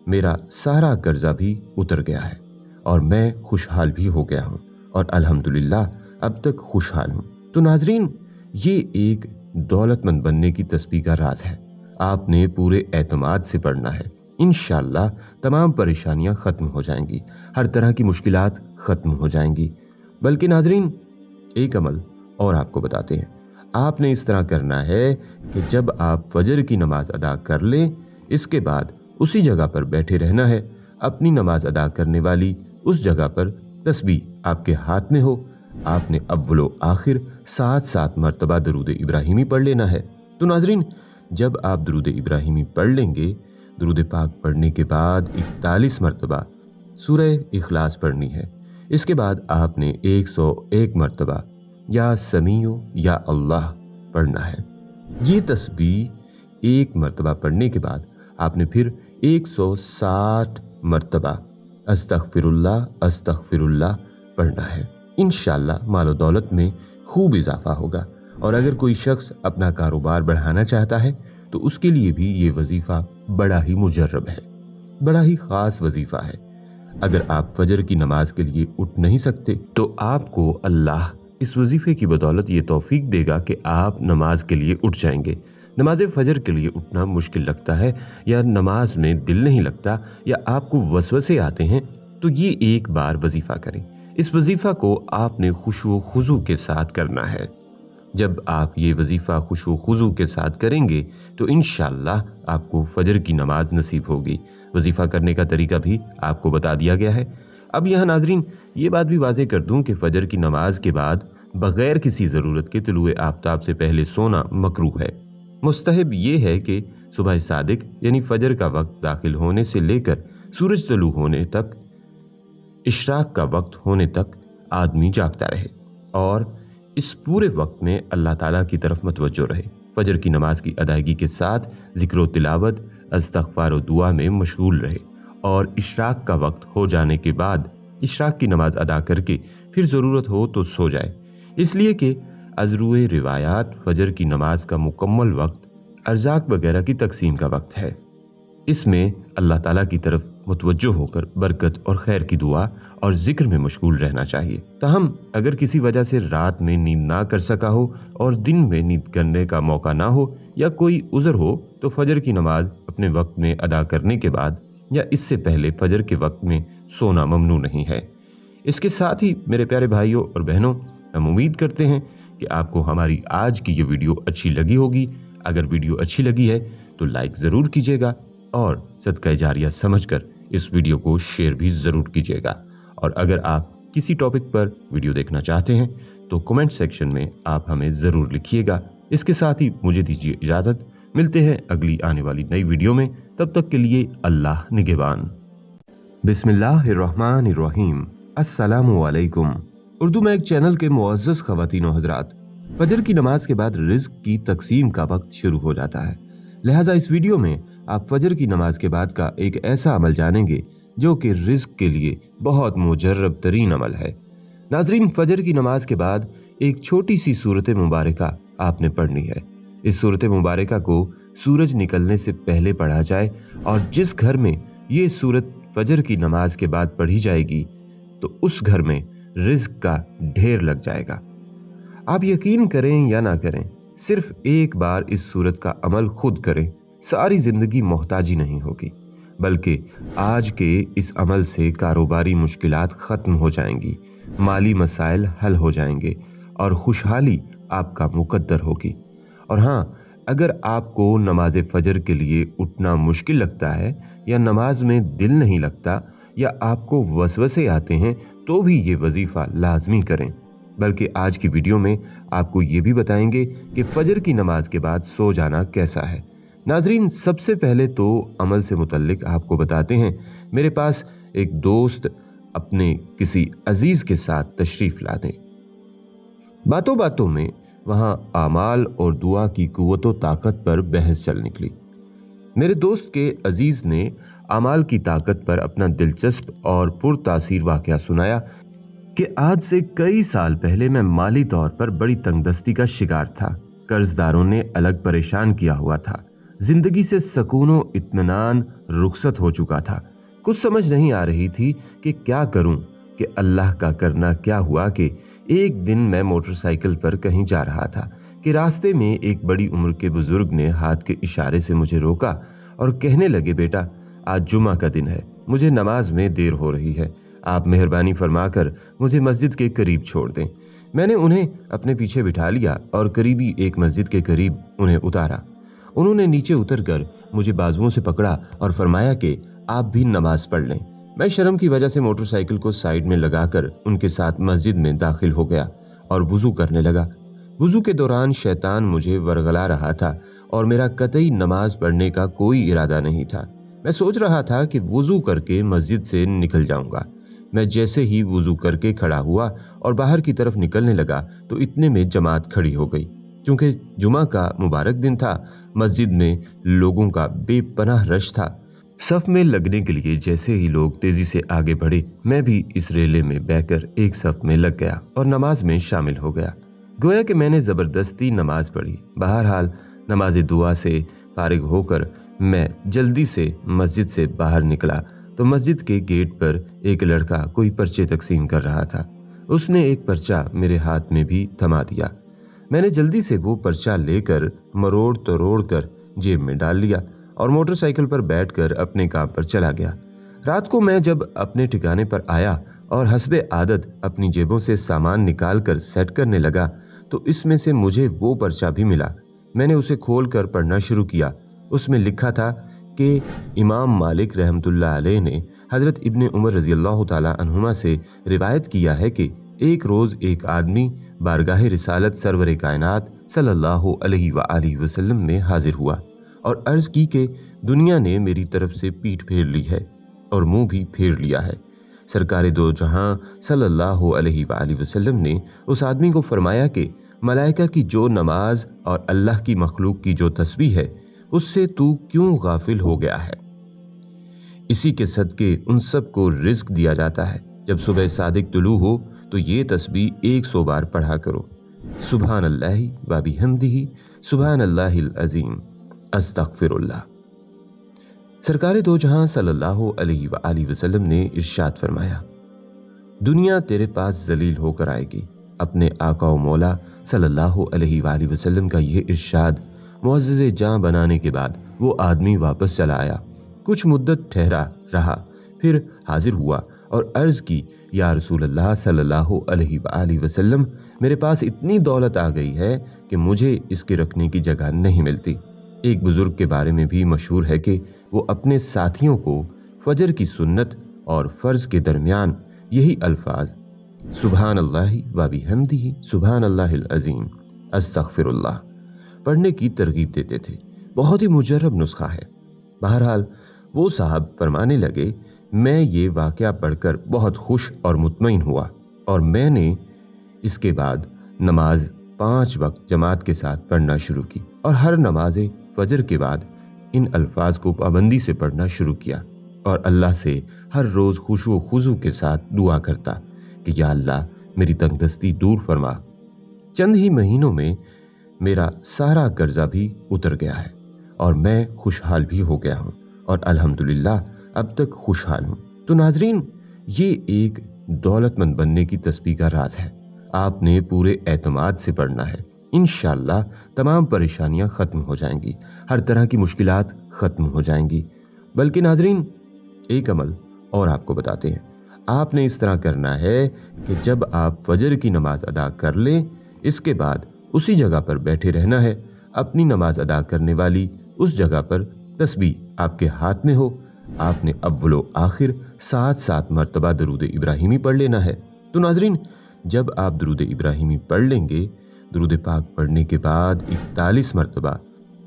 मेरा सारा कर्जा भी उतर गया है और मैं खुशहाल भी हो गया हूँ और अल्हम्दुलिल्लाह अब तक खुशहाल हूँ। तो नाजरीन, ये एक दौलतमंद बनने की तस्बीह का राज है। आपने पूरे एतमाद से पढ़ना है। इंशाअल्लाह तमाम परेशानियां खत्म हो जाएंगी, हर तरह की मुश्किलात खत्म हो जाएंगी। बल्कि नाजरीन, एक अमल और आपको बताते हैं। आपने इस तरह करना है कि जब आप फजर की नमाज अदा कर लें, इसके बाद उसी जगह पर बैठे रहना है। अपनी नमाज अदा करने वाली उस जगह पर तस्बीह आपके हाथ में हो। आपने अव्वलो आखिर 7 मरतबा दरूद इब्राहिमी पढ़ लेना है। तो नाजरीन, जब आप दरूद इब्राहिमी पढ़ लेंगे, दरूद पाक पढ़ने के बाद 41 मरतबा सूरह इखलास पढ़नी है। इसके बाद आपने 101 मरतबा या समीओ या अल्लाह पढ़ना है। ये तस्बीह 1 मरतबा पढ़ने के बाद आपने फिर 160 मरतबा अस्तगफिरुल्लाह अस्तगफिरुल्लाह पढ़ना है। इंशाअल्लाह मालो दौलत में खूब इजाफा होगा। और अगर कोई शख्स अपना कारोबार बढ़ाना चाहता है तो उसके लिए भी ये वजीफा बड़ा ही मुजर्रब है, बड़ा ही खास वजीफा है। अगर आप फजर की नमाज के लिए उठ नहीं सकते तो आपको अल्लाह इस वजीफे की बदौलत ये तौफीक देगा कि आप नमाज के लिए उठ जाएंगे। नमाज फजर के लिए उठना मुश्किल लगता है या नमाज में दिल नहीं लगता या आपको वसवसे आते हैं तो ये एक बार वजीफा करें। इस वजीफा को आपने खुशू खुजू के साथ करना है। जब आप ये वजीफा खुशू खुजू के साथ करेंगे तो इंशाअल्लाह आपको फजर की नमाज नसीब होगी। वजीफा करने का तरीका भी आपको बता दिया गया है। अब यहाँ नाजरीन ये बात भी वाज़ेह कर दूं कि फजर की नमाज के बाद बगैर किसी ज़रूरत के तुलुए आफ्ताब से पहले सोना मकरूह है। मुस्तहब ये है कि सुबह सादिक यानी फजर का वक्त दाखिल होने से लेकर सूरज तलू होने तक, इशराक का वक्त होने तक आदमी जागता रहे और इस पूरे वक्त में अल्लाह ताला की तरफ मतवज्जो रहे। फजर की नमाज की अदायगी के साथ ज़िक्र व तिलावत, इस्तग़फ़ार व दुआ में मशगूल रहे और इशराक का वक्त हो जाने के बाद इशराक की नमाज अदा करके फिर ज़रूरत हो तो सो जाए, इसलिए कि अज़रुए रिवायात फजर की नमाज का मुकम्मल वक्त अर्ज़ाक वगैरह की तकसीम का वक्त है। इसमें अल्लाह ताला की तरफ मुतवज्जो होकर बरकत और खैर की दुआ और जिक्र में मशगूल रहना चाहिए। ताहम अगर किसी वजह से रात में नींद ना कर सका हो और दिन में नींद करने का मौका ना हो या कोई उज़र हो तो फजर की नमाज अपने वक्त में अदा करने के बाद या इससे पहले फजर के वक्त में सोना ममनू नहीं है। इसके साथ ही मेरे प्यारे भाइयों और बहनों, हम उम्मीद करते हैं कि आपको हमारी आज की ये वीडियो अच्छी लगी होगी। अगर वीडियो अच्छी लगी है तो लाइक ज़रूर कीजिएगा और सदका जारिया समझकर इस वीडियो को शेयर भी ज़रूर कीजिएगा। और अगर आप किसी टॉपिक पर वीडियो देखना चाहते हैं तो कमेंट सेक्शन में आप हमें ज़रूर लिखिएगा। इसके साथ ही मुझे दीजिए इजाज़त, मिलते हैं अगली आने वाली नई वीडियो में। तब तक के लिए अल्लाह निगहबान। बिस्मिल्लाहिर्रहमानिर्रहीम। अस्सलामु अलैकुम। उर्दू में एक चैनल के मुअज़्ज़ज़ ख़वातीन व हज़रात, फजर की नमाज के बाद रिज़्क़ की तकसीम का वक्त शुरू हो जाता है। लिहाजा इस वीडियो में आप फजर की नमाज के बाद का एक ऐसा अमल जानेंगे जो कि रिज़्क़ के लिए बहुत मुजर्रब तरीन अमल है। नाज़रीन, फजर की नमाज के बाद एक छोटी सी सूरत मुबारका आपने पढ़नी है। इस सूरत मुबारका को सूरज निकलने से पहले पढ़ा जाए और जिस घर में ये सूरत फजर की नमाज के बाद पढ़ी जाएगी तो उस घर में रिज़्क़ का ढेर लग जाएगा। आप यकीन करें या ना करें, सिर्फ एक बार इस सूरत का अमल खुद करें, सारी जिंदगी मोहताजी नहीं होगी, बल्कि आज के इस अमल से कारोबारी मुश्किलात ख़त्म हो जाएंगी, माली मसाइल हल हो जाएंगे और खुशहाली आपका मुकद्दर होगी। और हाँ, अगर आपको नमाज फजर के लिए उठना मुश्किल लगता है या नमाज में दिल नहीं लगता या आपको वसवसे आते हैं तो भी ये वजीफ़ा लाजमी करें। बल्कि आज की वीडियो में आपको ये भी बताएंगे कि फजर की नमाज के बाद सो जाना कैसा है। नाजरीन, सबसे पहले तो अमल से मुतल्लिक आपको बताते हैं। मेरे पास एक दोस्त अपने किसी अजीज़ के साथ तशरीफ़ ला दें। बातों बातों में वहाँ आमाल और दुआ की कुव्वत व ताकत पर बहस चल निकली। मेरे दोस्त के अजीज़ ने आमाल की ताकत पर अपना दिलचस्प और पुरतासीर वाक़या सुनाया कि आज से कई साल पहले मैं माली तौर पर बड़ी तंगदस्ती का शिकार था। कर्जदारों ने अलग परेशान किया हुआ था। जिंदगी से सकून व इत्मीनान रुखसत हो चुका था। कुछ समझ नहीं आ रही थी कि क्या करूं कि अल्लाह का करना क्या हुआ कि एक दिन मैं मोटरसाइकिल पर कहीं जा रहा था कि रास्ते में एक बड़ी उम्र के बुजुर्ग ने हाथ के इशारे से मुझे रोका और कहने लगे, बेटा आज जुमा का दिन है, मुझे नमाज में देर हो रही है, आप मेहरबानी फरमाकर मुझे मस्जिद के करीब छोड़ दें। मैंने उन्हें अपने पीछे बिठा लिया और करीबी एक मस्जिद के करीब उन्हें उतारा। उन्होंने नीचे उतरकर मुझे बाजुओं से पकड़ा और फरमाया कि आप भी नमाज पढ़ लें। मैं शर्म की वजह से मोटरसाइकिल को साइड में लगाकर उनके साथ मस्जिद में दाखिल हो गया और वुजू करने लगा। वुजू के दौरान शैतान मुझे वरगला रहा था और मेरा कतई नमाज पढ़ने का कोई इरादा नहीं था। मैं सोच रहा था कि वुजू करके मस्जिद से निकल जाऊंगा। मैं जैसे ही वुजू करके खड़ा हुआ और बाहर की तरफ निकलने लगा तो इतने में जमात खड़ी हो गई। क्योंकि जुमा का मुबारक दिन था, मस्जिद में लोगों का बेपनाह रश था। सफ में लगने के लिए जैसे ही लोग तेजी से आगे बढ़े, मैं भी इस रेले में बहकर एक सफ में लग गया और नमाज में शामिल हो गया। गोया कि मैंने जबरदस्ती नमाज पढ़ी। बहरहाल नमाज दुआ से फारिग होकर मैं जल्दी से मस्जिद से बाहर निकला तो मस्जिद के गेट पर एक लड़का कोई पर्चे तकसीम कर रहा था। उसने एक पर्चा मेरे हाथ में भी थमा दिया। मैंने जल्दी से वो पर्चा लेकर मरोड़ तरोड़ कर जेब में डाल लिया और मोटरसाइकिल पर बैठकर अपने काम पर चला गया। रात को मैं जब अपने ठिकाने पर आया और हस्बे आदत अपनी जेबों से सामान निकाल कर सेट करने लगा तो इसमें से मुझे वो पर्चा भी मिला। मैंने उसे खोल कर पढ़ना शुरू किया। उसमें लिखा था कि इमाम मालिक रहमतुल्लाह अलैह ने हजरत इब्ने उमर रजी अल्लाह ताला अन्हुमा से रिवायत किया है कि एक रोज एक आदमी बारगाह रिसालत सरवर कायनात सल्लल्लाहु अलैहि वसल्लम में हाजिर हुआ और अर्ज की कि दुनिया ने मेरी तरफ से पीठ फेर ली है और मुंह भी फेर लिया है। सरकारे दो जहां सल्लल्लाहु अलैहि वसल्लम ने उस आदमी को फरमाया कि मलाइका की जो नमाज और अल्लाह की मखलूक की जो तस्बीह है उससे तू क्यों गाफिल हो गया है। इसी के सदके उन सब को रिज्क दिया जाता है। जब सुबह सादिक तुलू हो तो ये तस्बीह 100 बार पढ़ा करो। सुभान अल्लाहि व बिहम्दिही सुभान अल्लाहिल अज़ीम अस्तगफिरुल्लाह। सरकारे दो जहां सल्लल्लाहु अलैहि वसल्लम ने इरशाद फरमाया, दुनिया तेरे पास जलील होकर आएगी। अपने आका व मौला सल्लल्लाहु अलैहि वसल्लम का यह इरशाद मुअज़्ज़ज़े जान बनाने के बाद वो आदमी वापस चला आया। कुछ मुद्दत ठहरा रहा, फिर हाजिर हुआ और अर्ज की, या रसूल अल्लाह सल्लल्लाहु अलैहि वसल्लम, मेरे पास इतनी दौलत आ गई है कि मुझे इसके रखने की जगह नहीं मिलती। एक बुजुर्ग के बारे में भी मशहूर है कि वो अपने साथियों को फजर की सुन्नत और फर्ज के दरमियान यही अल्फाज सुभान अल्लाहि व बिहम्दिही सुभान अल्लाहिल अज़ीम अस्तगफिरुल्लाह पढ़ने की तरगीब देते थे। बहुत ही मुजर्रब नुस्खा है। बहरहाल वो साहब फरमाने लगे, मैं ये वाक़या पढ़कर बहुत खुश और मुतमईन हुआ और मैंने इसके बाद नमाज 5 वक्त जमात के साथ पढ़ना शुरू की और हर नमाज फजर के बाद इन अल्फाज को पाबंदी से पढ़ना शुरू किया और अल्लाह से हर रोज़ खुशू खुजू के साथ दुआ करता कि या अल्लाह मेरी तंगदस्ती दूर फरमा। चंद ही महीनों में मेरा सारा कर्जा भी उतर गया है और मैं खुशहाल भी हो गया हूँ और अल्हम्दुलिल्लाह अब तक खुशहाल हूँ। तो नाजरीन, ये एक दौलतमंद बनने की तस्बीह का राज है। आपने पूरे एतमाद से पढ़ना है। इंशाअल्लाह तमाम परेशानियां खत्म हो जाएंगी, हर तरह की मुश्किलात खत्म हो जाएंगी। बल्कि नाजरीन, एक अमल और आपको बताते हैं। आपने इस तरह करना है कि जब आप फजर की नमाज अदा कर लें, इसके बाद उसी जगह पर बैठे रहना है। अपनी नमाज अदा करने वाली उस जगह पर तस्बीह आपके हाथ में हो। आपने अव्वलो आखिर 7 मरतबा दरूद इब्राहिमी पढ़ लेना है। तो नाजरीन, जब आप दरूद इब्राहिमी पढ़ लेंगे, दरूद पाक पढ़ने के बाद 41 मरतबा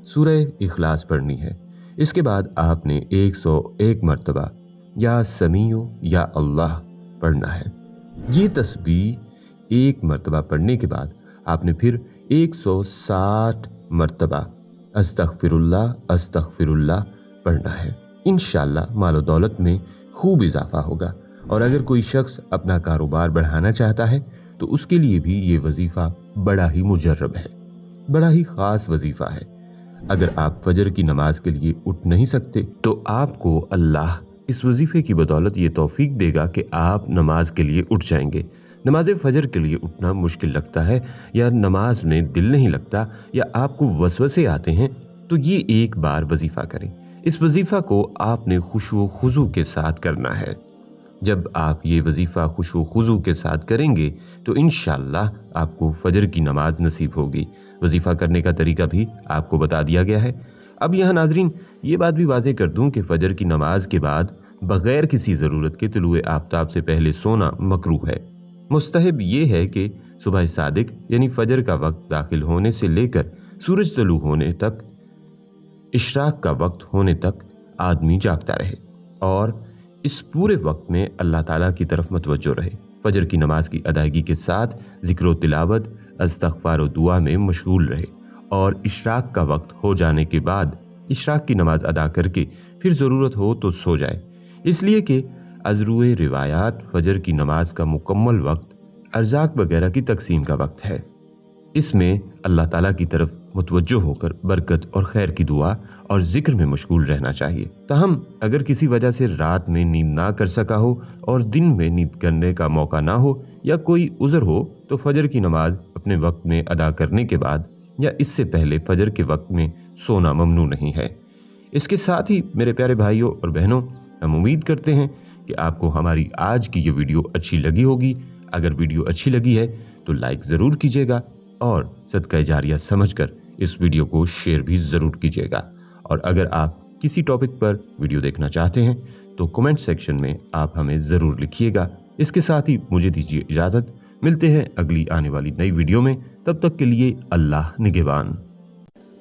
सूरह इखलास पढ़नी है। इसके बाद आपने 101 मरतबा या समीओ या अल्लाह पढ़ना है। ये तस्बीह 1 मरतबा पढ़ने के बाद आपने फिर 160 मरतबा अस्तगफिरुल्लाह अस्तगफिरुल्लाह पढ़ना है। इंशाअल्लाह मालो दौलत में खूब इजाफा होगा। और अगर कोई शख्स अपना कारोबार बढ़ाना चाहता है तो उसके लिए भी ये वजीफा बड़ा ही मुजर्रब है, बड़ा ही खास वजीफा है। अगर आप फजर की नमाज के लिए उठ नहीं सकते तो आपको अल्लाह इस वजीफे की बदौलत ये तौफीक देगा कि आप नमाज के लिए उठ जाएंगे। नमाज फजर के लिए उठना मुश्किल लगता है या नमाज में दिल नहीं लगता या आपको वसवसे आते हैं तो ये एक बार वजीफा करें। इस वजीफा को आपने खुशू खुजू के साथ करना है। जब आप ये वजीफा खुशू खुजू के साथ करेंगे तो इंशाअल्लाह आपको फजर की नमाज नसीब होगी। वजीफा करने का तरीका भी आपको बता दिया गया है। अब यहाँ नाजरीन ये बात भी वाज़ेह कर दूं कि फजर की नमाज के बाद बगैर किसी ज़रूरत के तुलुए आफ्ताब से पहले सोना मकरूह है। मुस्तहब ये है कि सुबह सादिक यानी फजर का वक्त दाखिल होने से लेकर सूरज तुलू होने तक, इशराक का वक्त होने तक आदमी जागता रहे और इस पूरे वक्त में अल्लाह ताला की तरफ मतवज्जो रहे। फजर की नमाज की अदायगी के साथ ज़िक्र तिलावत, इस्तिग़फ़ार और दुआ में मशगूल रहे और इशराक का वक्त हो जाने के बाद इशराक की नमाज अदा करके फिर ज़रूरत हो तो सो जाए। इसलिए कि अज़रुए रिवायात फजर की नमाज का मुकम्मल वक्त अर्ज़ाक वगैरह की तकसीम का वक्त है। इसमें अल्लाह ताला की तरफ मुतवज्जो होकर बरकत और खैर की दुआ और जिक्र में मशगूल रहना चाहिए। ताहम अगर किसी वजह से रात में नींद ना कर सका हो और दिन में नींद करने का मौका ना हो, या कोई उज़र हो तो फजर की नमाज अपने वक्त में अदा करने के बाद या इससे पहले फजर के वक्त में सोना ममनू नहीं है। इसके साथ ही मेरे प्यारे भाइयों और बहनों, हम उम्मीद करते हैं कि आपको हमारी आज की ये वीडियो अच्छी लगी होगी। अगर वीडियो अच्छी लगी है तो लाइक ज़रूर कीजिएगा और सदका जारिया समझकर इस वीडियो को शेयर भी ज़रूर कीजिएगा। और अगर आप किसी टॉपिक पर वीडियो देखना चाहते हैं तो कमेंट सेक्शन में आप हमें ज़रूर लिखिएगा। इसके साथ ही मुझे दीजिए इजाज़त, मिलते हैं अगली आने वाली नई वीडियो में। तब तक के लिए अल्लाह निगहबान।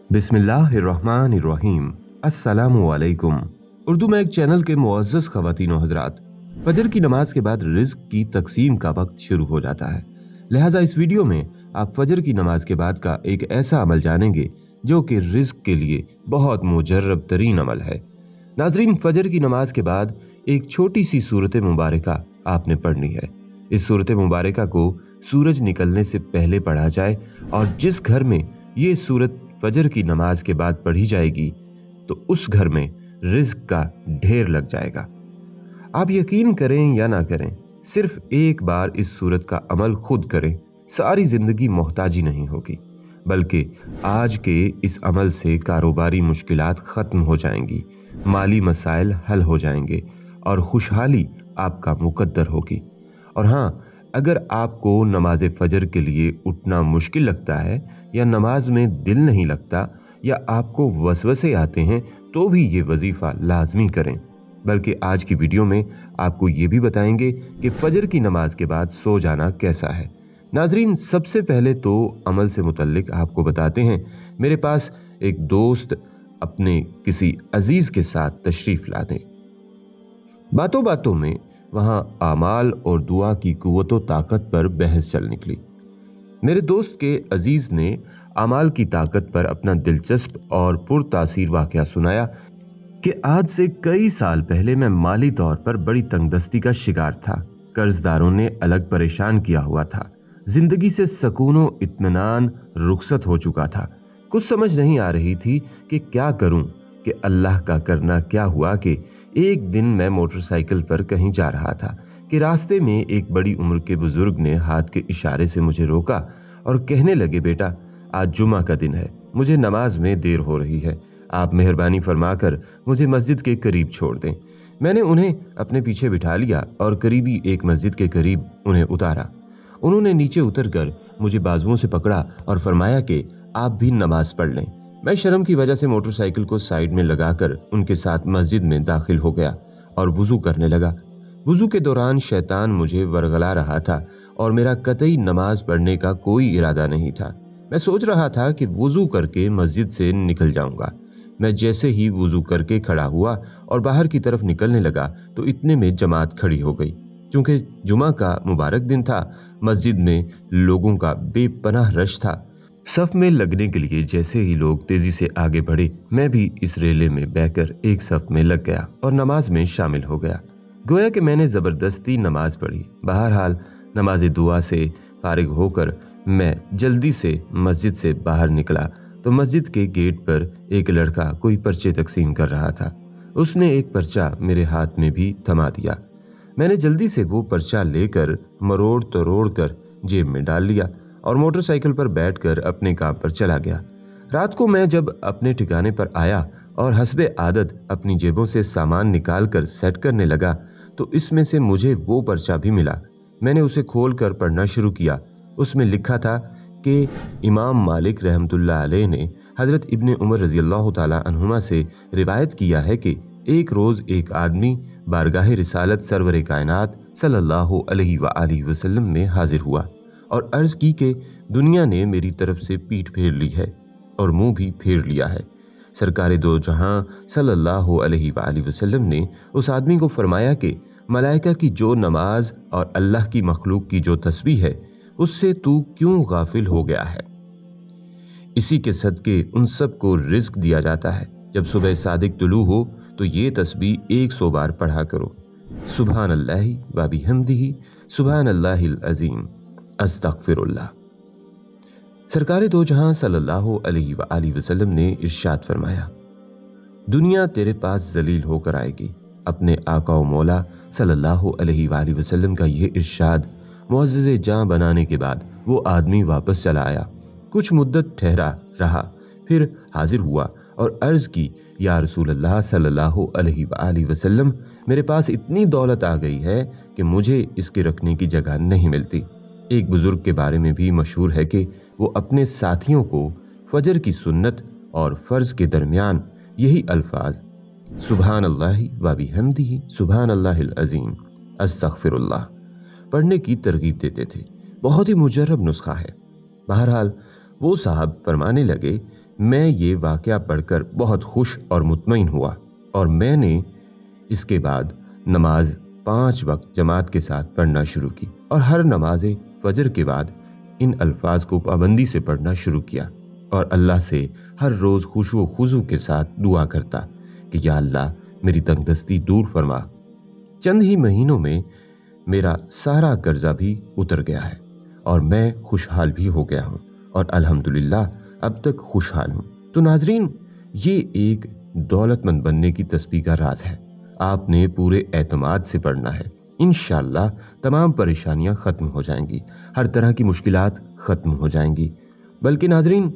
बिस्मिल्लाहिर्रहमानिर्रहीम। अस्सलामु अलैकुम। उर्दू में एक चैनल के मुअज़्ज़ज़ ख़वातीन व हज़रात, फजर की नमाज के बाद रिज़्क़ की तकसीम का वक्त शुरू हो जाता है। लिहाजा इस वीडियो में आप फजर की नमाज के बाद का एक ऐसा अमल जानेंगे जो कि रिज़्क़ के लिए बहुत मुजर्रब तरीन अमल है। नाज़रीन, फजर की नमाज के बाद एक छोटी सी सूरत मुबारका आपने पढ़नी है। इस सूरत मुबारका को सूरज निकलने से पहले पढ़ा जाए और जिस घर में ये सूरत फजर की नमाज के बाद पढ़ी जाएगी तो उस घर में रिज़्क़ का ढेर लग जाएगा। आप यकीन करें या ना करें, सिर्फ एक बार इस सूरत का अमल खुद करें, सारी जिंदगी मोहताजी नहीं होगी, बल्कि आज के इस अमल से कारोबारी मुश्किलात ख़त्म हो जाएंगी, माली मसाइल हल हो जाएंगे और खुशहाली आपका मुकद्दर होगी। और हाँ, अगर आपको नमाज फजर के लिए उठना मुश्किल लगता है या नमाज में दिल नहीं लगता या आपको वसवसे आते हैं तो भी ये वजीफ़ा लाजमी करें। बल्कि आज की वीडियो में आपको ये भी बताएंगे कि फजर की नमाज के बाद सो जाना कैसा है। नाजरीन, सबसे पहले तो अमल से मुतल्लिक आपको बताते हैं। मेरे पास एक दोस्त अपने किसी अजीज के साथ तशरीफ लाने, बातों बातों में वहां आमाल और दुआ की कुव्वत व ताकत पर बहस चल निकली। मेरे दोस्त के अजीज ने आमाल की ताकत पर अपना दिलचस्प और पुरतासीर वाक़या सुनाया कि आज से कई साल पहले मैं माली तौर पर बड़ी तंगदस्ती का शिकार था। कर्जदारों ने अलग परेशान किया हुआ था। जिंदगी से सकून व इत्मीनान रुखसत हो चुका था। कुछ समझ नहीं आ रही थी कि क्या करूं कि अल्लाह का करना क्या हुआ कि एक दिन मैं मोटरसाइकिल पर कहीं जा रहा था कि रास्ते में एक बड़ी उम्र के बुजुर्ग ने हाथ के इशारे से मुझे रोका और कहने लगे, बेटा, आज जुमा का दिन है, मुझे नमाज में देर हो रही है, आप मेहरबानी फरमाकर मुझे मस्जिद के करीब छोड़ दें। मैंने उन्हें अपने पीछे बिठा लिया और करीबी एक मस्जिद के करीब उन्हें उतारा। उन्होंने नीचे उतरकर मुझे बाजुओं से पकड़ा और फरमाया कि आप भी नमाज पढ़ लें। मैं शर्म की वजह से मोटरसाइकिल को साइड में लगाकर उनके साथ मस्जिद में दाखिल हो गया और वुजू करने लगा। वुजू के दौरान शैतान मुझे वरगला रहा था और मेरा कतई नमाज पढ़ने का कोई इरादा नहीं था। मैं सोच रहा था कि वुजू करके मस्जिद से निकल जाऊंगा। मैं जैसे ही वुजू करके खड़ा हुआ और बाहर की तरफ निकलने लगा तो इतने में जमात खड़ी हो गई। क्योंकि जुमा का मुबारक दिन था, मस्जिद में लोगों का बेपनाह रश था। सफ में लगने के लिए जैसे ही लोग तेजी से आगे बढ़े, मैं भी इस रेले में बहकर एक सफ में लग गया और नमाज में शामिल हो गया। गोया कि मैंने जबरदस्ती नमाज पढ़ी। बहरहाल नमाज दुआ से फारिग होकर मैं जल्दी से मस्जिद से बाहर निकला तो मस्जिद के गेट पर एक लड़का कोई पर्चे तकसीम कर रहा था। उसने एक पर्चा मेरे हाथ में भी थमा दिया। मैंने जल्दी से वो पर्चा लेकर मरोड़ तरोड़ कर जेब में डाल लिया और मोटरसाइकिल पर बैठकर अपने काम पर चला गया। रात को मैं जब अपने ठिकाने पर आया और हस्बे आदत अपनी जेबों से सामान निकाल कर सेट करने लगा तो इसमें से मुझे वो पर्चा भी मिला। मैंने उसे खोल कर पढ़ना शुरू किया। उसमें लिखा था कि इमाम मालिक रहमतुल्लाह अलैह ने हज़रत इब्ने उमर रज़ियल्लाहु ताला अन्हुमा से रिवायत किया है कि एक रोज़ एक आदमी बारगाह रिसालत सरवर कायनात सल्लल्लाहु अलैहि वसल्लम में हाजिर हुआ और अर्ज़ की कि दुनिया ने मेरी तरफ से पीठ फेर ली है और मुंह भी फेर लिया है। सरकार दो जहां सल्लल्लाहु अलैहि वसल्लम ने उस आदमी को फरमाया कि मलाइका की जो नमाज और अल्लाह की मखलूक की जो तस्बीह है उससे तू क्यों गाफिल हो गया है। इसी के सदके उन सब को रिज्क दिया जाता है। जब सुबह सादिक तुलू हो तो ये तस्बीह 100 बार पढ़ा करो। सुभान अल्लाहि व बिहम्दिही सुभान अल्लाहिल अज़ीम अस्तगफिरुल्लाह। सरकार दो जहां सल्लल्लाहु अलैहि वसल्लम ने इरशाद फरमाया, दुनिया तेरे पास जलील होकर आएगी। अपने आका व मौला सल्लल्लाहु अलैहि वसल्लम का ये इरशाद मुअज़्ज़िज़ जाँ बनाने के बाद वो आदमी वापस चला आया। कुछ मुद्दत ठहरा रहा, फिर हाजिर हुआ और अर्ज की, या रसूलल्लाह सल्लल्लाहु अलैहि वसल्लम, मेरे पास इतनी दौलत आ गई है कि मुझे इसके रखने की जगह नहीं मिलती। एक बुजुर्ग के बारे में भी मशहूर है कि वो अपने साथियों को फजर की सुन्नत और फर्ज के दरमियान यही अल्फाज, सुबहान अल्लाहि व बिहम्दिही सुबहान अल्लाहिल अज़ीम अस्तगफिरुल्लाह, पढ़ने की तरगीब देते थे। बहुत ही मुजर्रब नुस्खा है। बहरहाल वो साहब फरमाने लगे, मैं ये वाक़या पढ़कर बहुत खुश और मुतमईन हुआ और मैंने इसके बाद नमाज 5 वक्त जमात के साथ पढ़ना शुरू की और हर नमाज फजर के बाद इन अल्फाज को पाबंदी से पढ़ना शुरू किया और अल्लाह से हर रोज़ खुशू खुजू के साथ दुआ करता कि या अल्लाह मेरी तंगदस्ती दूर फरमा। चंद ही महीनों में मेरा सारा कर्जा भी उतर गया है और मैं खुशहाल भी हो गया हूँ और अल्हम्दुलिल्लाह अब तक खुशहाल हूँ। तो नाजरीन, ये एक दौलतमंद बनने की तस्बीह का राज है। आपने पूरे एतमाद से पढ़ना है। इंशाअल्लाह तमाम परेशानियां खत्म हो जाएंगी, हर तरह की मुश्किलात खत्म हो जाएंगी। बल्कि नाजरीन,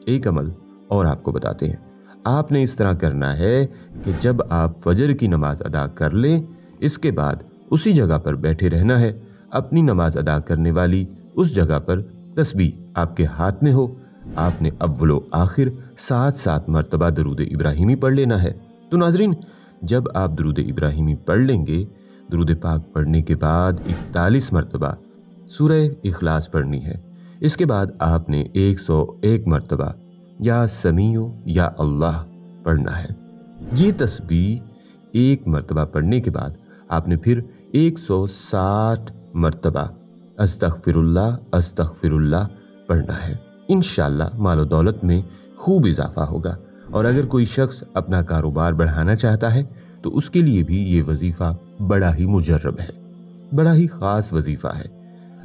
एक अमल और आपको बताते हैं। आपने इस तरह करना है कि जब आप फजर की नमाज अदा कर लें, इसके बाद उसी जगह पर बैठे रहना है। अपनी नमाज अदा करने वाली उस जगह पर तस्बीह आपके हाथ में हो। आपने अव्वलो आखिर 7 मरतबा दरूद इब्राहिमी पढ़ लेना है। तो नाजरीन, जब आप दरूद इब्राहिमी पढ़ लेंगे, दरूद पाक पढ़ने के बाद 41 मरतबा सूरह इखलास पढ़नी है। इसके बाद आपने 101 मरतबा या समीओ या अल्लाह पढ़ना है। ये तस्बीह 1 मरतबा पढ़ने के बाद आपने फिर 160 मरतबा अस्तगफिरुल्लाह अस्तगफिरुल्लाह पढ़ना है। इंशाअल्लाह मालो दौलत में खूब इजाफा होगा। और अगर कोई शख्स अपना कारोबार बढ़ाना चाहता है तो उसके लिए भी ये वजीफा बड़ा ही मुजर्रब है, बड़ा ही खास वजीफा है।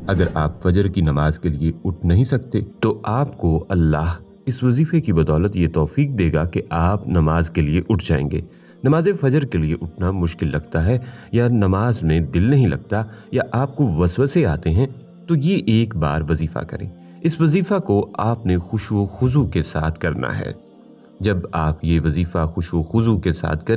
अगर आप फजर की नमाज के लिए उठ नहीं सकते तो आपको अल्लाह इस वजीफे की बदौलत ये तौफीक देगा कि आप नमाज के लिए उठ जाएंगे। नमाज फजर के लिए उठना मुश्किल लगता है या नमाज में दिल नहीं लगता या आपको वसवसे आते हैं, तो ये एक बार वजीफा करें। इस वजीफा को आपने खुशू खुजू के साथ करना है। जब आप ये वजीफा खुशू खुजू के साथ करें